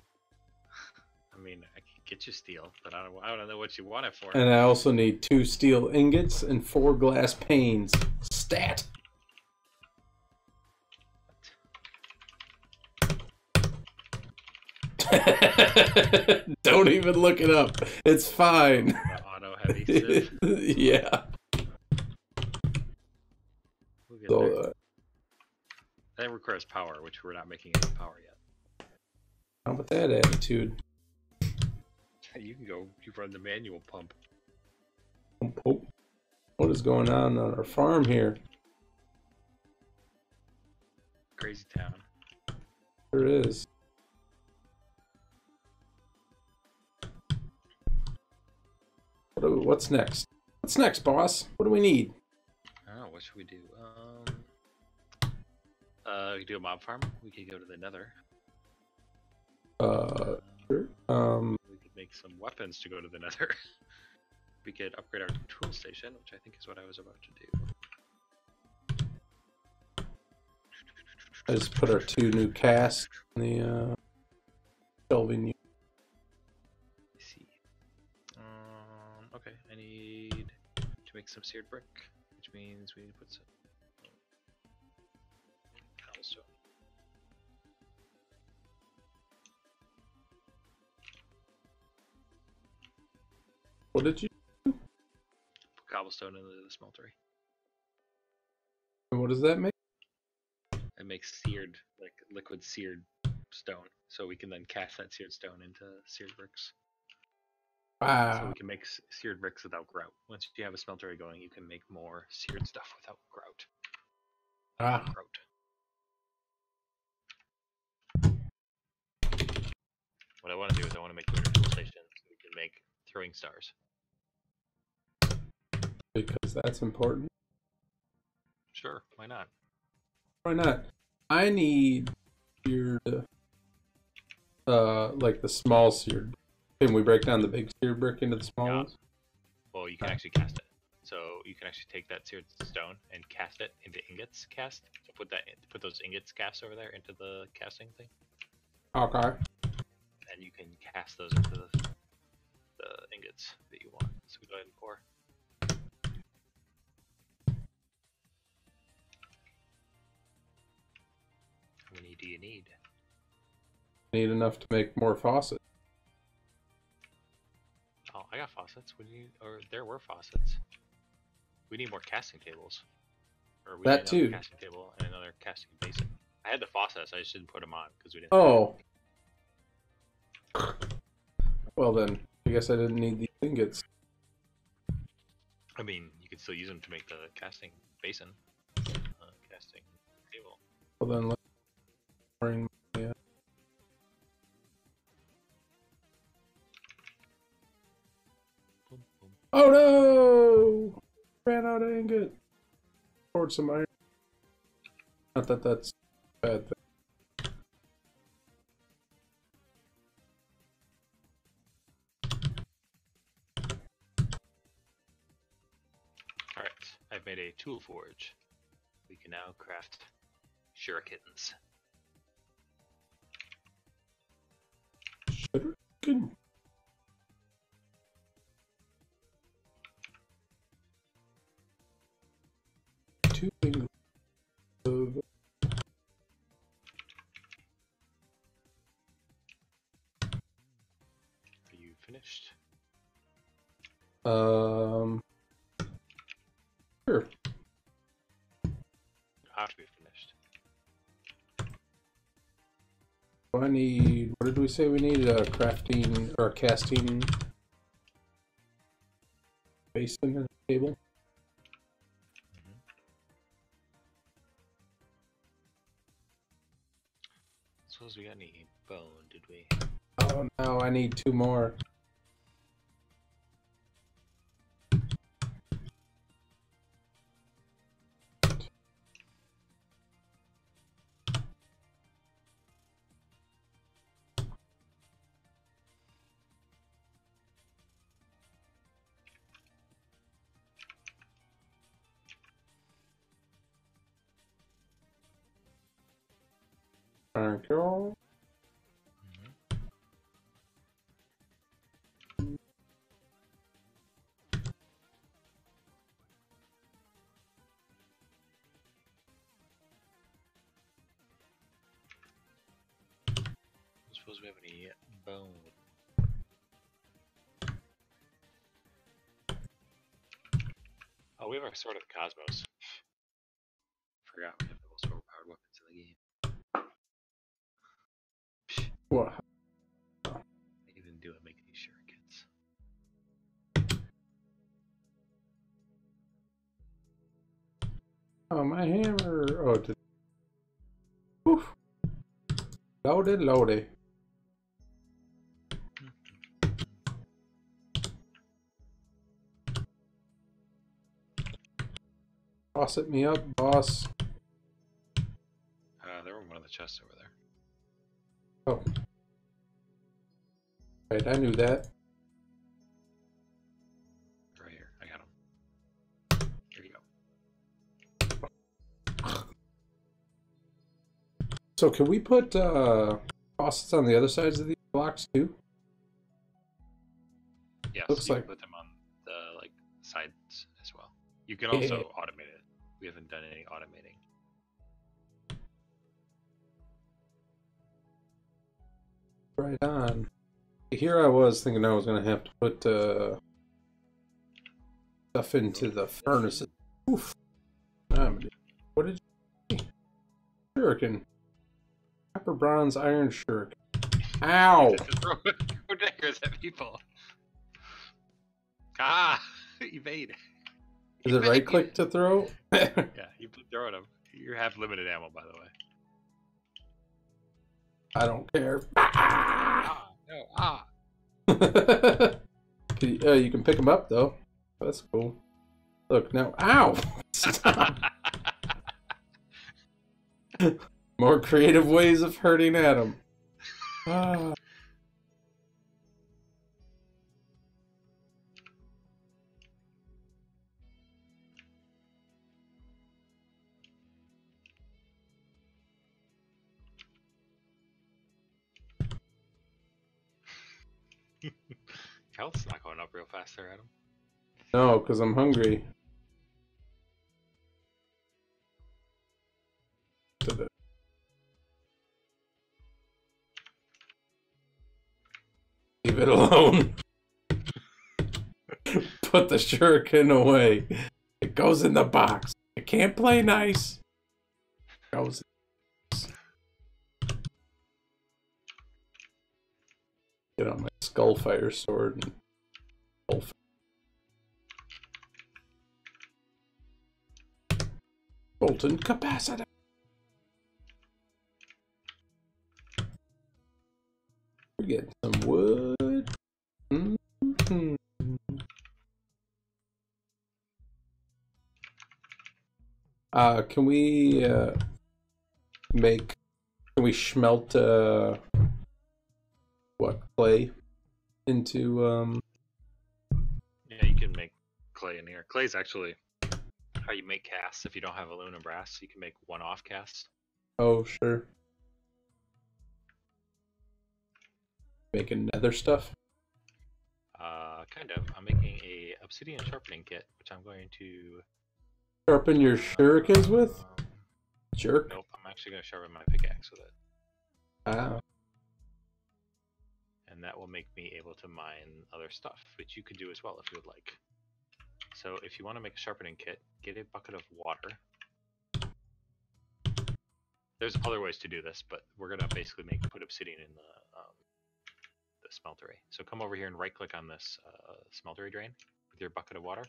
I mean, I can get you steel, but I don't know what you want it for. And I also need 2 steel ingots and 4 glass panes. Stat! Don't even look it up. It's fine. The auto heavy sieve. Yeah. We'll get So, there. That requires power, which we're not making any power yet. how about that attitude? You can go. You run the manual pump. Oh, what is going on our farm here? Crazy town. There is. What's next? What's next, boss? What do we need? Oh, what should we do? We could do a mob farm. We could go to the Nether. Sure. We could make some weapons to go to the Nether. We could upgrade our tool station, which I think is what I was about to do. I just put our 2 new casks in the shelving unit. Let's see. Okay, I need to make some seared brick, which means we need to put some cobblestone. What did you do? Put cobblestone into the smeltery. What does that make? It makes seared, like liquid seared stone, so we can then cast that seared stone into seared bricks. So Wow. we can make seared bricks without grout. Once you have a smeltery going, you can make more seared stuff without grout. Ah. Grout. What I want to do is I want to make a tool station so we can make throwing stars. Because that's important. Sure, why not? Why not? I need seared, like the small seared. Can we break down the big seared brick into the small ones? Well, you can actually cast it. So you can actually take that seared stone and cast it into ingots. Cast. So put those ingots cast over there into the casting thing. Okay. And you can cast those into the ingots that you want. So we go ahead and pour. How many do you need? Need enough to make more faucets. Oh, I got faucets. Or there were faucets. We need more casting tables. Or we That need another too. casting table and another casting basin. I had the faucets. I just didn't put them on because we didn't. Oh. Well then, I guess I didn't need the ingots. I mean, you could still use them to make the casting basin, casting table. Well then, let's bring my, Boom, boom. Oh no! Ran out of ingot. Poured some iron. Not that that's a bad thing. Alright, I've made a tool forge. We can now craft shurikens. Shuriken. finished? Sure. Have to be finished. I need. What did we say we need? A crafting or a casting basin and a table. Suppose we got any bone? Did we? Oh no! I need 2 more. Thank you. Suppose we have any bone? Oh, we have our Sword of the Cosmos. Forgot we have the most overpowered weapons in the game. What? I even do it make these shurikens. Oh, my hammer. Oh, oof. Loaded, loaded. Toss it me up, boss. They were in one of the chests over there. Oh. Right, I knew that. Right here. I got them. Here you go. So can we put faucets on the other sides of these blocks too? Yes, Looks you like can put them on the sides as well. You can also automate it. We haven't done any automating. right on. Here I was thinking I was gonna have to put stuff into the furnaces. Oof. What did you say? Shuriken. Copper, bronze, iron, shuriken. Ow! Throw daggers at people. Ah! Evade. Is it right click to throw? Yeah, you throw them. You're half limited ammo, by the way. I don't care. Ah! No, ah! You can pick them up though. That's cool. Look now. Ow! Stop. More creative ways of hurting Adam. Ah. Health's not going up real fast there, Adam. No, because I'm hungry. Leave it alone. Put the shuriken away. It goes in the box. It can't play nice. It goes. Get on my skullfire sword and molten capacity. We get some wood. Mm-hmm. Can we can we smelt what, clay into Yeah, you can make clay in here. Clay's actually how you make casts. If you don't have aluminum brass, you can make one-off casts. oh sure. Making nether stuff? Kind of. I'm making a obsidian sharpening kit, which I'm going to Sharpen your shurikens with? Jerk. Nope, I'm actually going to sharpen my pickaxe with it. Ah. And that will make me able to mine other stuff, which you could do as well if you would like. So if you want to make a sharpening kit, get a bucket of water. There's other ways to do this, but we're gonna basically put obsidian in the smeltery. So come over here and right-click on this smeltery drain with your bucket of water,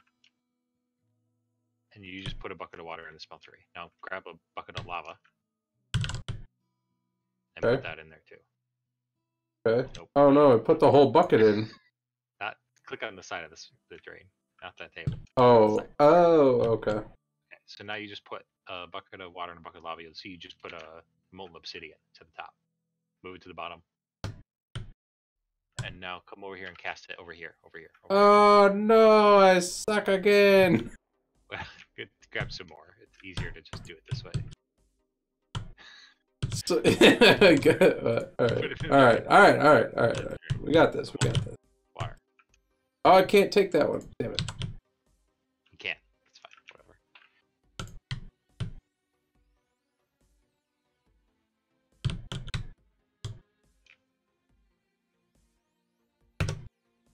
and you just put a bucket of water in the smeltery. Now grab a bucket of lava and put that in there too. Okay. Nope. Oh no, I put the whole bucket in. Not click on the side of the drain, not that table. Oh, okay. Okay. So now you just put a bucket of water and a bucket of lava. You'll see you just put a molten obsidian to the top. Move it to the bottom. And now come over here and cast it over here. Oh no, I suck again. Well, good. Grab some more. It's easier to just do it this way. So, all right. We got this. Water. Oh, I can't take that one. Damn it. You can't. It's fine. Whatever.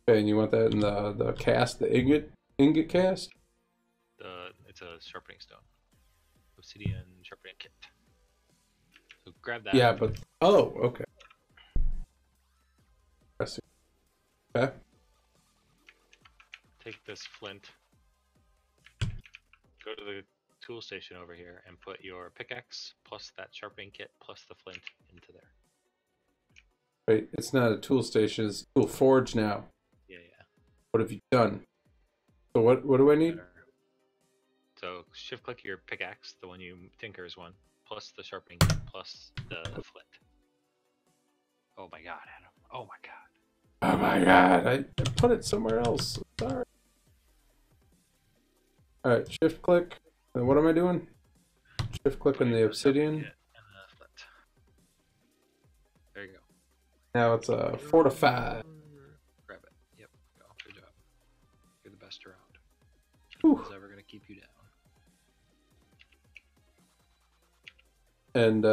Okay, and you want that in the cast, the ingot cast? It's a sharpening stone. Obsidian sharpening kit. So grab that. Yeah, but okay. I see. Okay. Take this flint. Go to the tool station over here and put your pickaxe plus that sharpening kit plus the flint into there. Wait, it's not a tool station, it's a tool forge now. Yeah. What have you done? So what do I need? So shift click your pickaxe, the one you tinker's one, plus the sharpening kit, plus the flint. Oh my god, Adam. Oh my god. Oh my god, I put it somewhere else. Sorry. Alright, shift click. And what am I doing? Shift click on the obsidian. And the flint. There you go. Now it's fortified. Grab it. Yep. Go. Good job. You're the best around. Whew. Who's ever gonna keep you down? And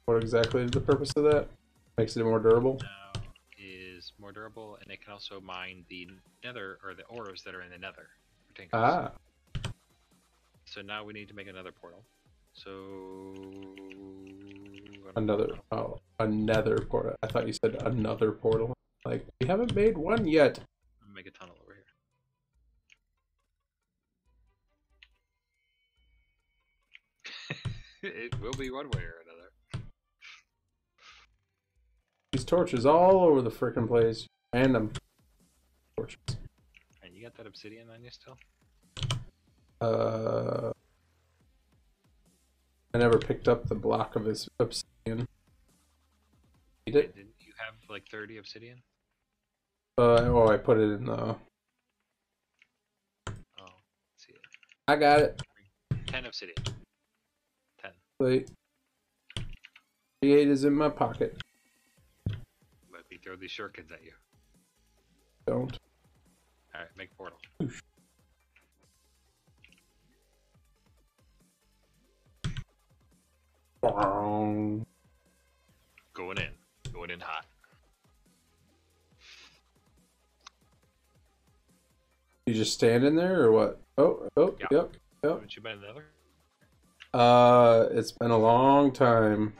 what exactly is the purpose of that? Makes it more durable? Now is more durable, and it can also mine the nether, or the ores that are in the nether. For tinkers. Ah. So now we need to make another portal. So Another portal. I thought you said another portal. Like, we haven't made one yet. Make a tunnel over here. It will be one way or another. These torches all over the frickin' place. Random torches. And you got that obsidian on you still? I never picked up the block of his obsidian. Need it? Didn't you have like 30 obsidian? I put it in the... Oh, let's see it. I got it. 10 obsidian. 10. Wait. The 8 is in my pocket. Let me throw these shurikens at you. Don't. Alright, make a portal. Oosh. Going in hot. You just stand in there or what? Oh, Yeah. yep. Haven't you been in the other? It's been a long time.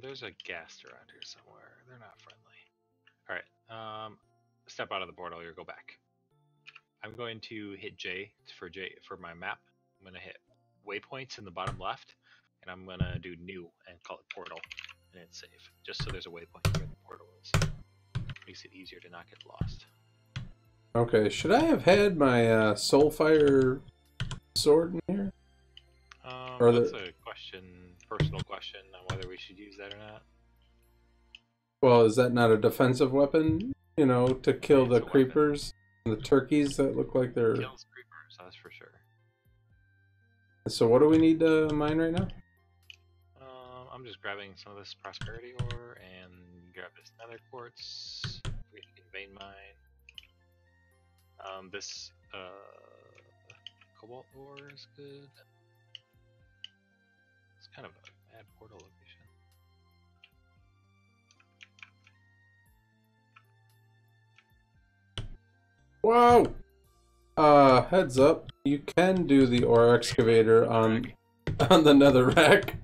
There's a ghast around here somewhere. They're not friendly. Alright, step out of the portal here, go back. I'm going to hit J for my map. I'm gonna hit waypoints in the bottom left, and I'm gonna do new and call it portal, and it's safe. Just so there's a waypoint where the portal is. Makes it easier to not get lost. Okay, should I have had my soulfire sword in here? That's a personal question on whether we should use that or not. Well, is that not a defensive weapon? You know, to kill the creepers and the turkeys that look like they're... Kills creepers, that's for sure. So what do we need to mine right now? I'm just grabbing some of this prosperity ore and grab this nether quartz. We can vein mine. This cobalt ore is good. It's kind of a bad portal location. Whoa! Heads up. You can do the ore excavator on the netherrack.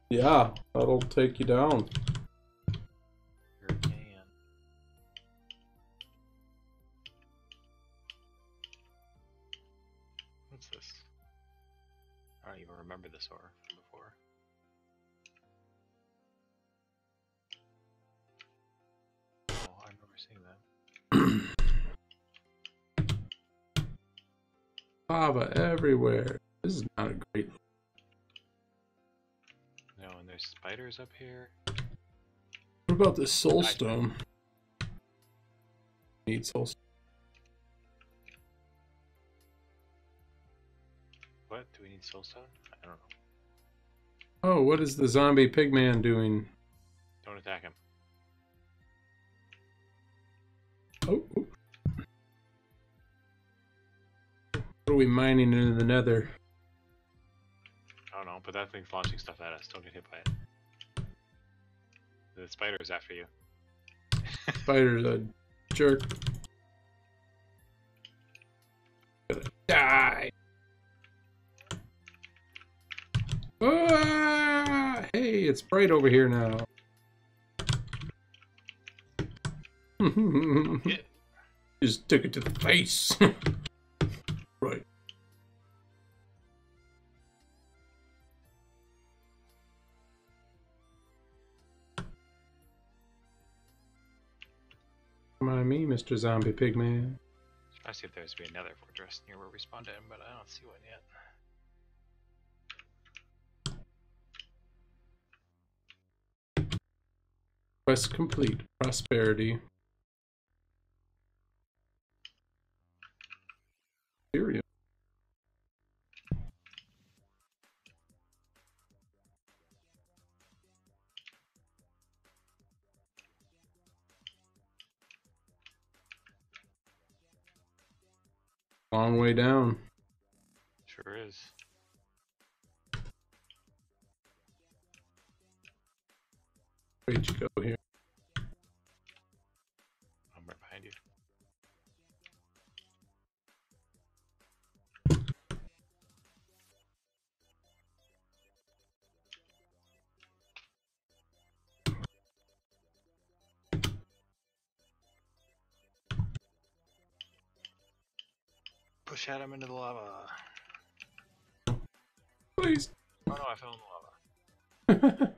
Yeah, that'll take you down. Sure can. What's this? I don't even remember this ore from before. Oh, I remember seeing that. Lava everywhere. This is not a great. No, and there's spiders up here. What about this soulstone? Need soulstone. What? Do we need soulstone? I don't know. Oh, what is the zombie pigman doing? Don't attack him. Oh. What are we mining into the nether? I don't know, but that thing's launching stuff at us. Don't get hit by it. The spider's after you. Spider's a jerk. Gonna die. Ah, hey, it's bright over here now. Yeah. Just took it to the face. Right. Come on me, Mr. Zombie Pigman. Try to see if there's be another fortress near where we spawned in, but I don't see one yet. Quest complete. Prosperity. Ethereum. Long way down. Sure is. Where'd you go here? I'm right behind you. Push Adam into the lava. Please. Oh no, I fell in the lava.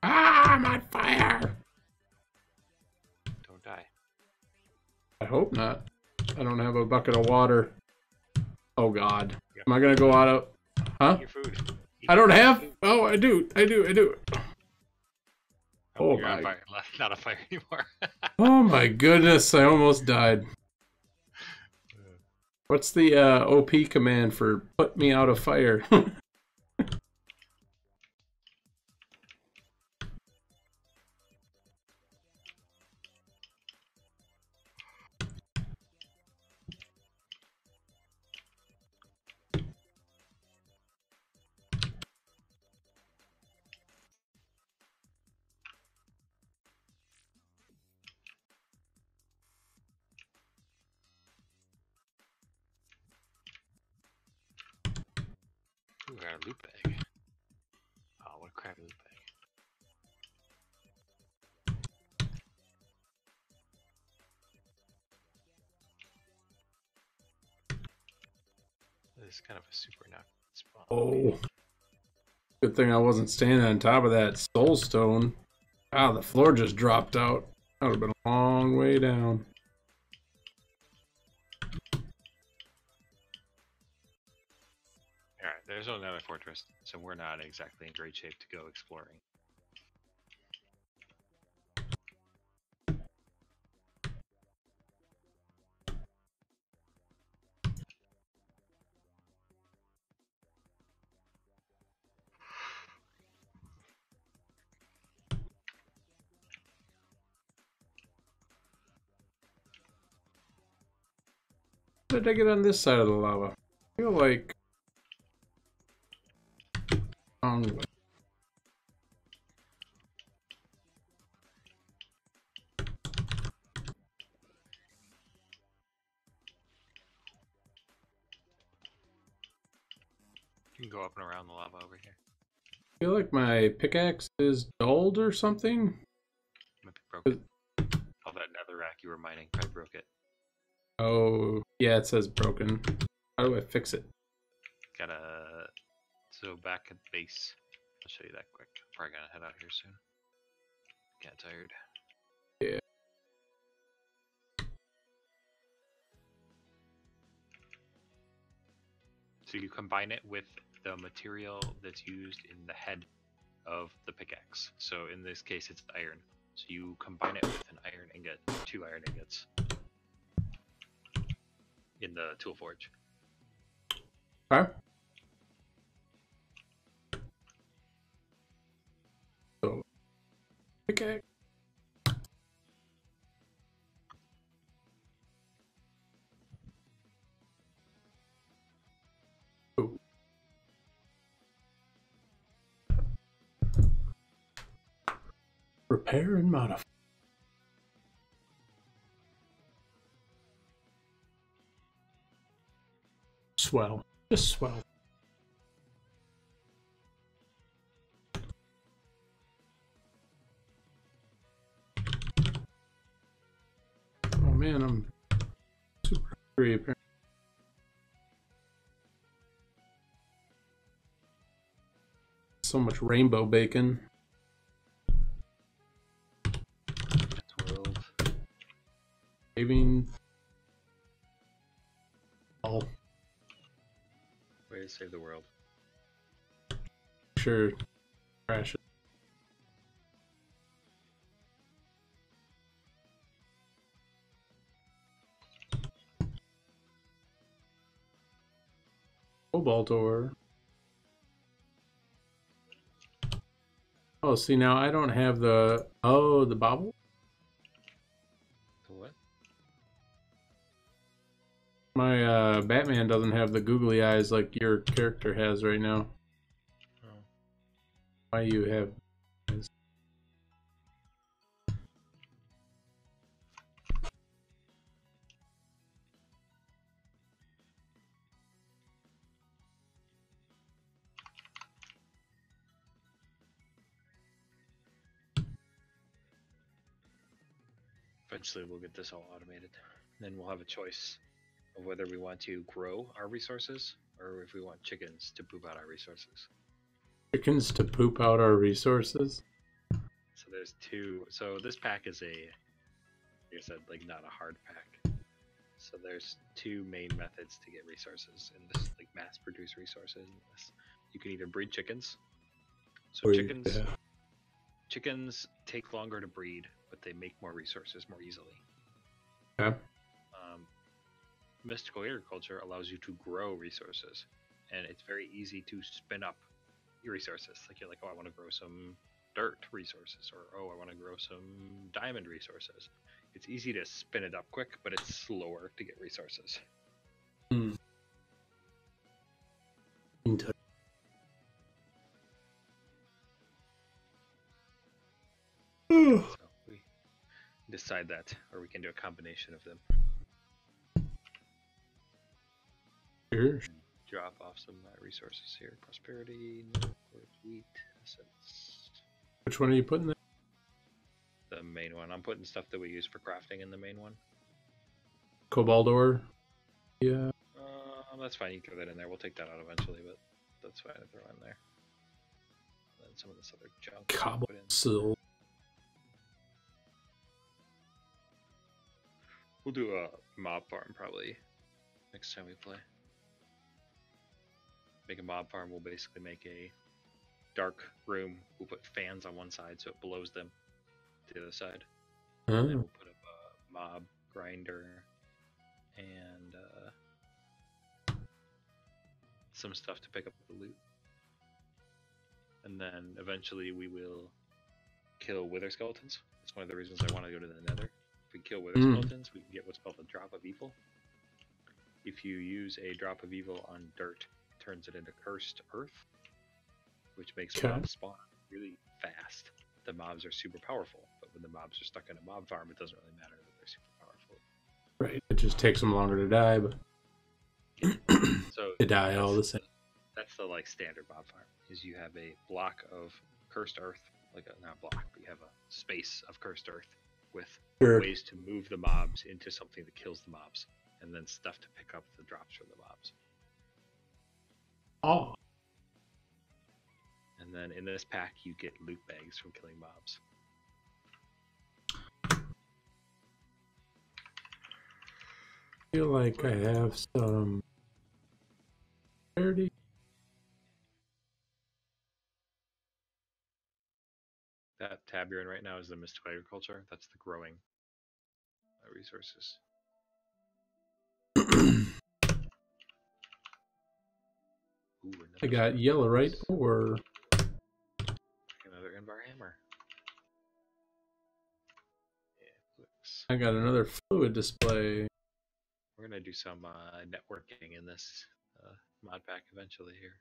Ah, I'm on fire. Don't die. I hope not. I don't have a bucket of water. Oh God. Am I gonna go out of... Huh? Eat your food. Eat I don't your have... food. Oh, I do. Oh You're on my... fire. Not on fire anymore. Oh my goodness, I almost died. What's the OP command for put me out of fire? Ooh, I got a loot bag. Oh, what a crappy loot bag. This is kind of a super knock spawn. Oh. Good thing I wasn't standing on top of that soulstone. Ah, the floor just dropped out. That would have been a long way down. Alright, there's another fortress, so we're not exactly in great shape to go exploring. How did I get on this side of the lava? I feel like wrong way. You can go up and around the lava over here. I feel like my pickaxe is dulled or something. Might be broken. All that netherrack you were mining probably broke it. Oh, yeah, it says broken. How do I fix it? So back at base. I'll show you that quick. Probably gonna head out here soon. Get tired. Yeah. So you combine it with the material that's used in the head of the pickaxe. So in this case, it's iron. So you combine it with an iron ingot, 2 iron ingots, in the tool forge. Okay. So, pickaxe. Oh. Repair and modify. Swell. Just swell. Oh man, I'm super hungry apparently. So much rainbow bacon. 12. Saving. Oh. Way to save the world. Sure. Crash it. Cobalt ore. Oh, see now I don't have the the bobble. The what? My Batman doesn't have the googly eyes like your character has right now. Oh. Why you have? Eventually we'll get this all automated. Then we'll have a choice of whether we want to grow our resources or if we want chickens to poop out our resources. Chickens to poop out our resources. So there's 2. So this pack is like I said, like not a hard pack. So there's 2 main methods to get resources in this, like mass produce resources in this. You can either breed chickens. So chickens take longer to breed, but they make more resources more easily. Okay. Mystical agriculture allows you to grow resources, and it's very easy to spin up your resources. Like you're like, oh, I want to grow some dirt resources, or oh, I want to grow some diamond resources. It's easy to spin it up quick, but it's slower to get resources. So we decide that, or we can do a combination of them. Sure. Drop off some resources here. Prosperity, no, wheat, assets. Which one are you putting there? The main one. I'm putting stuff that we use for crafting in the main one. Cobalt ore. Yeah. That's fine. You can throw that in there. We'll take that out eventually, but that's fine to throw in there. And then some of this other junk. Cobalt silver. We'll do a mob farm probably next time we play. Make a mob farm. We'll basically make a dark room. We'll put fans on one side so it blows them to the other side. And then we'll put up a mob grinder and some stuff to pick up the loot. And then eventually we will kill wither skeletons. That's one of the reasons I want to go to the nether. If we kill wither skeletons, we can get what's called a drop of evil. If you use a drop of evil on dirt, it turns it into cursed earth. which makes Okay. mobs spawn really fast. The mobs are super powerful, but when the mobs are stuck in a mob farm, it doesn't really matter that they're super powerful. Right. It just takes them longer to die, but So they die all the same. That's the like standard mob farm. Is you have a block of cursed earth, like a not block, but you have a space of cursed earth with Sure. ways to move the mobs into something that kills the mobs, and then stuff to pick up the drops from the mobs. Oh. And then in this pack, you get loot bags from killing mobs. I feel like I have some charity. That tab you're in right now is the mystical agriculture. That's the growing resources. Ooh, I got yellow right or another Invar hammer. Yeah, I got another fluid display. we're gonna do some networking in this mod pack eventually here.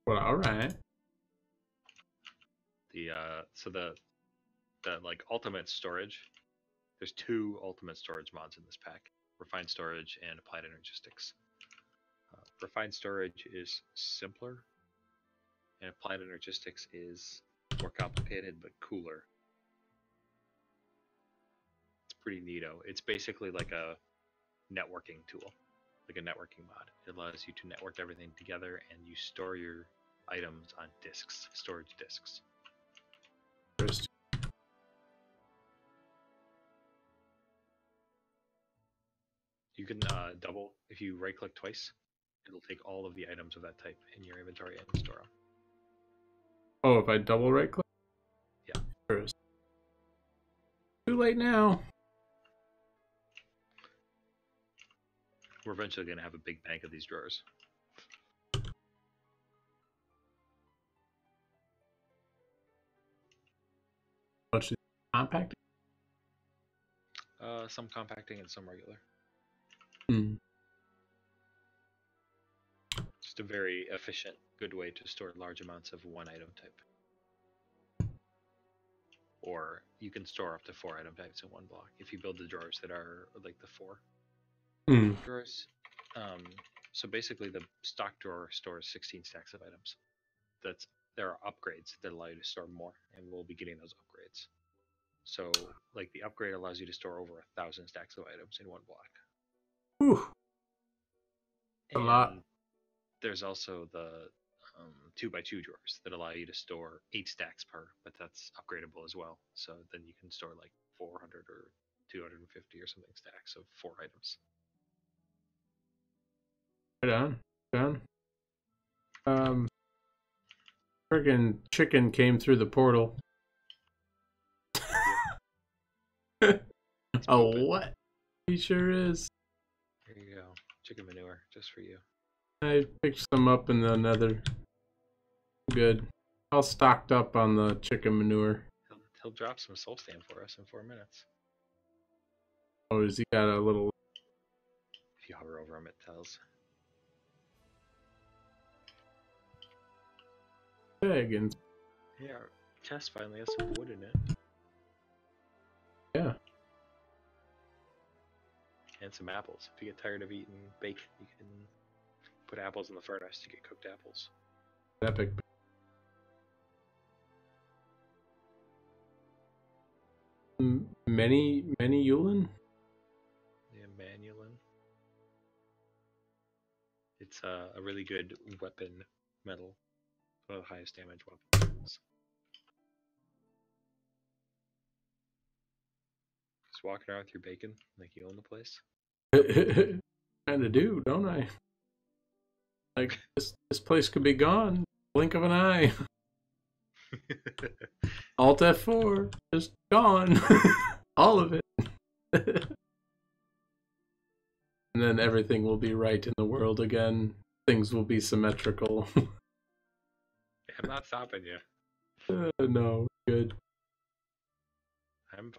Well, all right. So the like ultimate storage. There's 2 ultimate storage mods in this pack: refined storage and applied energistics. Refined storage is simpler, and applied energistics is more complicated but cooler. It's pretty neato. It's basically like a networking tool, like a networking mod. It allows you to network everything together, and you store your items on disks, storage disks. First. You can double, if you right click twice, it'll take all of the items of that type in your inventory and store them. Oh, if I double right click? Yeah. First. Too late now. We're eventually going to have a big bank of these drawers. Much compacting? Some compacting and some regular. Hmm. Just a very efficient, good way to store large amounts of one item type. Or you can store up to 4 item types in one block if you build the drawers that are like the 4 drawers. So basically, the stock drawer stores 16 stacks of items. There are upgrades that allow you to store more, and we'll be getting those upgrades. So, like the upgrade allows you to store over 1,000 stacks of items in one block. Whew. And A lot. there's also the 2x2 drawers that allow you to store 8 stacks per, but that's upgradable as well. So then you can store like 400 or 250 or something stacks of 4 items. Right on. Friggin' chicken came through the portal. Oh, what? He sure is. There you go. Chicken manure, just for you. I picked some up in the nether. Good. All stocked up on the chicken manure. He'll drop some soul stamp for us in 4 minutes. Oh, has he got a little... If you hover over him, it tells. Egg and... Yeah, our chest finally has some wood in it. Yeah. And some apples. If you get tired of eating bacon, you can put apples in the furnace to get cooked apples. Epic. Many Yulin? Yeah, Manulin. It's a really good weapon metal. One of the highest damage weapons. Just walking around with your bacon like you own the place. Kinda do, don't I? Like, this place could be gone. Blink of an eye. Alt F4. Just gone. All of it. And then everything will be right in the world again. Things will be symmetrical. I'm not stopping you. No, good.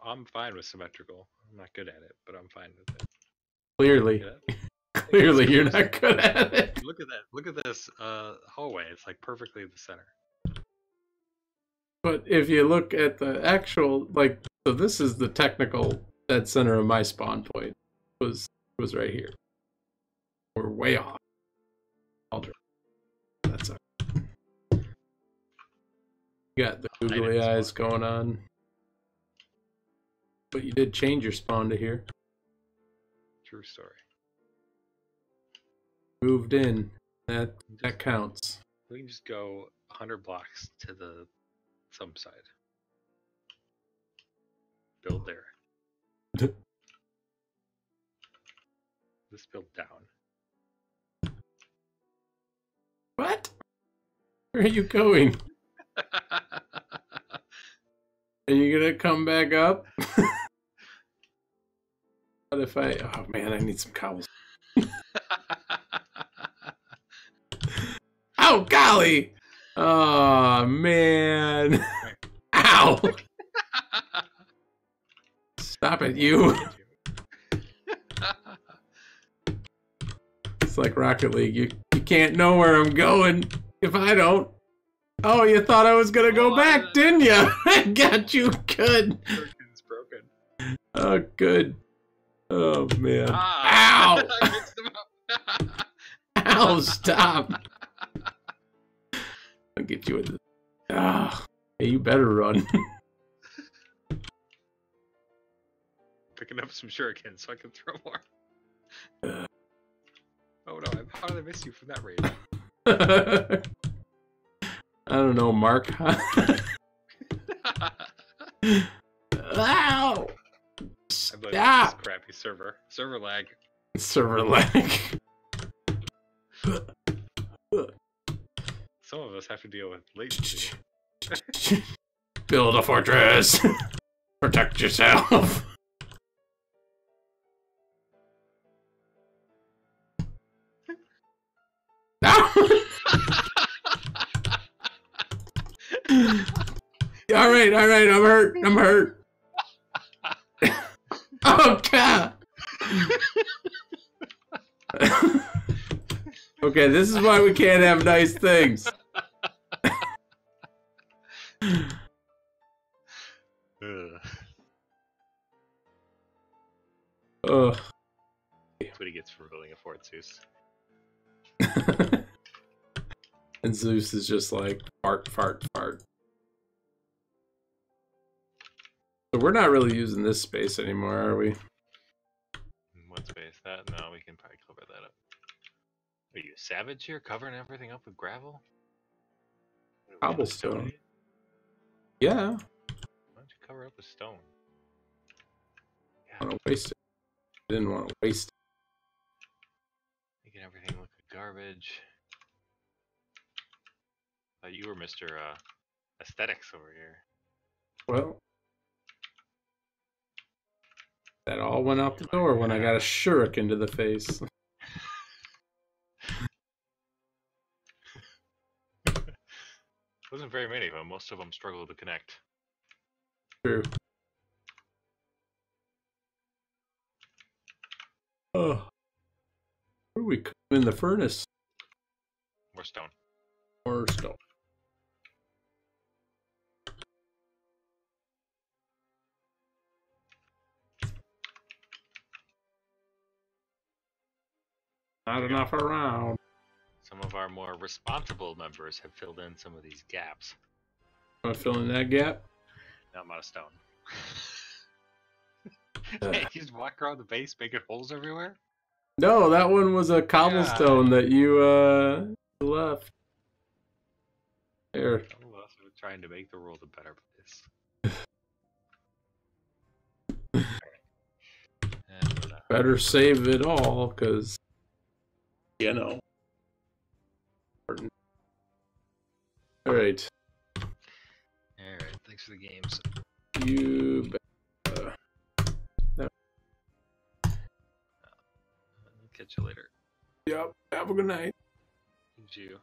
I'm fine with symmetrical. I'm not good at it, but I'm fine with it. Clearly. Clearly, you're not good at it. Look at that. Look at this hallway. It's like perfectly in the center. But if you look at the actual, like, so this is the technical dead center of my spawn point. Was right here. We're way off. That's all. You got the googly eyes going on. But you did change your spawn to here. True story. Moved in. That counts. We can just go 100 blocks to the some side. Build there. Let's build down. What? Where are you going? Are you gonna come back up? What if I... Oh man, I need some cowls. Oh golly! Oh man! Ow! Stop it, you! It's like Rocket League. You can't know where I'm going if I don't. Oh, you thought I was gonna go back, didn't you? I got you good. It's broken. Oh, good. Oh man! Ah. Ow! I mixed them up. Ow! Stop! I'll get you with it. Ah, hey, you better run. Picking up some shurikens so I can throw more. Oh no! How did I miss you from that range? I don't know, Mark. Ow! I blame Stop! this crappy server. Server lag. Server lag. Some of us have to deal with latency. Build a fortress. Protect yourself. All right, I'm hurt. Oh god. Okay, this is why we can't have nice things. Ugh. That's what he gets for building a Fort Zeus. And Zeus is just like fart. So we're not really using this space anymore, are we? What space? That? No, we can probably cover that up. Are you a savage here, covering everything up with gravel? Cobblestone. Yeah. Why don't you cover up with stone? I don't want to waste it. I didn't want to waste it. Making everything look like garbage. Thought you were Mr. Aesthetics over here. Well, that all went out the door when I got a shuriken to the face. Wasn't very many of them. Most of them struggle to connect. True. Oh. What are we cooking in the furnace? More stone. More stone. Not enough around. Some of our more responsible members have filled in some of these gaps. Want to fill in that gap? Now I'm out of stone. Hey, you just walk around the base making holes everywhere? No, that one was a cobblestone that you left. There. All of us are trying to make the world a better place. And, Better save it all, because, you know. Alright. Alright, thanks for the games. You bet. I'll catch you later. Yep, have a good night. You.